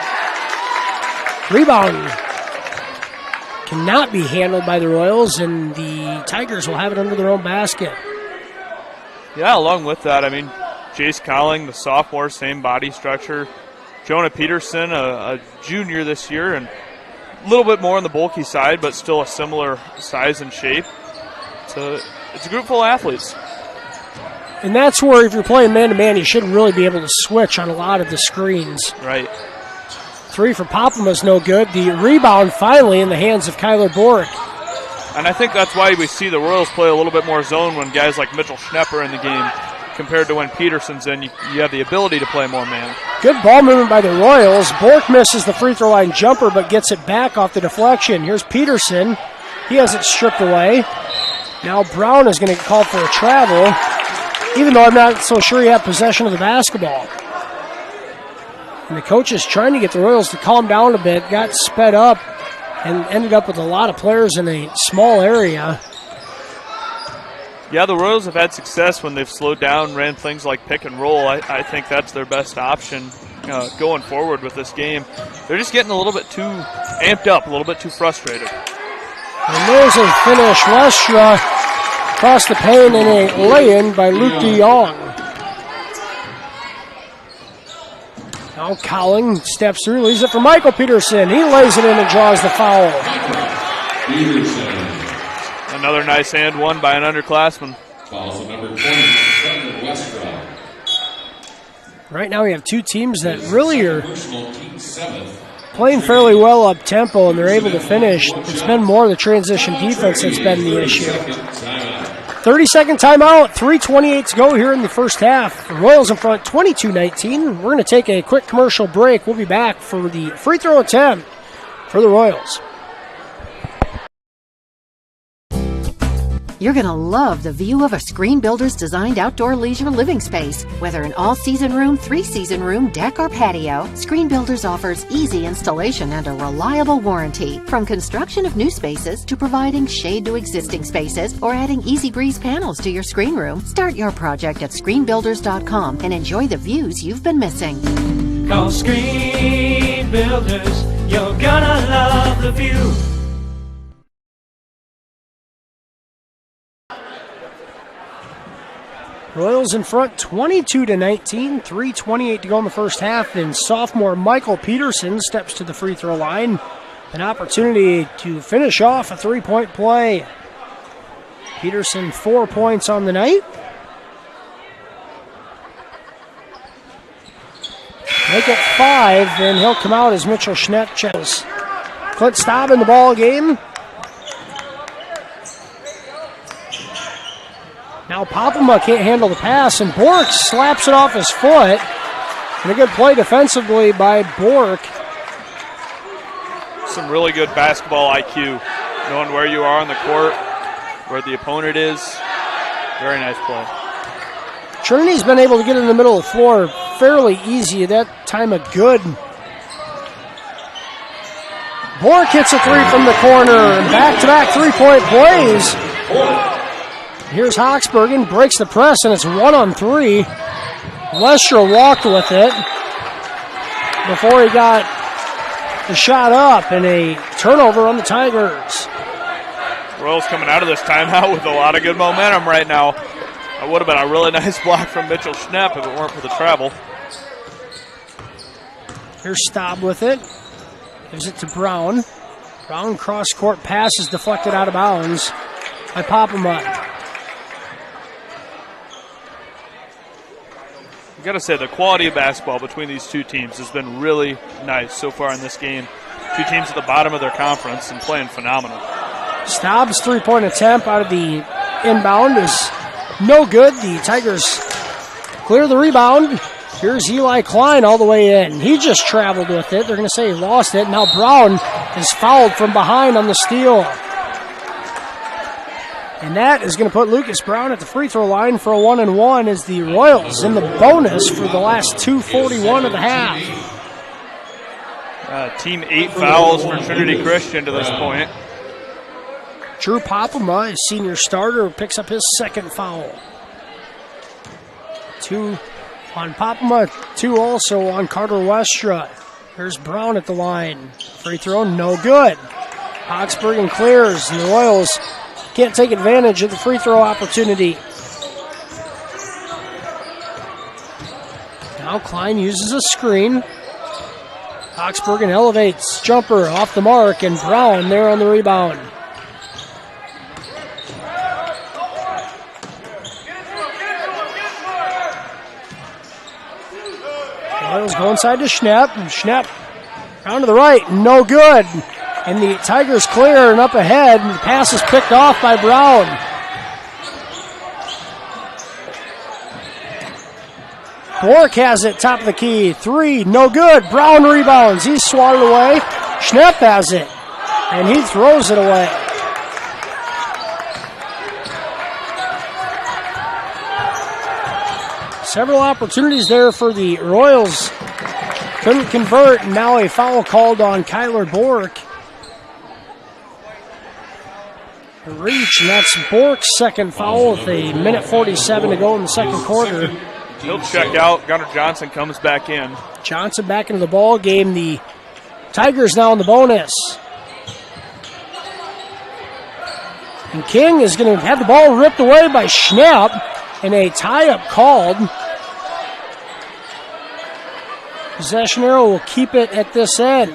rebound cannot be handled by the Royals, and the Tigers will have it under their own basket. Yeah, along with that, I mean, Jace Cowling, the sophomore, same body structure. Jonah Peterson, a junior this year, and a little bit more on the bulky side, but still a similar size and shape. It's a group full of athletes. And that's where if you're playing man-to-man, you should really be able to switch on a lot of the screens. Right. 3 for Popama's no good. The rebound finally in the hands of Kyler Bork. And I think that's why we see the Royals play a little bit more zone when guys like Mitchell Schnepp are in the game compared to when Peterson's in. You have the ability to play more man. Good ball movement by the Royals. Bork misses the free throw line jumper but gets it back off the deflection. Here's Peterson. He has it stripped away. Now Brown is going to get called for a travel, even though I'm not so sure he had possession of the basketball. And the coach is trying to get the Royals to calm down a bit, got sped up, and ended up with a lot of players in a small area. Yeah, the Royals have had success when they've slowed down, ran things like pick and roll. I think that's their best option going forward with this game. They're just getting a little bit too amped up, a little bit too frustrated. And there's a finish. Westra across the paint in a lay-in by Luke DeYoung. Now Cowling steps through, leaves it for Michael Peterson. He lays it in and draws the foul. Another nice and one by an underclassman. Fouls number 20, Westra. Right now we have two teams that really are playing fairly well up-tempo, and they're able to finish. It's been more the transition defense that's been the issue. 30-second timeout, 3:28 to go here in the first half. The Royals in front 22-19. We're going to take a quick commercial break. We'll be back for the free throw attempt for the Royals. You're going to love the view of a Screen Builder's designed outdoor leisure living space. Whether an all-season room, 3-season room, deck, or patio, Screen Builders offers easy installation and a reliable warranty. From construction of new spaces to providing shade to existing spaces or adding easy breeze panels to your screen room, start your project at screenbuilders.com and enjoy the views you've been missing. Call Screen Builders, you're gonna love the view. Royals in front 22-19, 3:28 to go in the first half, and sophomore Michael Peterson steps to the free throw line. An opportunity to finish off a three-point play. Peterson 4 points on the night. Make it 5, and he'll come out as Mitchell Schnepp checks. Clint Staub in the ball game. Now Popema can't handle the pass, and Bork slaps it off his foot. And a good play defensively by Bork. Some really good basketball IQ, knowing where you are on the court, where the opponent is. Very nice play. Trinity's been able to get in the middle of the floor fairly easy. That time a good. Bork hits a three from the corner, and back-to-back three-point plays. Here's Hawksbergen, breaks the press, and it's 1-on-3. Lestra walked with it before he got the shot up, and a turnover on the Tigers. Royals coming out of this timeout with a lot of good momentum right now. That would have been a really nice block from Mitchell Schnepp if it weren't for the travel. Here's Staub with it. Gives it to Brown. Brown cross-court pass is deflected out of bounds by Popema. Got to say, the quality of basketball between these two teams has been really nice so far in this game. Two teams at the bottom of their conference and playing phenomenal. Staub's three-point attempt out of the inbound is no good. The Tigers clear the rebound. Here's Eli Klein all the way in. He just traveled with it. They're going to say he lost it. Now Brown is fouled from behind on the steal. And that is going to put Lucas Brown at the free throw line for a 1-and-1 as the Royals in the bonus for the last 2:41 of the half. Team 8 fouls for Trinity Christian to this point. Drew Popema, his senior starter, picks up his second foul. 2 on Popema, 2 also on Carter Westra. Here's Brown at the line. Free throw, no good. Hawksbergen clears, and the Royals can't take advantage of the free throw opportunity. Now Klein uses a screen. Hawksbergen elevates, jumper off the mark, and Brown there on the rebound. Royals go inside to Schnepp. Schnepp round to the right, no good. And the Tigers clear and up ahead, and the pass is picked off by Brown. Bork has it, top of the key. 3, no good. Brown rebounds. He's swatted away. Schnepp has it, and he throws it away. Several opportunities there for the Royals. Couldn't convert, and now a foul called on Kyler Bork. A reach, and that's Bork's second foul with a minute 47 to go in the second quarter. He'll check out. Gunnar Johnson comes back in. Johnson back into the ball game. The Tigers now in the bonus. And King is going to have the ball ripped away by Schnepp, and a tie-up called. Possession arrow will keep it at this end.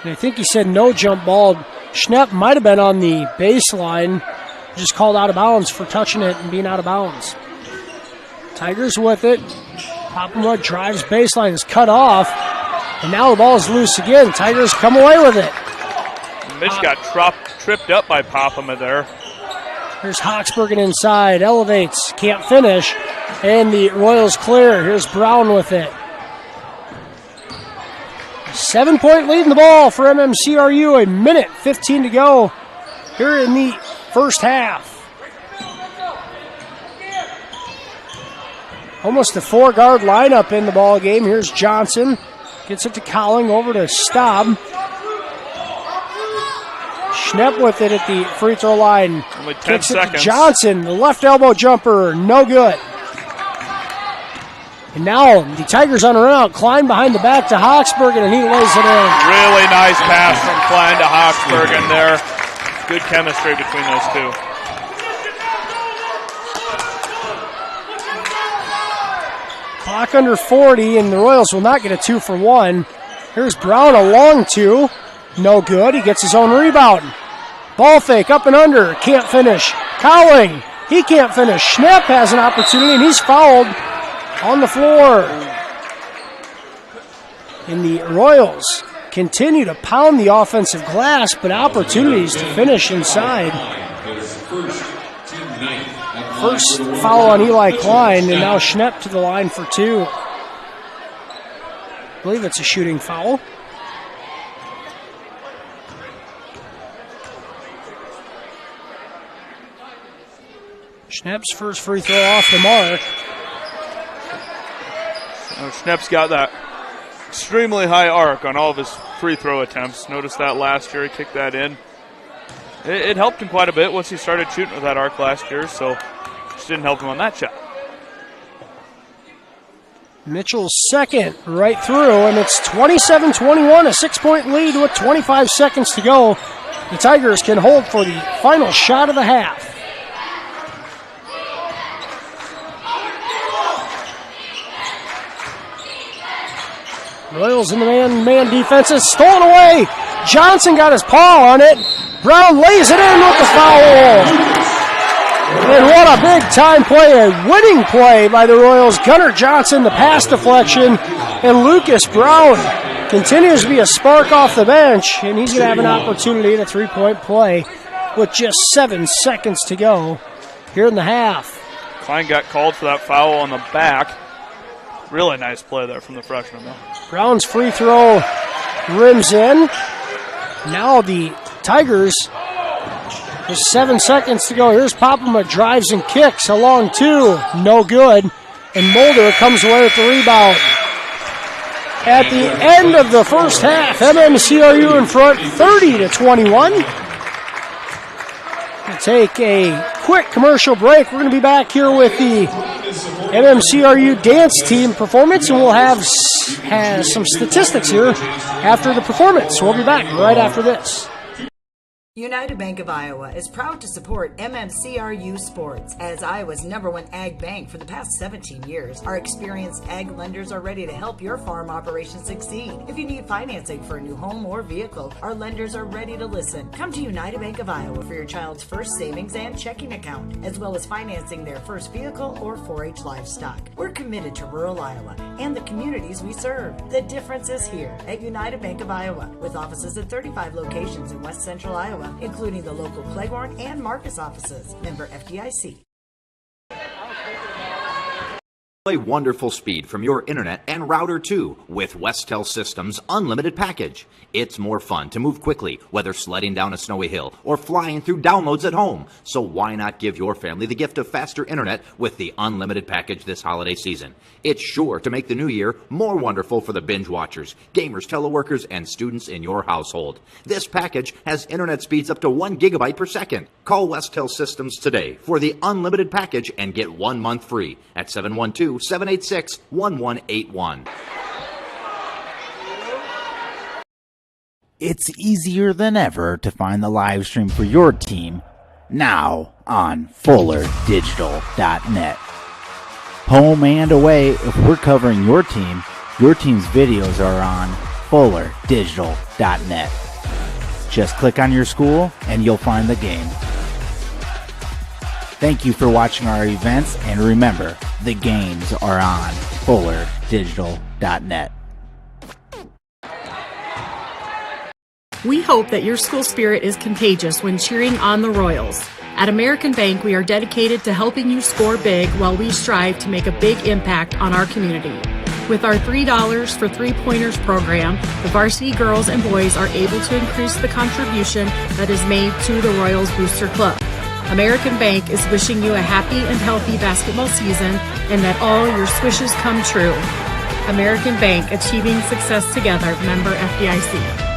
And I think he said no jump ball. Schnepp might have been on the baseline, just called out of bounds for touching it and being out of bounds. Tigers with it. Popema drives baseline, is cut off, and now the ball is loose again. Tigers come away with it. Mitch got tripped up by Popema there. Here's Hawksbergen inside, elevates, can't finish, and the Royals clear. Here's Brown with it. 7-point lead in the ball for MMCRU, 1:15 to go here in the first half. Almost a 4-guard lineup in the ball game. Here's Johnson, gets it to Cowling, over to Staub. Schnepp with it at the free throw line. Only 10 seconds. Johnson, the left elbow jumper, no good. And now the Tigers on a run out. Klein behind the back to Hawksbergen, and he lays it in. Really nice pass from Klein to Hawksbergen there. Good chemistry between those two. Clock under 40, and the Royals will not get a 2-for-1. Here's Brown, a long two. No good. He gets his own rebound. Ball fake up and under. Can't finish. Cowling. He can't finish. Schnepp has an opportunity, and he's fouled on the floor. And the Royals continue to pound the offensive glass, but opportunities to finish inside. First foul on Eli Klein, and now Schnepp to the line for 2. I believe it's a shooting foul. Schnepp's first free throw off the mark. Schnepp's got that extremely high arc on all of his free throw attempts. Noticed that last year. He kicked that in. It helped him quite a bit once he started shooting with that arc last year, so just didn't help him on that shot. Mitchell's second right through, and it's 27-21, a 6-point lead with 25 seconds to go. The Tigers can hold for the final shot of the half. Royals in the man-to-man defense is stolen away. Johnson got his paw on it. Brown lays it in with the foul. And what a big-time play, a winning play by the Royals. Gunnar Johnson, the pass deflection, and Lucas Brown continues to be a spark off the bench, and he's going to have an opportunity at a 3-point play with just 7 seconds to go here in the half. Klein got called for that foul on the back. Really nice play there from the freshman, though. Brown's free throw rims in. Now the Tigers, with 7 seconds to go. Here's Popema, drives and kicks, a long two, no good. And Mulder comes away with the rebound. At the end of the first half, MMCRU in front, 30-21. We'll take a quick commercial break. We're going to be back here with the MMCRU dance team performance, and we'll have some statistics here after the performance. We'll be back right after this. United Bank of Iowa is proud to support MMCRU sports. As Iowa's #1 ag bank for the past 17 years, our experienced ag lenders are ready to help your farm operation succeed. If you need financing for a new home or vehicle, our lenders are ready to listen. Come to United Bank of Iowa for your child's first savings and checking account, as well as financing their first vehicle or 4-H livestock. We're committed to rural Iowa and the communities we serve. The difference is here at United Bank of Iowa, with offices at 35 locations in West Central Iowa, including the local Cleghorn and Marcus offices. Member FDIC. Enjoy wonderful speed from your internet and router too with Westel Systems Unlimited Package. It's more fun to move quickly, whether sledding down a snowy hill or flying through downloads at home. So why not give your family the gift of faster internet with the Unlimited Package this holiday season? It's sure to make the new year more wonderful for the binge watchers, gamers, teleworkers, and students in your household. This package has internet speeds up to 1 gigabyte per second. Call Westel Systems today for the Unlimited Package and get 1 month free at 712-786-1181. It's easier than ever to find the live stream for your team now on FullerDigital.net. Home and away, if we're covering your team's videos are on FullerDigital.net. Just click on your school and you'll find the game. Thank you for watching our events, and remember, the games are on FullerDigital.net. We hope that your school spirit is contagious when cheering on the Royals. At American Bank, we are dedicated to helping you score big while we strive to make a big impact on our community. With our $3 for 3-pointers program, the varsity girls and boys are able to increase the contribution that is made to the Royals Booster Club. American Bank is wishing you a happy and healthy basketball season and that all your wishes come true. American Bank, achieving success together, member FDIC.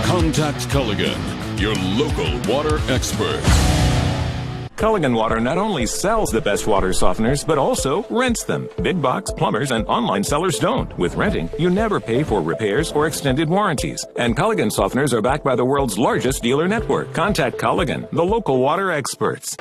Contact Culligan, your local water expert. Culligan Water not only sells the best water softeners, but also rents them. Big box plumbers and online sellers don't. With renting, you never pay for repairs or extended warranties. And Culligan softeners are backed by the world's largest dealer network. Contact Culligan, the local water experts.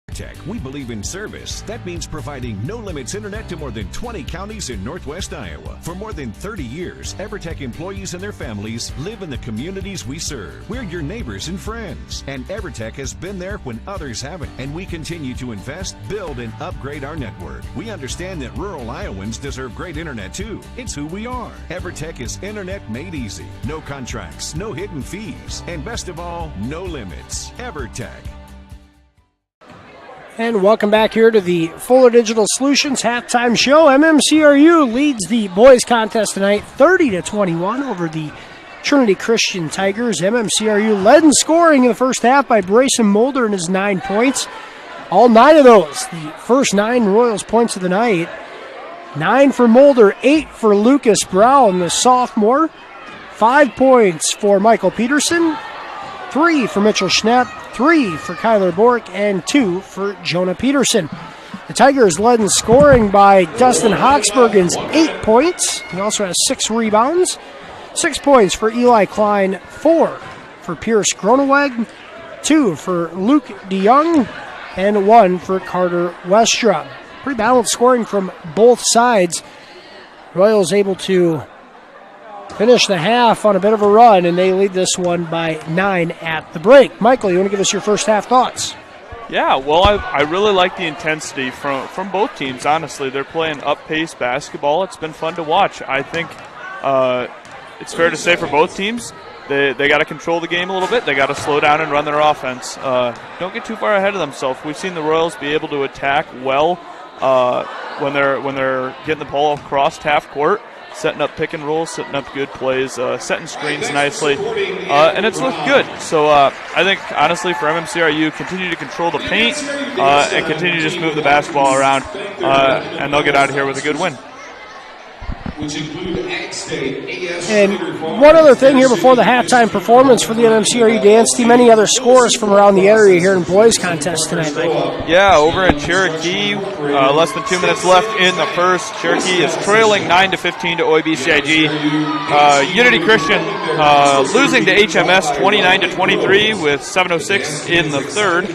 EverTech, we believe in service. That means providing no-limits internet to more than 20 counties in Northwest Iowa. For more than 30 years, EverTech employees and their families live in the communities we serve. We're your neighbors and friends. And EverTech has been there when others haven't. And we continue to invest, build, and upgrade our network. We understand that rural Iowans deserve great internet too. It's who we are. EverTech is internet made easy. No contracts, no hidden fees, and best of all, no limits. EverTech. And welcome back here to the Fuller Digital Solutions halftime show. MMCRU leads the boys contest tonight 30-21 over the Trinity Christian Tigers. MMCRU led in scoring in the first half by Brayson Mulder and his 9 points. All 9 of those, the first 9 Royals points of the night. 9 for Mulder, 8 for Lucas Brown, the sophomore. 5 points for Michael Peterson. 3 for Mitchell Schnepp, 3 for Kyler Bork, and 2 for Jonah Peterson. The Tigers led in scoring by Dustin Hoxbergen's 8 points. He also has 6 rebounds. 6 points for Eli Klein, 4 for Pierce Groneweg, 2 for Luke DeYoung, and 1 for Carter Westra. Pretty balanced scoring from both sides. Royals able to finish the half on a bit of a run, and they lead this one by 9 at the break. Michael, you want to give us your first half thoughts? Yeah, well, I really like the intensity from both teams, honestly. They're playing up-paced basketball. It's been fun to watch. I think it's fair to say for both teams, they got to control the game a little bit. They got to slow down and run their offense. Don't get too far ahead of themselves. We've seen the Royals be able to attack well when they're getting the ball across half court, setting up pick and rolls, setting up good plays, setting screens nicely, and it's looked good. So I think, honestly, for MMCRU, continue to control the paint and continue to just move the basketball around, and they'll get out of here with a good win. And one other thing here before the halftime performance for the MMCRU dance team, any other scores from around the area here in boys contest tonight, Michael? Yeah, over in Cherokee, less than 2 minutes left in the first. Cherokee is trailing 9-15 to OABCIG. Unity Christian losing to HMS 29-23 with 7:06 in the third.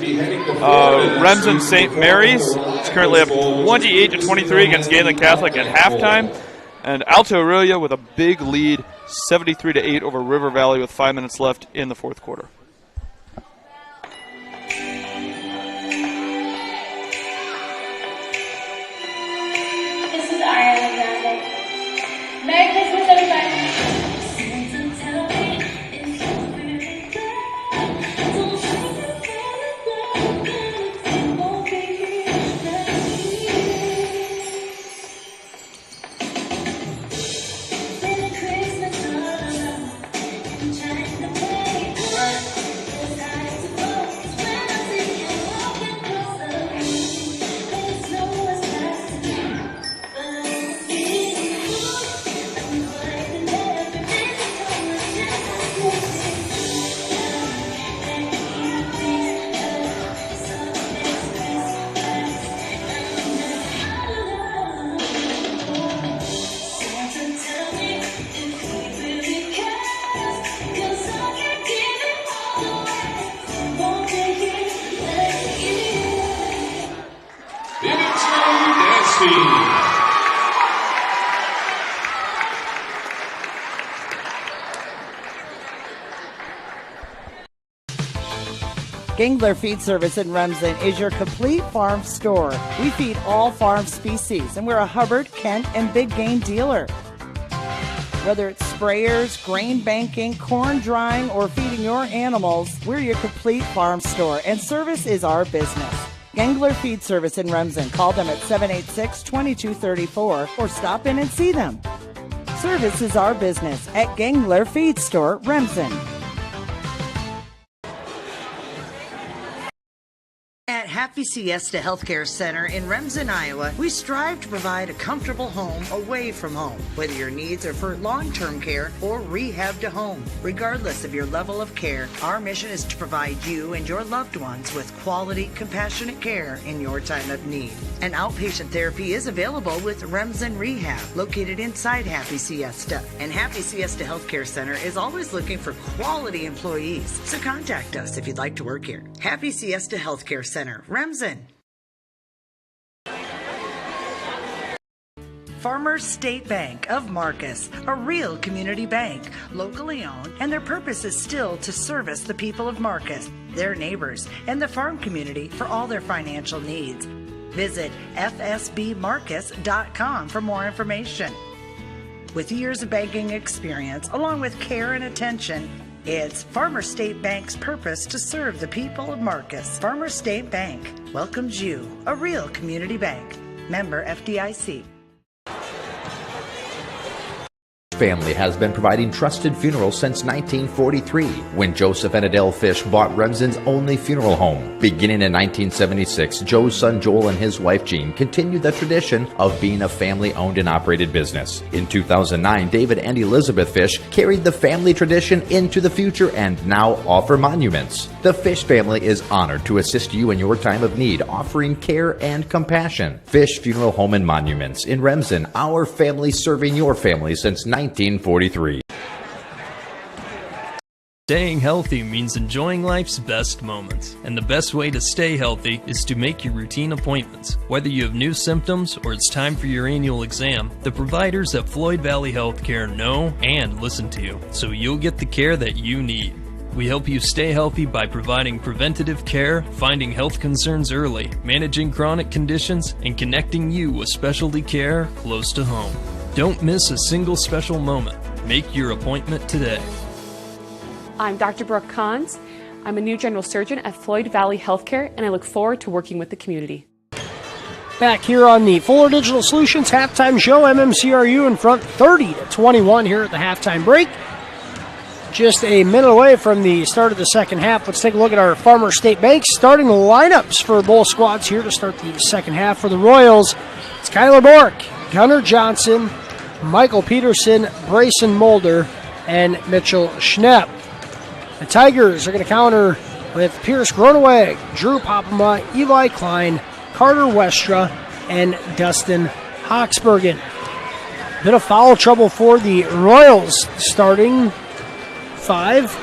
Remsen St. Mary's is currently up 28-23 against Galen Catholic at halftime. And Alto Aurelia with a big lead, 73-8 over River Valley with 5 minutes left in the fourth quarter. This is Ariana Grande. Merry Christmas, everybody. Gangler Feed Service in Remsen is your complete farm store. We feed all farm species, and we're a Hubbard, Kent, and big game dealer. Whether it's sprayers, grain banking, corn drying, or feeding your animals, we're your complete farm store, and service is our business. Gangler Feed Service in Remsen. Call them at 786-2234 or stop in and see them. Service is our business at Gangler Feed Store, Remsen. At Happy Siesta Healthcare Center in Remsen, Iowa, we strive to provide a comfortable home away from home, whether your needs are for long-term care or rehab to home. Regardless of your level of care, our mission is to provide you and your loved ones with quality, compassionate care in your time of need. An outpatient therapy is available with Remsen Rehab, located inside Happy Siesta. And Happy Siesta Healthcare Center is always looking for quality employees, so contact us if you'd like to work here. Happy Siesta Healthcare Center, Remsen. Farmers State Bank of Marcus, a real community bank, locally owned, and their purpose is still to service the people of Marcus, their neighbors, and the farm community for all their financial needs. Visit fsbmarcus.com for more information. With years of banking experience, along with care and attention, it's Farmer State Bank's purpose to serve the people of Marcus. Farmer State Bank welcomes you, a real community bank. Member FDIC. Family has been providing trusted funerals since 1943, when Joseph and Adele Fish bought Remsen's only funeral home. Beginning in 1976, Joe's son Joel and his wife Jean continued the tradition of being a family-owned and operated business. In 2009, David and Elizabeth Fish carried the family tradition into the future and now offer monuments. The Fish family is honored to assist you in your time of need, offering care and compassion. Fish Funeral Home and Monuments in Remsen, our family serving your family since 1943. Staying healthy means enjoying life's best moments, and the best way to stay healthy is to make your routine appointments. Whether you have new symptoms or it's time for your annual exam, the providers at Floyd Valley Healthcare know and listen to you, so you'll get the care that you need. We help you stay healthy by providing preventative care, finding health concerns early, managing chronic conditions, and connecting you with specialty care close to home. Don't miss a single special moment. Make your appointment today. I'm Dr. Brooke Kahns. I'm a new general surgeon at Floyd Valley Healthcare, and I look forward to working with the community. Back here on the Fuller Digital Solutions halftime show, MMCRU in front 30-21 here at the halftime break. Just a minute away from the start of the second half. Let's take a look at our Farmer State Bank starting lineups for both squads here to start the second half. For the Royals, it's Kyler Bork, Gunnar Johnson, Michael Peterson, Brayson Mulder, and Mitchell Schnepp. The Tigers are going to counter with Pierce Groneweg, Drew Popema, Eli Klein, Carter Westra, and Dustin Hoxbergen. Bit of foul trouble for the Royals starting five.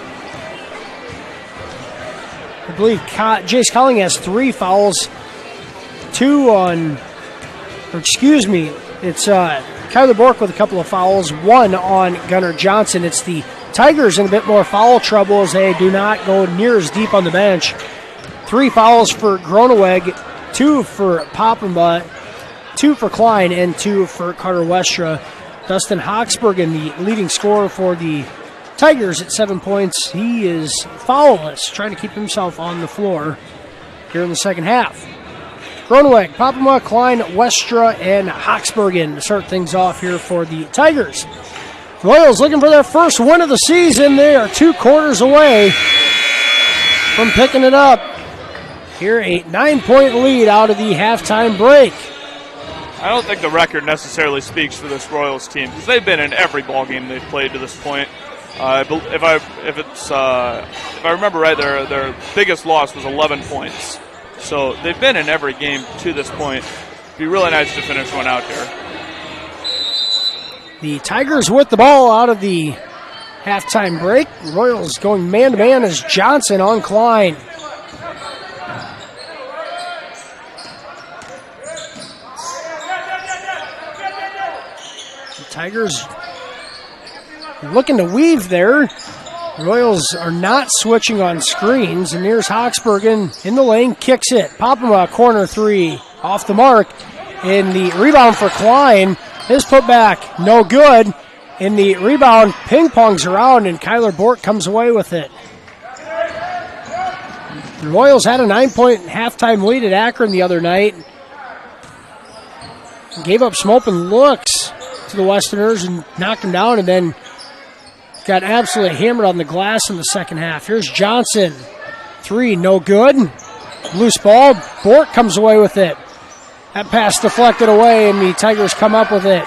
I believe Jace Colling has 3 fouls. It's Kyler Bork with a couple of fouls, 1 on Gunnar Johnson. It's the Tigers in a bit more foul trouble as they do not go near as deep on the bench. 3 fouls for Groneweg, 2 for Popema, 2 for Klein, and 2 for Carter Westra. Dustin Hoxbergen, the leading scorer for the Tigers at 7 points. He is foul-less, trying to keep himself on the floor here in the second half. Groneweg, Popema, Klein, Westra, and Hoxbergen to start things off here for the Tigers. Royals looking for their first win of the season. They are 2 quarters away from picking it up. Here, a 9-point lead out of the halftime break. I don't think the record necessarily speaks for this Royals team because they've been in every ball game they've played to this point. If I remember right, their biggest loss was 11 points. So they've been in every game to this point. It'd be really nice to finish one out here. The Tigers with the ball out of the halftime break. Royals going man-to-man as Johnson on Klein. The Tigers looking to weave there. Royals are not switching on screens, and here's Hawksbergen in the lane, kicks it. Popema, corner three, off the mark. In the rebound for Klein, his putback, no good. In the rebound, ping-pongs around, and Kyler Bork comes away with it. The Royals had a 9-point halftime lead at Akron the other night. Gave up some open looks to the Westerners and knocked them down, and then got absolutely hammered on the glass in the second half. Here's Johnson. Three, no good. Loose ball. Bork comes away with it. That pass deflected away, and the Tigers come up with it.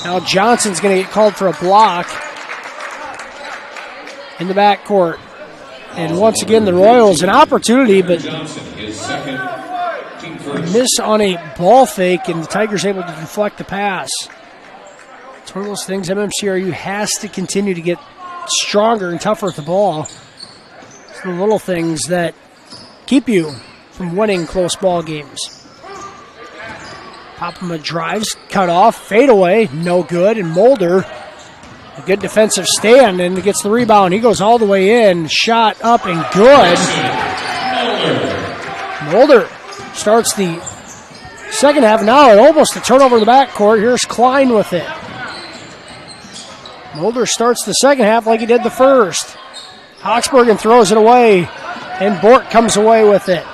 Now Johnson's going to get called for a block in the backcourt. And once again, the Royals, an opportunity, but miss on a ball fake, and the Tigers able to deflect the pass. It's one of those things MMCRU has to continue to get stronger and tougher with the ball. It's the little things that keep you from winning close ball games. Popema drives, cut off, fade away, no good, and Mulder, a good defensive stand, and gets the rebound. He goes all the way in, shot up and good. Mulder starts the second half now, and almost a turnover in the backcourt. Here's Klein with it. Mulder starts the second half like he did the first. Hawksbergen throws it away, and Bork comes away with it.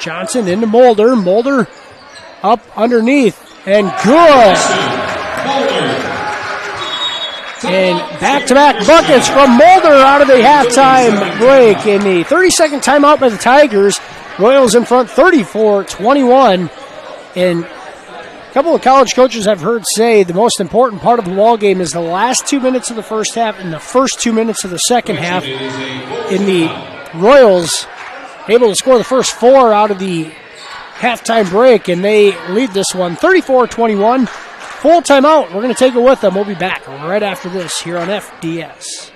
Johnson into Mulder. Mulder up underneath, and good. And back-to-back buckets from Mulder out of the halftime break. In the 30-second timeout by the Tigers, Royals in front 34-21. And a couple of college coaches I've heard say the most important part of the ball game is the last 2 minutes of the first half and the first 2 minutes of the second half. In the Royals, able to score the first four out of the halftime break, and they lead this one 34-21. Full timeout. We're going to take it with them. We'll be back right after this here on FDS.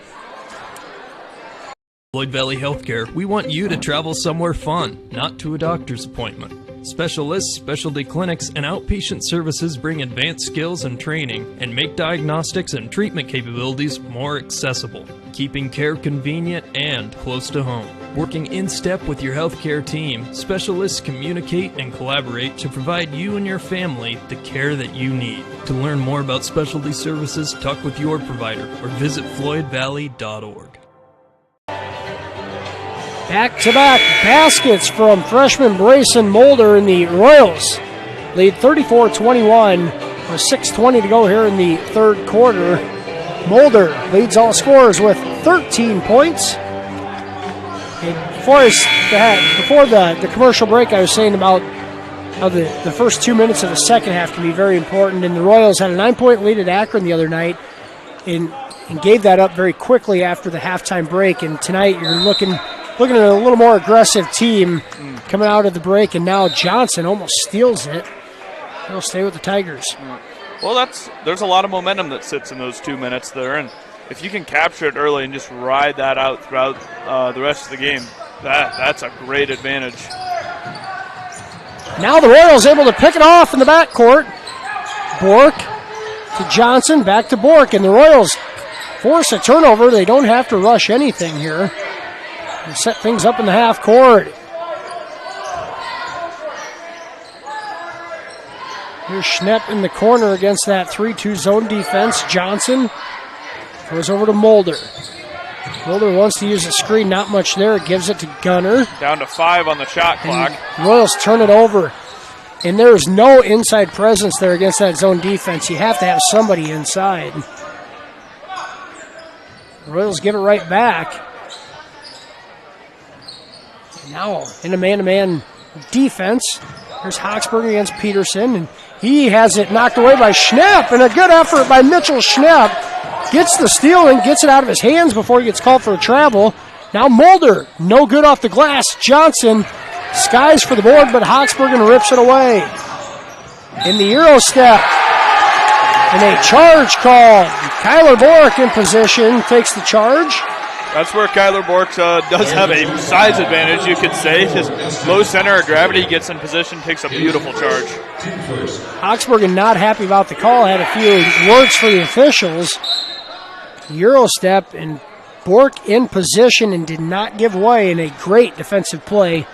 Floyd Valley Healthcare, we want you to travel somewhere fun, not to a doctor's appointment. Specialists, specialty clinics, and outpatient services bring advanced skills and training and make diagnostics and treatment capabilities more accessible, keeping care convenient and close to home. Working in step with your healthcare team, specialists communicate and collaborate to provide you and your family the care that you need. To learn more about specialty services, talk with your provider or visit floydvalley.org. Back-to-back baskets from freshman Brayson Mulder, and the Royals lead 34-21 with 6:20 to go here in the third quarter. Mulder leads all scorers with 13 points. And before the commercial break, I was saying about how the first 2 minutes of the second half can be very important, and the Royals had a 9-point lead at Akron the other night and gave that up very quickly after the halftime break. And tonight you're looking at a little more aggressive team coming out of the break, and now Johnson almost steals it. He'll stay with the Tigers. Well, there's a lot of momentum that sits in those 2 minutes there, and if you can capture it early and just ride that out throughout the rest of the game, that's a great advantage. Now the Royals able to pick it off in the backcourt. Bork to Johnson, back to Bork, and the Royals force a turnover. They don't have to rush anything here. They set things up in the half court. Here's Schnepp in the corner against that 3-2 zone defense. Johnson goes over to Mulder. Mulder wants to use a screen, not much there. Gives it to Gunner. Down to 5 on the shot clock. And Royals turn it over. And there's no inside presence there against that zone defense. You have to have somebody inside. The Royals give it right back. Now in a man-to-man defense. Here's Hawksberg against Peterson, and he has it knocked away by Schnepp, and a good effort by Mitchell Schnepp. Gets the steal and gets it out of his hands before he gets called for a travel. Now Mulder, no good off the glass. Johnson skies for the board, but Hawksberg rips it away. In the Euro step, and a charge call. Kyler Bork in position, takes the charge. That's where Kyler Bork does have a size advantage, you could say. His low center of gravity, gets in position, takes a beautiful charge. Hawksberg not happy about the call, had a few words for the officials. Euro step, and Bork in position and did not give way in a great defensive play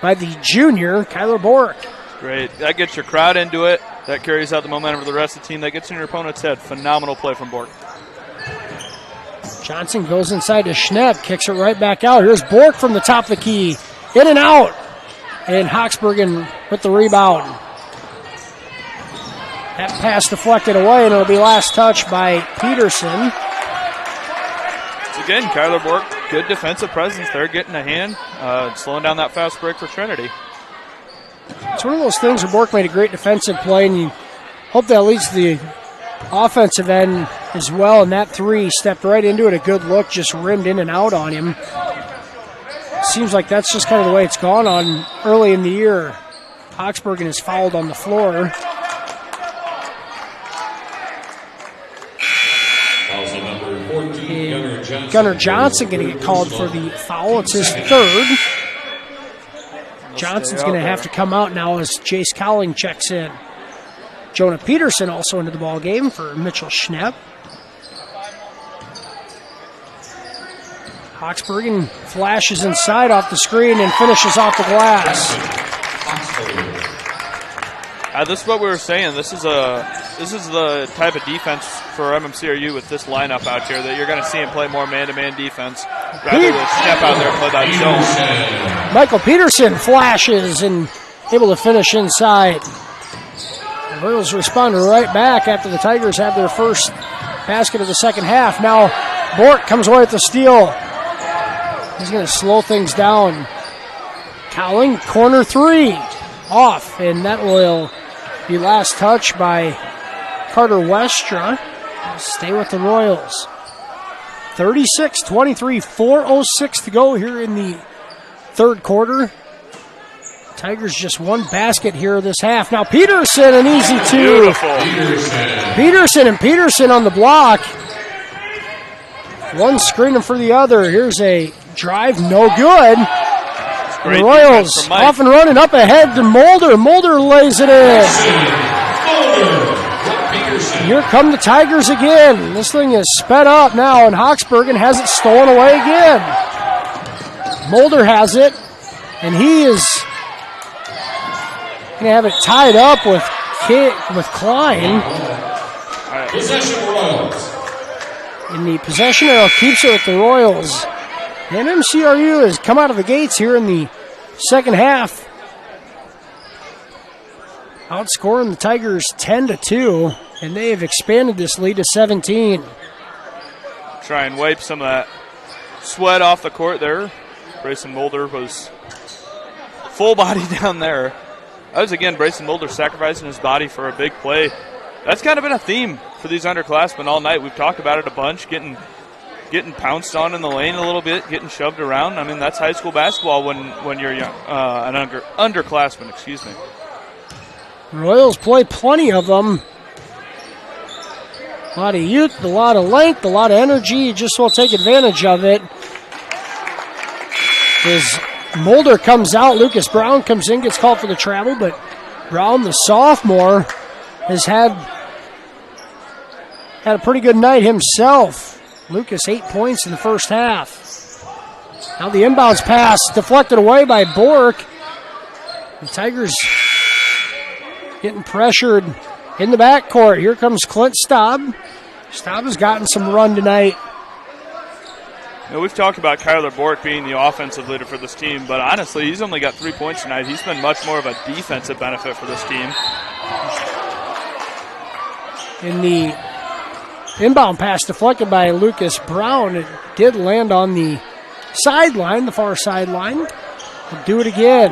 by the junior, Kyler Bork. Great. That gets your crowd into it. That carries out the momentum of the rest of the team. That gets in your opponent's head. Phenomenal play from Bork. Johnson goes inside to Schnepp, kicks it right back out. Here's Bork from the top of the key. In and out. And Hochsbergen with the rebound. That pass deflected away, and it'll be last touch by Peterson. Again, Kyler Bork, good defensive presence there, getting a hand, slowing down that fast break for Trinity. It's one of those things where Bork made a great defensive play, and you hope that leads to the offensive end as well. And that three stepped right into it, a good look, just rimmed in and out on him. Seems like that's just kind of the way it's gone on early in the year. Hochsbergen is fouled on the floor. Gunnar Johnson going to get called for the foul. It's his third. Johnson's going to have to come out now as Jace Cowling checks in. Jonah Peterson also into the ball game for Mitchell Schnepp. Hochsbergen flashes inside off the screen and finishes off the glass. This is what we were saying. This is the type of defense for MMCRU with this lineup out here that you're going to see him play more man-to-man defense rather than step out there and play that zone. Michael Peterson flashes and able to finish inside. The Royals respond right back after the Tigers have their first basket of the second half. Now Bork comes away with the steal. He's going to slow things down. Cowling, corner three, off, and that will be last touch by Carter Westra. Stay with the Royals. 36-23, 4:06 to go here in the third quarter. Tigers just one basket here this half. Now Peterson, an easy two. Beautiful. Peterson on the block. One screening for the other. Here's a drive, no good. The Royals off and running up ahead to Mulder. Mulder lays it in. Here come the Tigers again. This thing is sped up now, and Hochsbergen has it stolen away again. Mulder has it, and he is going to have it tied up with Klein. In the possession arrow, keeps it with the Royals. MMCRU has come out of the gates here in the second half, outscoring the Tigers 10-2, and they have expanded this lead to 17. Try and wipe some of that sweat off the court there. Brayson Mulder was full body down there. That was, again, Brayson Mulder sacrificing his body for a big play. That's kind of been a theme for these underclassmen all night. We've talked about it a bunch, getting pounced on in the lane a little bit, getting shoved around. I mean, that's high school basketball when you're young, an underclassman, excuse me. Royals play plenty of them. A lot of youth, a lot of length, a lot of energy. You just won't take advantage of it. As Mulder comes out, Lucas Brown comes in, gets called for the travel, but Brown, the sophomore, has had a pretty good night himself. Lucas, 8 points in the first half. Now the inbounds pass deflected away by Bork. The Tigers getting pressured in the backcourt. Here comes Clint Staub. Staub has gotten some run tonight. You know, we've talked about Kyler Bork being the offensive leader for this team, but honestly, he's only got 3 points tonight. He's been much more of a defensive benefit for this team. In the inbound pass deflected by Lucas Brown, it did land on the sideline, the far sideline. He'll do it again.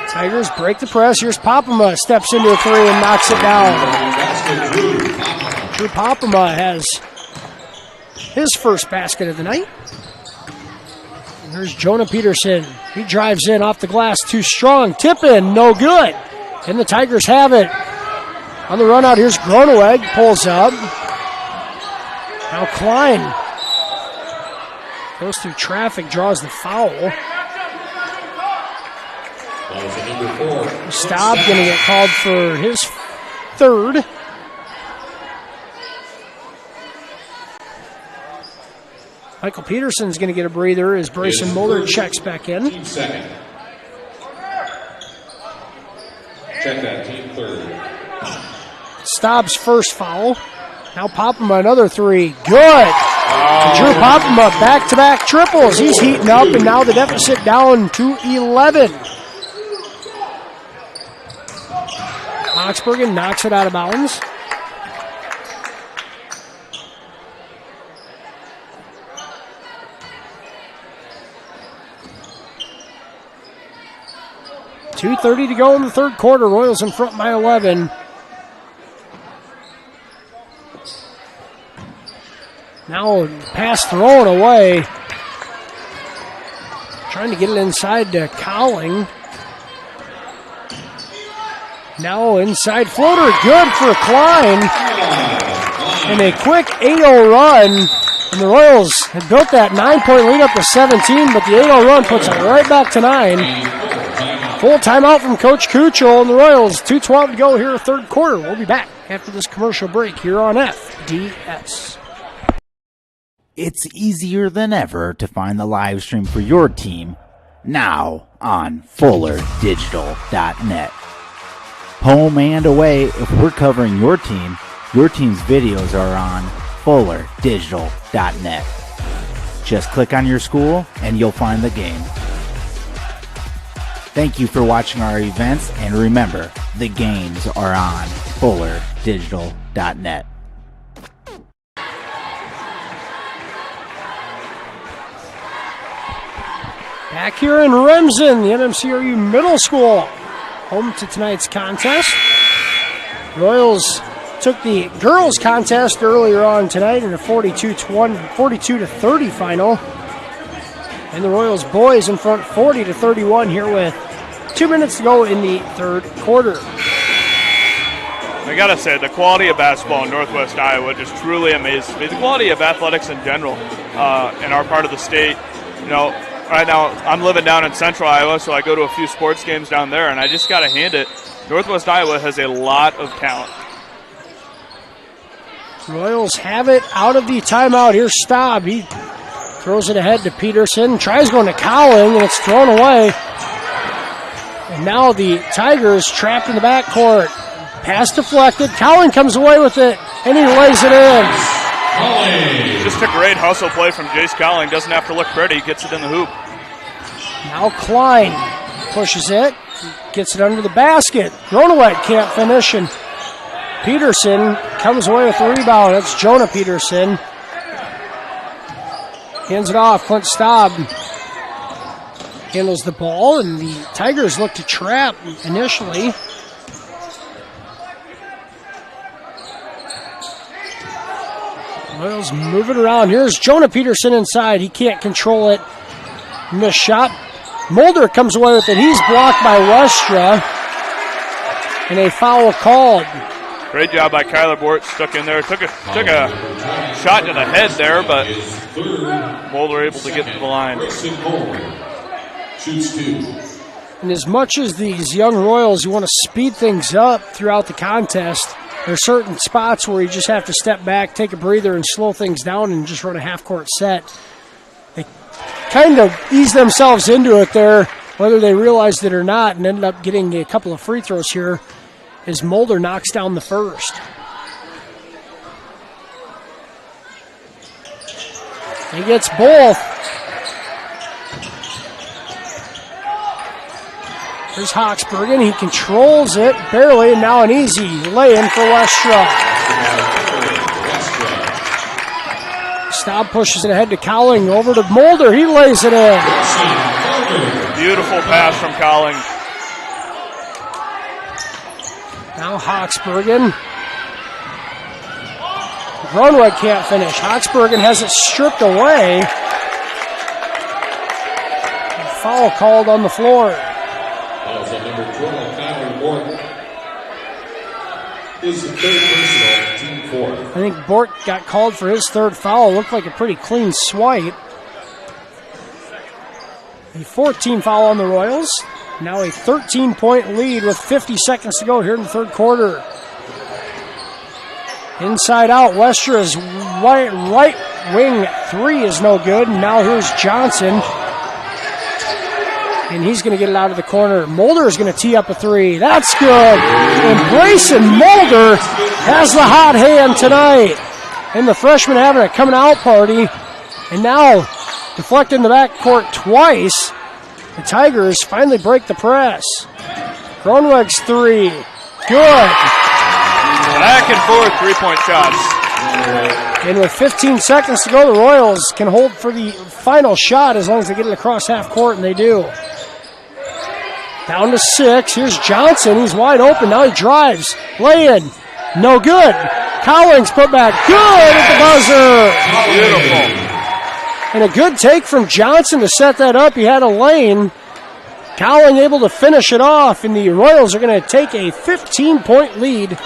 Tigers break the press. Here's Popema, steps into a three and knocks it down. Drew Popema has his first basket of the night. And here's Jonah Peterson. He drives in off the glass, too strong. Tip in, no good. And the Tigers have it. On the run out, here's Groneweg, pulls up. Now Klein goes through traffic, draws the foul. Staub going to get called for his third. Michael Peterson's going to get a breather as Bryson Mulder checks back in. Team second. Check that, team third. Staub's first foul. Now Poppema another three. Good. Drew Poppema back-to-back triples. He's heating up, and now the deficit down to 11. Oxbergen knocks it out of bounds. .2:30 to go in the third quarter. Royals in front by 11. Now pass thrown away. Trying to get it inside to Cowling. Now inside floater, good for Klein. And a quick 8-0 run. And the Royals had built that 9-point lead up to 17, but the 8-0 run puts it right back to 9. Full timeout from Coach Kuchel and the Royals. 2:12 to go here, third quarter. We'll be back after this commercial break here on FDS. It's easier than ever to find the live stream for your team now on FullerDigital.net. Home and away, if we're covering your team's videos are on FullerDigital.net. Just click on your school and you'll find the game. Thank you for watching our events, and remember, the games are on FullerDigital.net. Back here in Remsen, the MMCRU Middle School, home to tonight's contest. Royals took the girls' contest earlier on tonight in a 42-30 final. And the Royals boys in front 40-31 here with 2 minutes to go in the third quarter. I gotta say, the quality of basketball in Northwest Iowa just truly amazes me. The quality of athletics in general in our part of the state. You know, right now I'm living down in Central Iowa, so I go to a few sports games down there, and I just gotta hand it. Northwest Iowa has a lot of talent. Royals have it out of the timeout. Here's Staub. He throws it ahead to Peterson. Tries going to Cowling, and it's thrown away. And now the Tigers trapped in the backcourt. Pass deflected. Cowling comes away with it, and he lays it in. Just a great hustle play from Jace Cowling. Doesn't have to look pretty. Gets it in the hoop. Now Klein pushes it. Gets it under the basket. Gronowet can't finish, and Peterson comes away with the rebound. That's Jonah Peterson. Hands it off. Clint Staub handles the ball, and the Tigers look to trap initially. Royals move it around. Here's Jonah Peterson inside. He can't control it. Missed shot. Mulder comes away with it. He's blocked by Westra. And a foul called. Great job by Kyler Bort. Stuck in there. Took a shot to the head there, but Mulder able to get to the line. And as much as these young Royals, you want to speed things up throughout the contest, there are certain spots where you just have to step back, take a breather, and slow things down and just run a half-court set. They kind of ease themselves into it there, whether they realized it or not, and ended up getting a couple of free throws here as Mulder knocks down the first. He gets both. There's Hawksbergen. He controls it barely, and now an easy lay-in for Westra. Staub pushes it ahead to Cowling. Over to Mulder. He lays it in. Beautiful pass from Cowling. Now Hawksbergen. Gronweg can't finish. Hawksbergen has it stripped away. Foul called on the floor. Number 12, Kyler Bort, is the third personal, team 4. I think Bort got called for his third foul. Looked like a pretty clean swipe. A 14 foul on the Royals. Now a 13-point lead with 50 seconds to go here in the third quarter. Inside out, Westra's right wing three is no good. And now here's Johnson. And he's going to get it out of the corner. Mulder is going to tee up a three. That's good. And Grayson Mulder has the hot hand tonight. And the freshman having a coming out party. And now deflecting the backcourt twice. The Tigers finally break the press. Kronweg's three. Good. Back and forth 3-point shots. And with 15 seconds to go, the Royals can hold for the final shot as long as they get it across half court, and they do. Down to 6. Here's Johnson. He's wide open. Now he drives. Lay in. No good. Cowlings put back. Good at the buzzer. Beautiful. And a good take from Johnson to set that up. He had a lane. Cowling able to finish it off, and the Royals are going to take a 15-point lead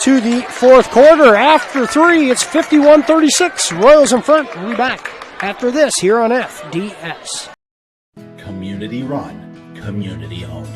to the fourth quarter. After 3, it's 51-36. Royals in front. We'll be back after this here on FDS. Community run, community owned.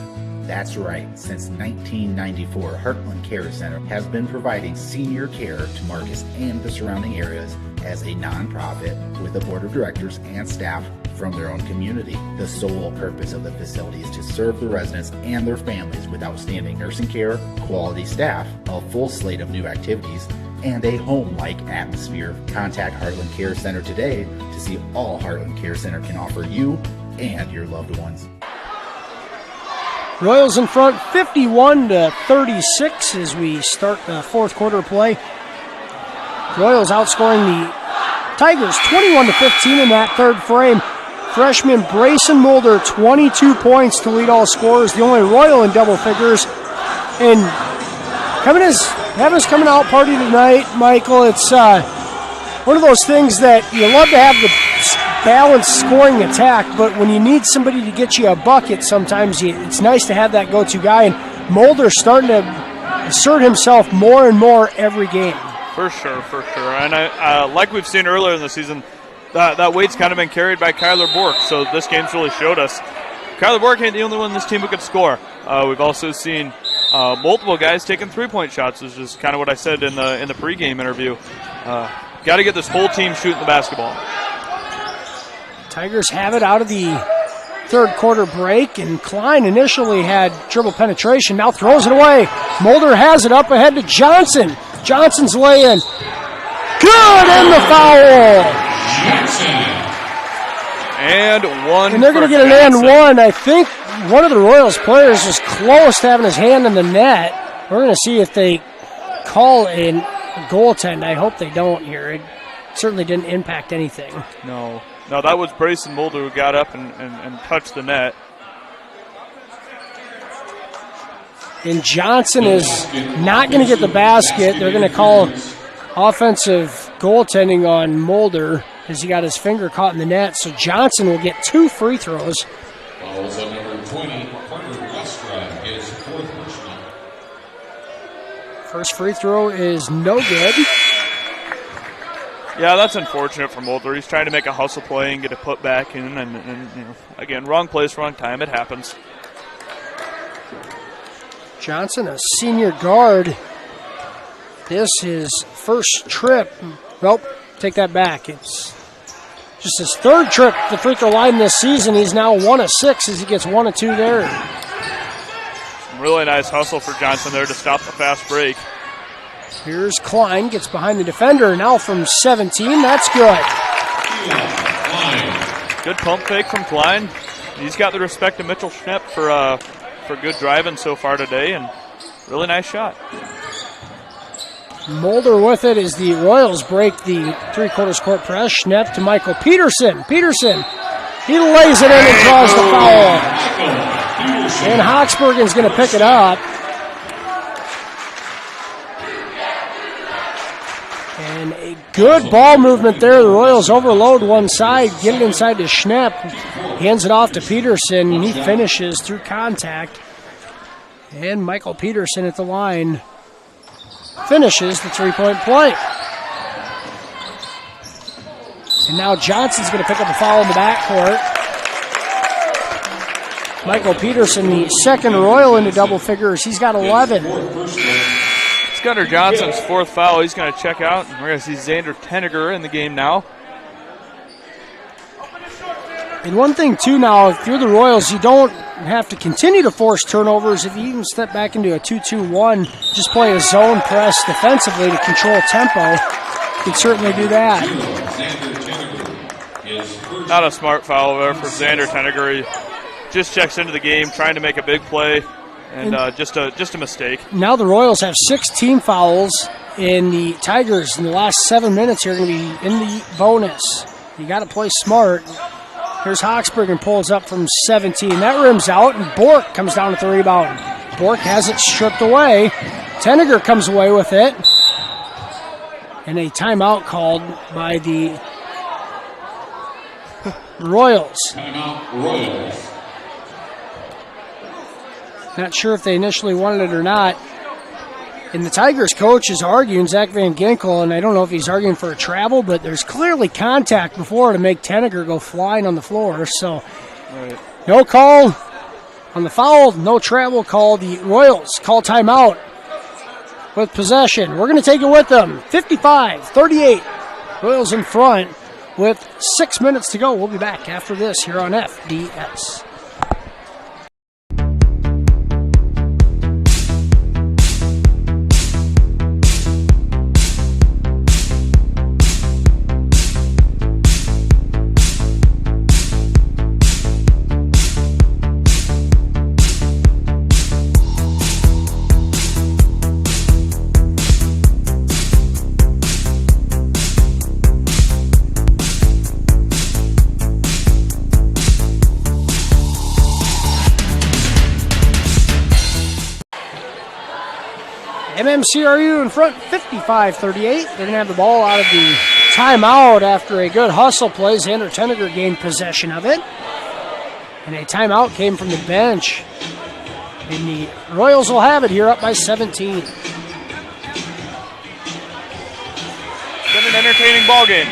That's right, since 1994, Heartland Care Center has been providing senior care to Marcus and the surrounding areas as a nonprofit with a board of directors and staff from their own community. The sole purpose of the facility is to serve the residents and their families with outstanding nursing care, quality staff, a full slate of new activities, and a home-like atmosphere. Contact Heartland Care Center today to see all Heartland Care Center can offer you and your loved ones. Royals in front 51-36 as we start the fourth quarter play. Royals outscoring the Tigers 21-15 in that third frame. Freshman Brayson Mulder, 22 points to lead all scorers, the only Royal in double figures. And having his coming out party tonight, Michael, it's one of those things that you love to have the balanced scoring attack, but when you need somebody to get you a bucket, sometimes it's nice to have that go-to guy. And Mulder's starting to assert himself more and more every game. For sure. And like we've seen earlier in the season, that weight's kind of been carried by Kyler Bork, so this game's really showed us. Kyler Bork ain't the only one in this team who could score. We've also seen multiple guys taking three-point shots, which is kind of what I said in the pregame interview. Got to get this whole team shooting the basketball. Tigers have it out of the third quarter break, and Klein initially had dribble penetration, now throws it away. Mulder has it up ahead to Johnson. Johnson's lay-in. Good, and the foul. And one. And they're going to get an and one. I think one of the Royals players was close to having his hand in the net. We're going to see if they call a goaltend. I hope they don't here. It certainly didn't impact anything. No, that was Brayson Mulder who got up and touched the net. And Johnson is not going to get the basket. They're going to call offensive goaltending on Mulder as he got his finger caught in the net. So Johnson will get 2 free throws. Fouls on number 20, Parker Westra, his fourth personal. First free throw is no good. Yeah, that's unfortunate for Mulder. He's trying to make a hustle play and get it put back in, and again, wrong place, wrong time. It happens. Johnson, a senior guard. This is first trip. Nope, take that back. It's just his third trip to the free throw line this season. He's now 1 of 6 as he gets 1 of 2 there. Some really nice hustle for Johnson there to stop the fast break. Here's Klein, gets behind the defender now from 17. That's good. Good pump fake from Klein. He's got the respect of Mitchell Schnepp for good driving so far today, and really nice shot. Mulder with it as the Royals break the three-quarters court press. Schnepp to Michael Peterson. Peterson, he lays it in and draws the foul. And Hochbergen's going to pick it up. And a good ball movement there. The Royals overload one side, get it inside to Schnepp. He hands it off to Peterson, and he finishes through contact. And Michael Peterson at the line finishes the three-point play. And now Johnson's going to pick up a foul in the backcourt. Michael Peterson, the second Royal into double figures. He's got 11. It's Gunnar Johnson's fourth foul. He's going to check out. We're going to see Xander Tenniger in the game now. And one thing, too, now, if you're the Royals, you don't have to continue to force turnovers. If you can step back into a 2-2-1, just play a zone press defensively to control tempo, you can certainly do that. Not a smart foul there for Xander Tenniger. He just checks into the game, trying to make a big play, and just a mistake. Now the Royals have 6 team fouls, and the Tigers in the last 7 minutes here are going to be in the bonus. You got to play smart. Here's Hawksberg and pulls up from 17. That rims out, and Bork comes down with the rebound. Bork has it stripped away. Tenniger comes away with it. And a timeout called by the Royals. Timeout, Royals. Not sure if they initially wanted it or not. And the Tigers coach is arguing, Zach Van Ginkel, and I don't know if he's arguing for a travel, but there's clearly contact before to make Tenniger go flying on the floor. So no call on the foul, no travel call. The Royals call timeout with possession. We're going to take it with them. 55-38. Royals in front with 6 minutes to go. We'll be back after this here on FBS. MMCRU in front, 55-38. They're going to have the ball out of the timeout after a good hustle play. Xander Tenniger gained possession of it. And a timeout came from the bench. And the Royals will have it here up by 17. It's been an entertaining ball game.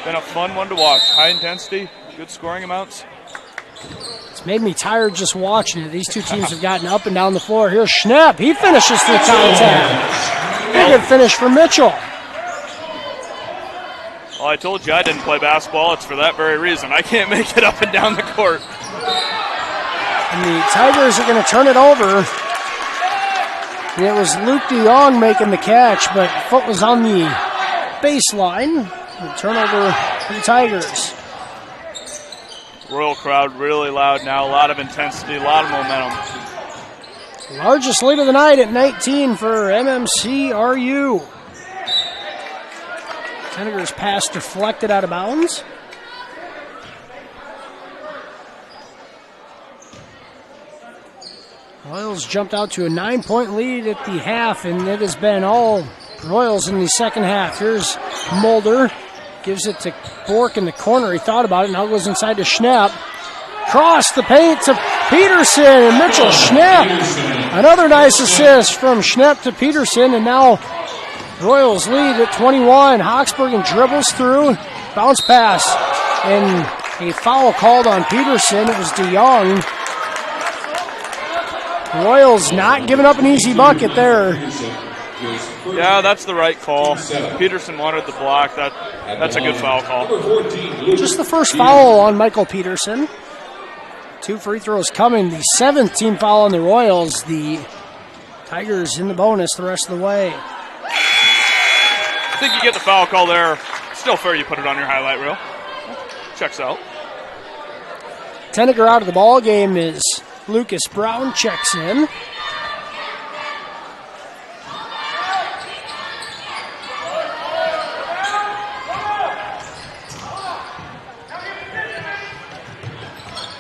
Been a fun one to watch. High intensity, good scoring amounts. It's made me tired just watching it. These two teams have gotten up and down the floor. Here's Schnepp. He finishes the contact. Good finish for Mitchell. Well, I told you I didn't play basketball. It's for that very reason. I can't make it up and down the court. And the Tigers are going to turn it over. And it was Luke DeYoung making the catch, but foot was on the baseline. The turnover for the Tigers. Royal crowd really loud now. A lot of intensity, a lot of momentum. Largest lead of the night at 19 for MMCRU. Tenniger's pass deflected out of bounds. Royals jumped out to a 9-point lead at the half, and it has been all Royals in the second half. Here's Mulder. Gives it to Bork in the corner. He thought about it. Now goes inside to Schnepp. Cross the paint to Peterson and Mitchell Schnepp. Another nice assist from Schnepp to Peterson, and now Royals lead at 21. Hawksbergen dribbles through. Bounce pass. And a foul called on Peterson. It was DeYoung. Royals not giving up an easy bucket there. Yeah, that's the right call. Peterson wanted the block. That's a good foul call. Just the first foul on Michael Peterson. 2 free throws coming. The 7th team foul on the Royals. The Tigers in the bonus the rest of the way. I think you get the foul call there. Still fair you put it on your highlight reel. Checks out. Tenniger out of the ball game is Lucas Brown checks in.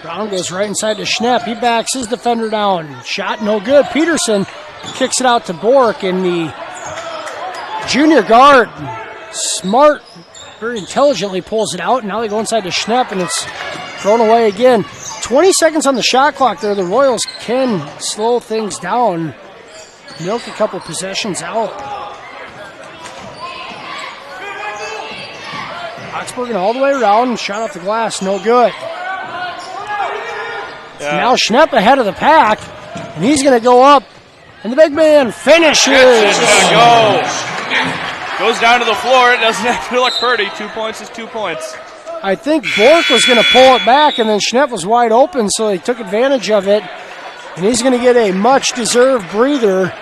Brown goes right inside to Schnepp. He backs his defender down. Shot no good. Peterson kicks it out to Bork, and the junior guard, smart, very intelligently pulls it out. And now they go inside to Schnepp, and it's thrown away again. 20 seconds on the shot clock there. The Royals can slow things down, milk a couple possessions out. Hawksbergen all the way around, shot off the glass, no good. Yeah. Now Schnepp ahead of the pack, and he's going to go up, and the big man finishes. It's going to go. Goes down to the floor. It doesn't have to look pretty. 2 points is 2 points. I think Bork was going to pull it back, and then Schnepp was wide open, so he took advantage of it, and he's going to get a much-deserved breather.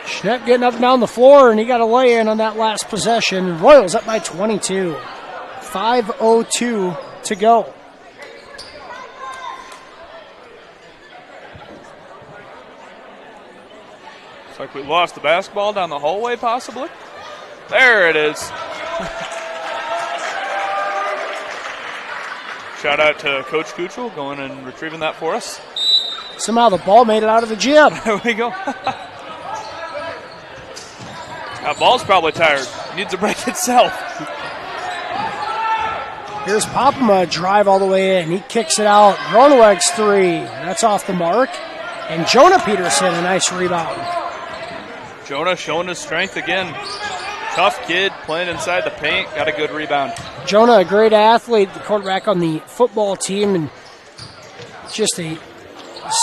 Schnepp getting up and down the floor, and he got a lay-in on that last possession. Royals up by 22. 5:02 to go. Looks like we lost the basketball down the hallway, possibly. There it is. Shout out to Coach Kuchel going and retrieving that for us. Somehow the ball made it out of the gym. There we go. That ball's probably tired. It needs a break itself. Here's Popema, drive all the way in. He kicks it out. Groeneweg's three. That's off the mark. And Jonah Peterson, a nice rebound. Jonah showing his strength again. Tough kid playing inside the paint. Got a good rebound. Jonah, a great athlete, the quarterback on the football team, and just a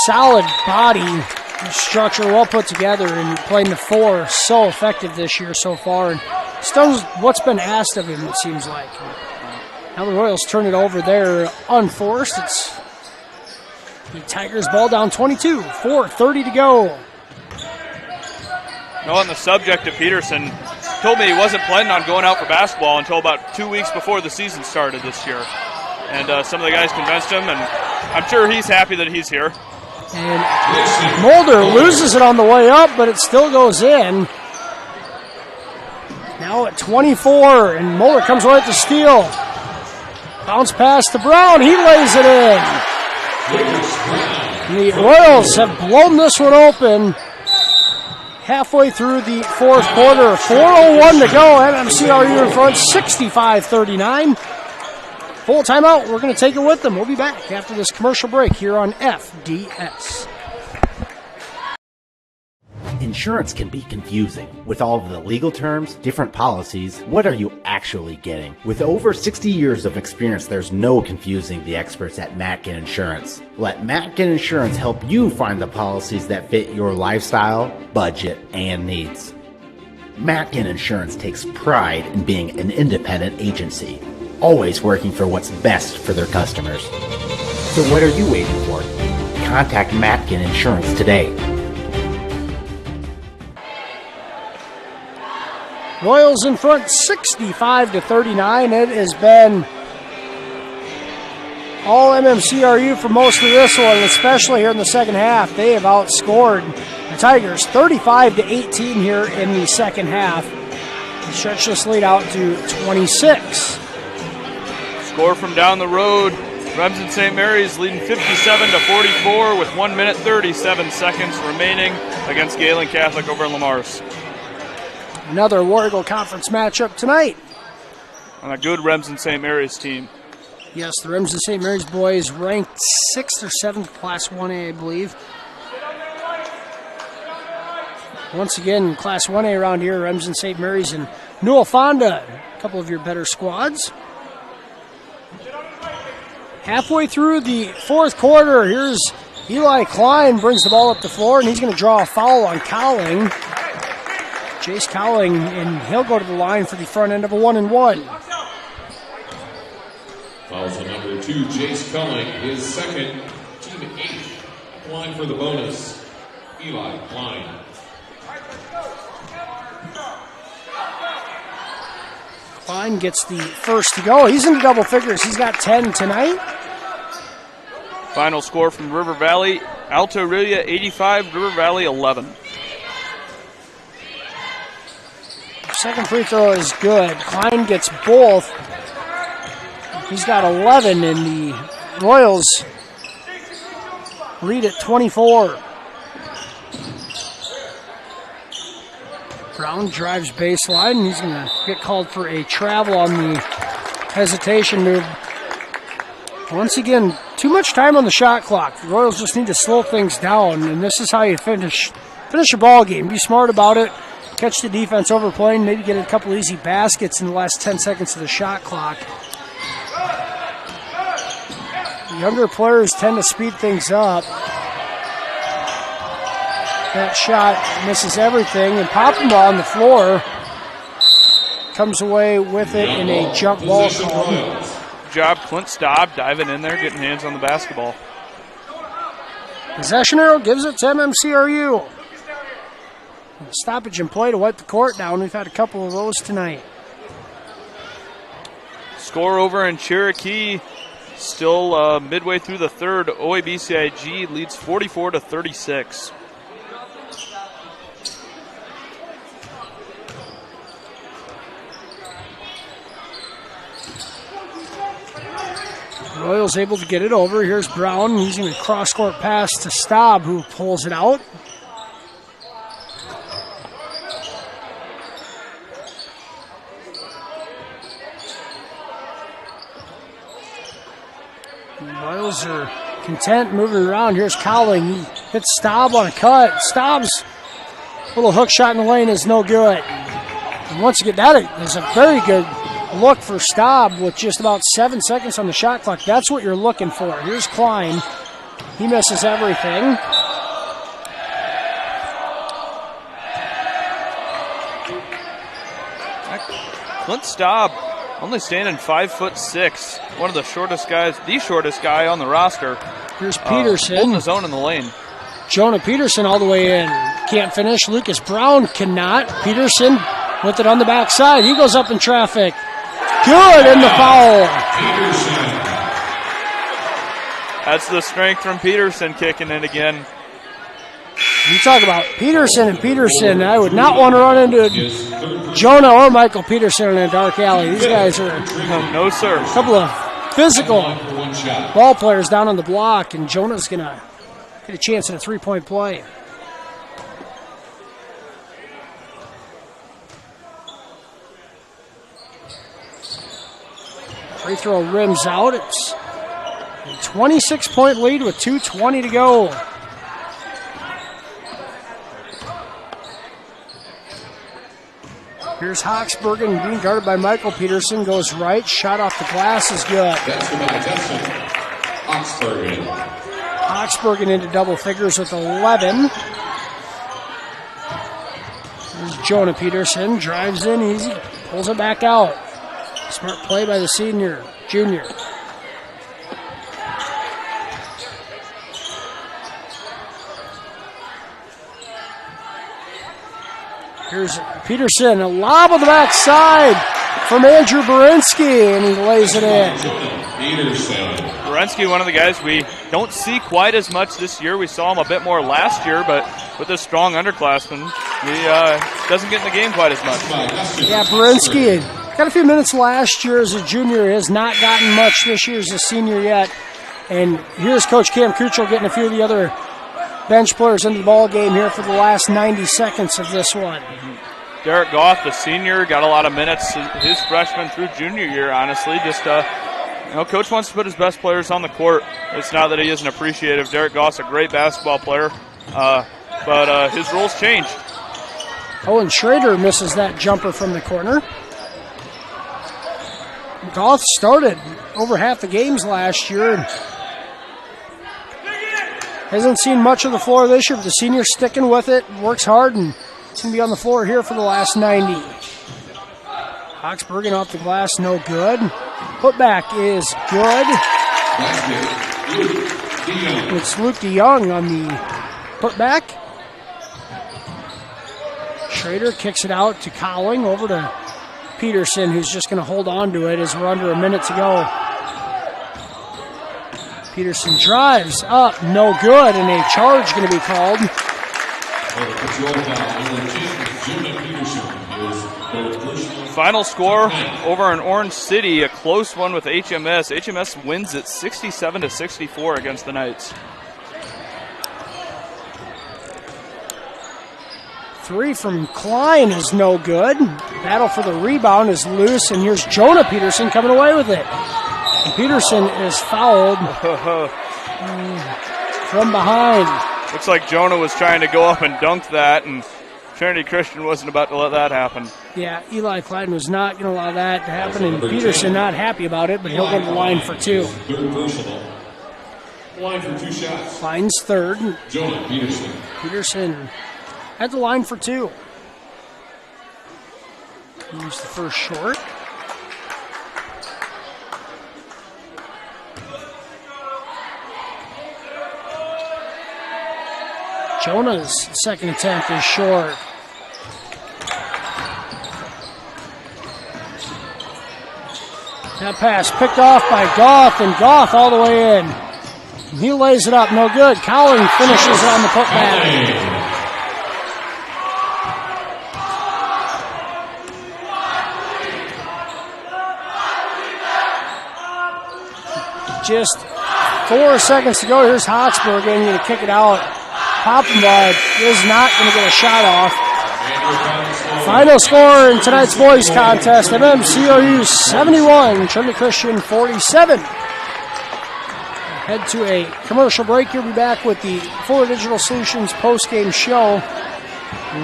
solid body structure, well put together, and playing the four so effective this year so far. And he's done what's been asked of him, it seems like. Now the Royals turn it over there unforced. It's the Tigers ball down 22, 4:30 to go. On the subject of Peterson, told me he wasn't planning on going out for basketball until about 2 weeks before the season started this year. And some of the guys convinced him, and I'm sure he's happy that he's here. And Mulder loses it on the way up, but it still goes in. Now at 24, and Mulder comes right to steal. Bounce pass to Brown. He lays it in. The Royals have blown this one open halfway through the fourth quarter. 4:01 to go. MMCRU in front, 65-39. Full timeout. We're going to take it with them. We'll be back after this commercial break here on FDS. Insurance can be confusing. With all of the legal terms, different policies, what are you actually getting? With over 60 years of experience, there's no confusing the experts at Matkin Insurance. Let Matkin Insurance help you find the policies that fit your lifestyle, budget, and needs. Matkin Insurance takes pride in being an independent agency, always working for what's best for their customers. So what are you waiting for? Contact Matkin Insurance today. Royals in front 65-39. It has been all MMCRU for most of this one, especially here in the second half. They have outscored the Tigers 35-18 here in the second half. They stretch this lead out to 26. Score from down the road. Remsen St. Mary's leading 57-44 with 1 minute 37 seconds remaining against Galen Catholic over in Lamar's. Another War Eagle Conference matchup tonight. On a good Remsen St. Mary's team. Yes, the Remsen St. Mary's boys ranked 6th or 7th Class 1A, I believe. Once again, Class 1A around here, Remsen St. Mary's and Newell Fonda, a couple of your better squads. Halfway through the fourth quarter, here's Eli Klein, brings the ball up the floor, and he's going to draw a foul on Cowling. Jace Cowling, and he'll go to the line for the front end of a 1-and-1. Fouls on number 2, Jace Cowling, his second, team 8. Line for the bonus, Eli Klein. Klein gets the first to go. He's into double figures. He's got 10 tonight. Final score from River Valley, Alto Aurelia 85, River Valley 11. Second free throw is good. Klein gets both. He's got 11, and the Royals lead at 24. Brown drives baseline. He's going to get called for a travel on the hesitation move. Once again, too much time on the shot clock. The Royals just need to slow things down, and this is how you finish a ball game. Be smart about it. Catch the defense overplaying, maybe get a couple easy baskets in the last 10 seconds of the shot clock. younger players tend to speed things up. That shot misses everything, and popping ball on the floor comes away with it in a jump ball call. Good job, Clint Staub, diving in there, getting hands on the basketball. Possession arrow gives it to MMCRU. Stoppage in play to wipe the court down. We've had a couple of those tonight. Score over in Cherokee. Still midway through the third. OABCIG leads 44-36. Royals able to get it over. Here's Brown using a cross-court pass to Staub, who pulls it out. Royals are content moving around. Here's Cowling. He hits Staub on a cut. Staub's little hook shot in the lane is no good. And once again, that is a very good look for Staub with just about 7 seconds on the shot clock. That's what you're looking for. Here's Klein. He misses everything. Clint Staub only standing 5'6", one of the shortest guys, the shortest guy on the roster. Here's Peterson. Holding his own in the lane. Jonah Peterson all the way in. Can't finish. Lucas Brown cannot. Peterson with it on the backside. He goes up in traffic. Good in the foul. That's the strength from Peterson kicking it again. You talk about Peterson and Peterson. I would not want to run into Jonah or Michael Peterson in a dark alley. These guys are no, sir. A couple of physical ball players down on the block, and Jonah's going to get a chance at a three-point play. Free throw rims out. It's a 26-point lead with 2:20 to go. Here's Hawksbergen being guarded by Michael Peterson. Goes right. Shot off the glass is good. Hawksbergen into double figures with 11. Here's Jonah Peterson. Drives in easy. Pulls it back out. Smart play by the junior. Here's Peterson, a lob on the backside from Andrew Berinsky, and he lays it in. Berinsky, one of the guys we don't see quite as much this year. We saw him a bit more last year, but with a strong underclassman, he doesn't get in the game quite as much. Yeah, Berinsky got a few minutes last year as a junior, has not gotten much this year as a senior yet. And here's Coach Cam Kuchel getting a few of the other bench players into the ball game here for the last 90 seconds of this one. Derek Goff, the senior, got a lot of minutes his freshman through junior year, honestly. Just, Coach wants to put his best players on the court. It's not that he isn't appreciative. Derek Goff's a great basketball player, but his roles changed. Owen Schrader misses that jumper from the corner. Goff started over half the games last year. Hasn't seen much of the floor this year, but the senior's sticking with it, works hard, and it's going to be on the floor here for the last 90. Hawksbergen off the glass, no good. Putback is good. It's Luke DeYoung on the putback. Schrader kicks it out to Cowling, over to Peterson, who's just going to hold on to it as we're under a minute to go. Peterson drives up, no good, and a charge going to be called. Final score over in Orange City, a close one with HMS. HMS wins it 67-64 against the Knights. Three from Klein is no good. Battle for the rebound is loose, and here's Jonah Peterson coming away with it. And Peterson is fouled from behind. Looks like Jonah was trying to go up and dunk that, and Trinity Christian wasn't about to let that happen. Yeah, Eli Klein was not going to allow that to happen, and Peterson not happy about it, but he'll go to the line for two. Line for 2 shots. Finds third. Jonah Peterson. Peterson at the line for 2. Here's the first short. Jonah's second attempt is short. That pass picked off by Goff, and Goff all the way in. He lays it up, no good. Cowling finishes on the putback. Just 4 seconds to go. Here's Hawksburg going to kick it out. Poppenbud is not going to get a shot off. Final score in tonight's boys contest, MMCRU 71, Trinity Christian 47. Head to a commercial break. You'll be back with the Fuller Digital Solutions postgame show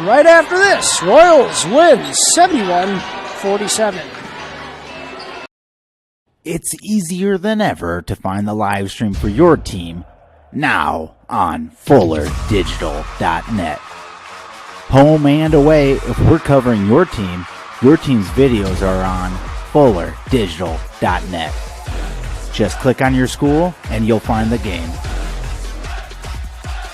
right after this. Royals win 71-47. It's easier than ever to find the live stream for your team now on FullerDigital.net. Home and away, if we're covering your team's videos are on FullerDigital.net. Just click on your school and you'll find the game.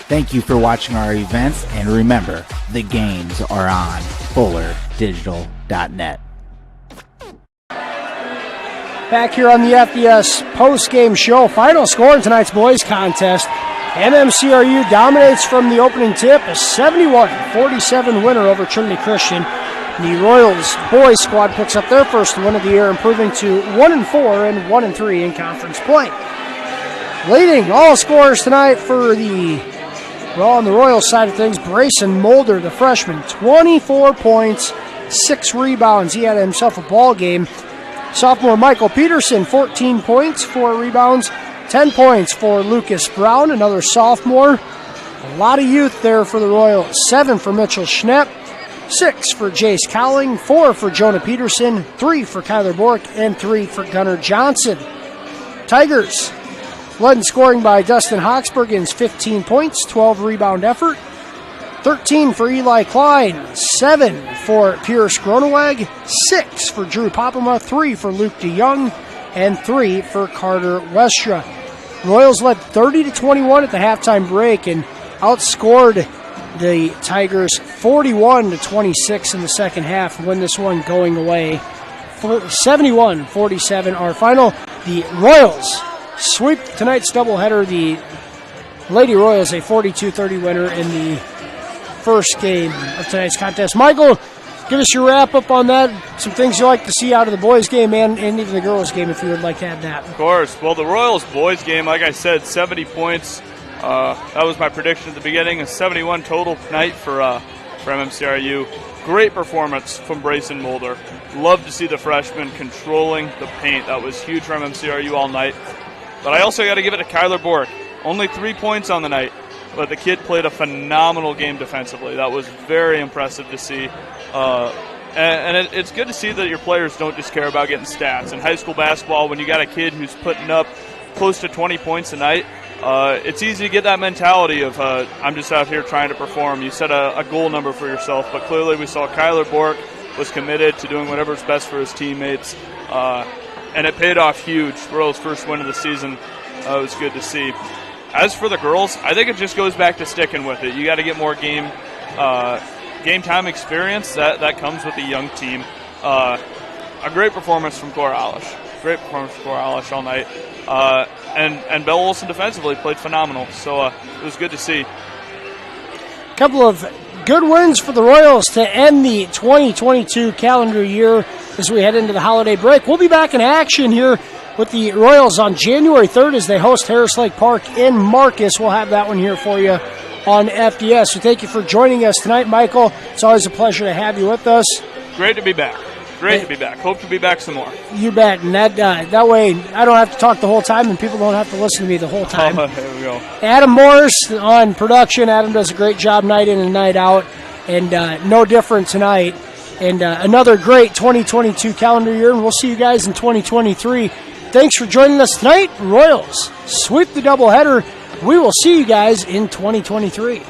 Thank you for watching our events, and remember, the games are on FullerDigital.net. Back here on the FDS post-game show, final score in tonight's boys contest. MMCRU dominates from the opening tip, a 71-47 winner over Trinity Christian. The Royals boys squad picks up their first win of the year, improving to 1-4 and 1-3 in conference play. Leading all scorers tonight for on the Royals side of things, Brayson Mulder, the freshman, 24 points, 6 rebounds. He had himself a ball game. Sophomore Michael Peterson, 14 points, 4 rebounds, 10 points for Lucas Brown, another sophomore. A lot of youth there for the Royals. 7 for Mitchell Schnepp, 6 for Jace Cowling, 4 for Jonah Peterson, 3 for Kyler Bork, and 3 for Gunnar Johnson. Tigers led in scoring by Dustin Hawksbergen's 15 points, 12 rebound effort. 13 for Eli Klein, 7 for Pierce Groneweg, 6 for Drew Popema, 3 for Luke DeYoung, and 3 for Carter Westra. Royals led 30-21 at the halftime break and outscored the Tigers 41-26 in the second half and win this one going away. 71-47 our final. The Royals sweep tonight's doubleheader. The Lady Royals a 42-30 winner in the first game of tonight's contest. Michael, give us your wrap up on that. Some things you like to see out of the boys game and even the girls game if you would like to add that. Of course. Well, the Royals boys game, like I said, 70 points. That was my prediction at the beginning. A 71 total night for MMCRU. Great performance from Brayson Mulder. Love to see the freshman controlling the paint. That was huge for MMCRU all night. But I also got to give it to Kyler Bork. Only 3 points on the night. But the kid played a phenomenal game defensively. That was very impressive to see. It's good to see that your players don't just care about getting stats. In high school basketball, when you got a kid who's putting up close to 20 points a night, it's easy to get that mentality of, I'm just out here trying to perform. You set a goal number for yourself. But clearly we saw Kyler Bork was committed to doing whatever's best for his teammates. And it paid off huge. Royals' first win of the season. It was good to see. As for the girls, I think it just goes back to sticking with it. You got to get more game time experience. That comes with a young team. A great performance from Cora Alish. Great performance from Cora Alish all night. And Belle Olson defensively played phenomenal. So it was good to see. A couple of good wins for the Royals to end the 2022 calendar year as we head into the holiday break. We'll be back in action here with the Royals on January 3rd as they host Harris Lake Park in Marcus. We'll have that one here for you on FDS. So thank you for joining us tonight, Michael. It's always a pleasure to have you with us. Great to be back. Great to be back. Hope to be back some more. You bet. And that way I don't have to talk the whole time and people don't have to listen to me the whole time. There we go. Adam Morris on production. Adam does a great job night in and night out. And no different tonight. And another great 2022 calendar year. And we'll see you guys in 2023. Thanks for joining us tonight. Royals sweep the doubleheader. We will see you guys in 2023.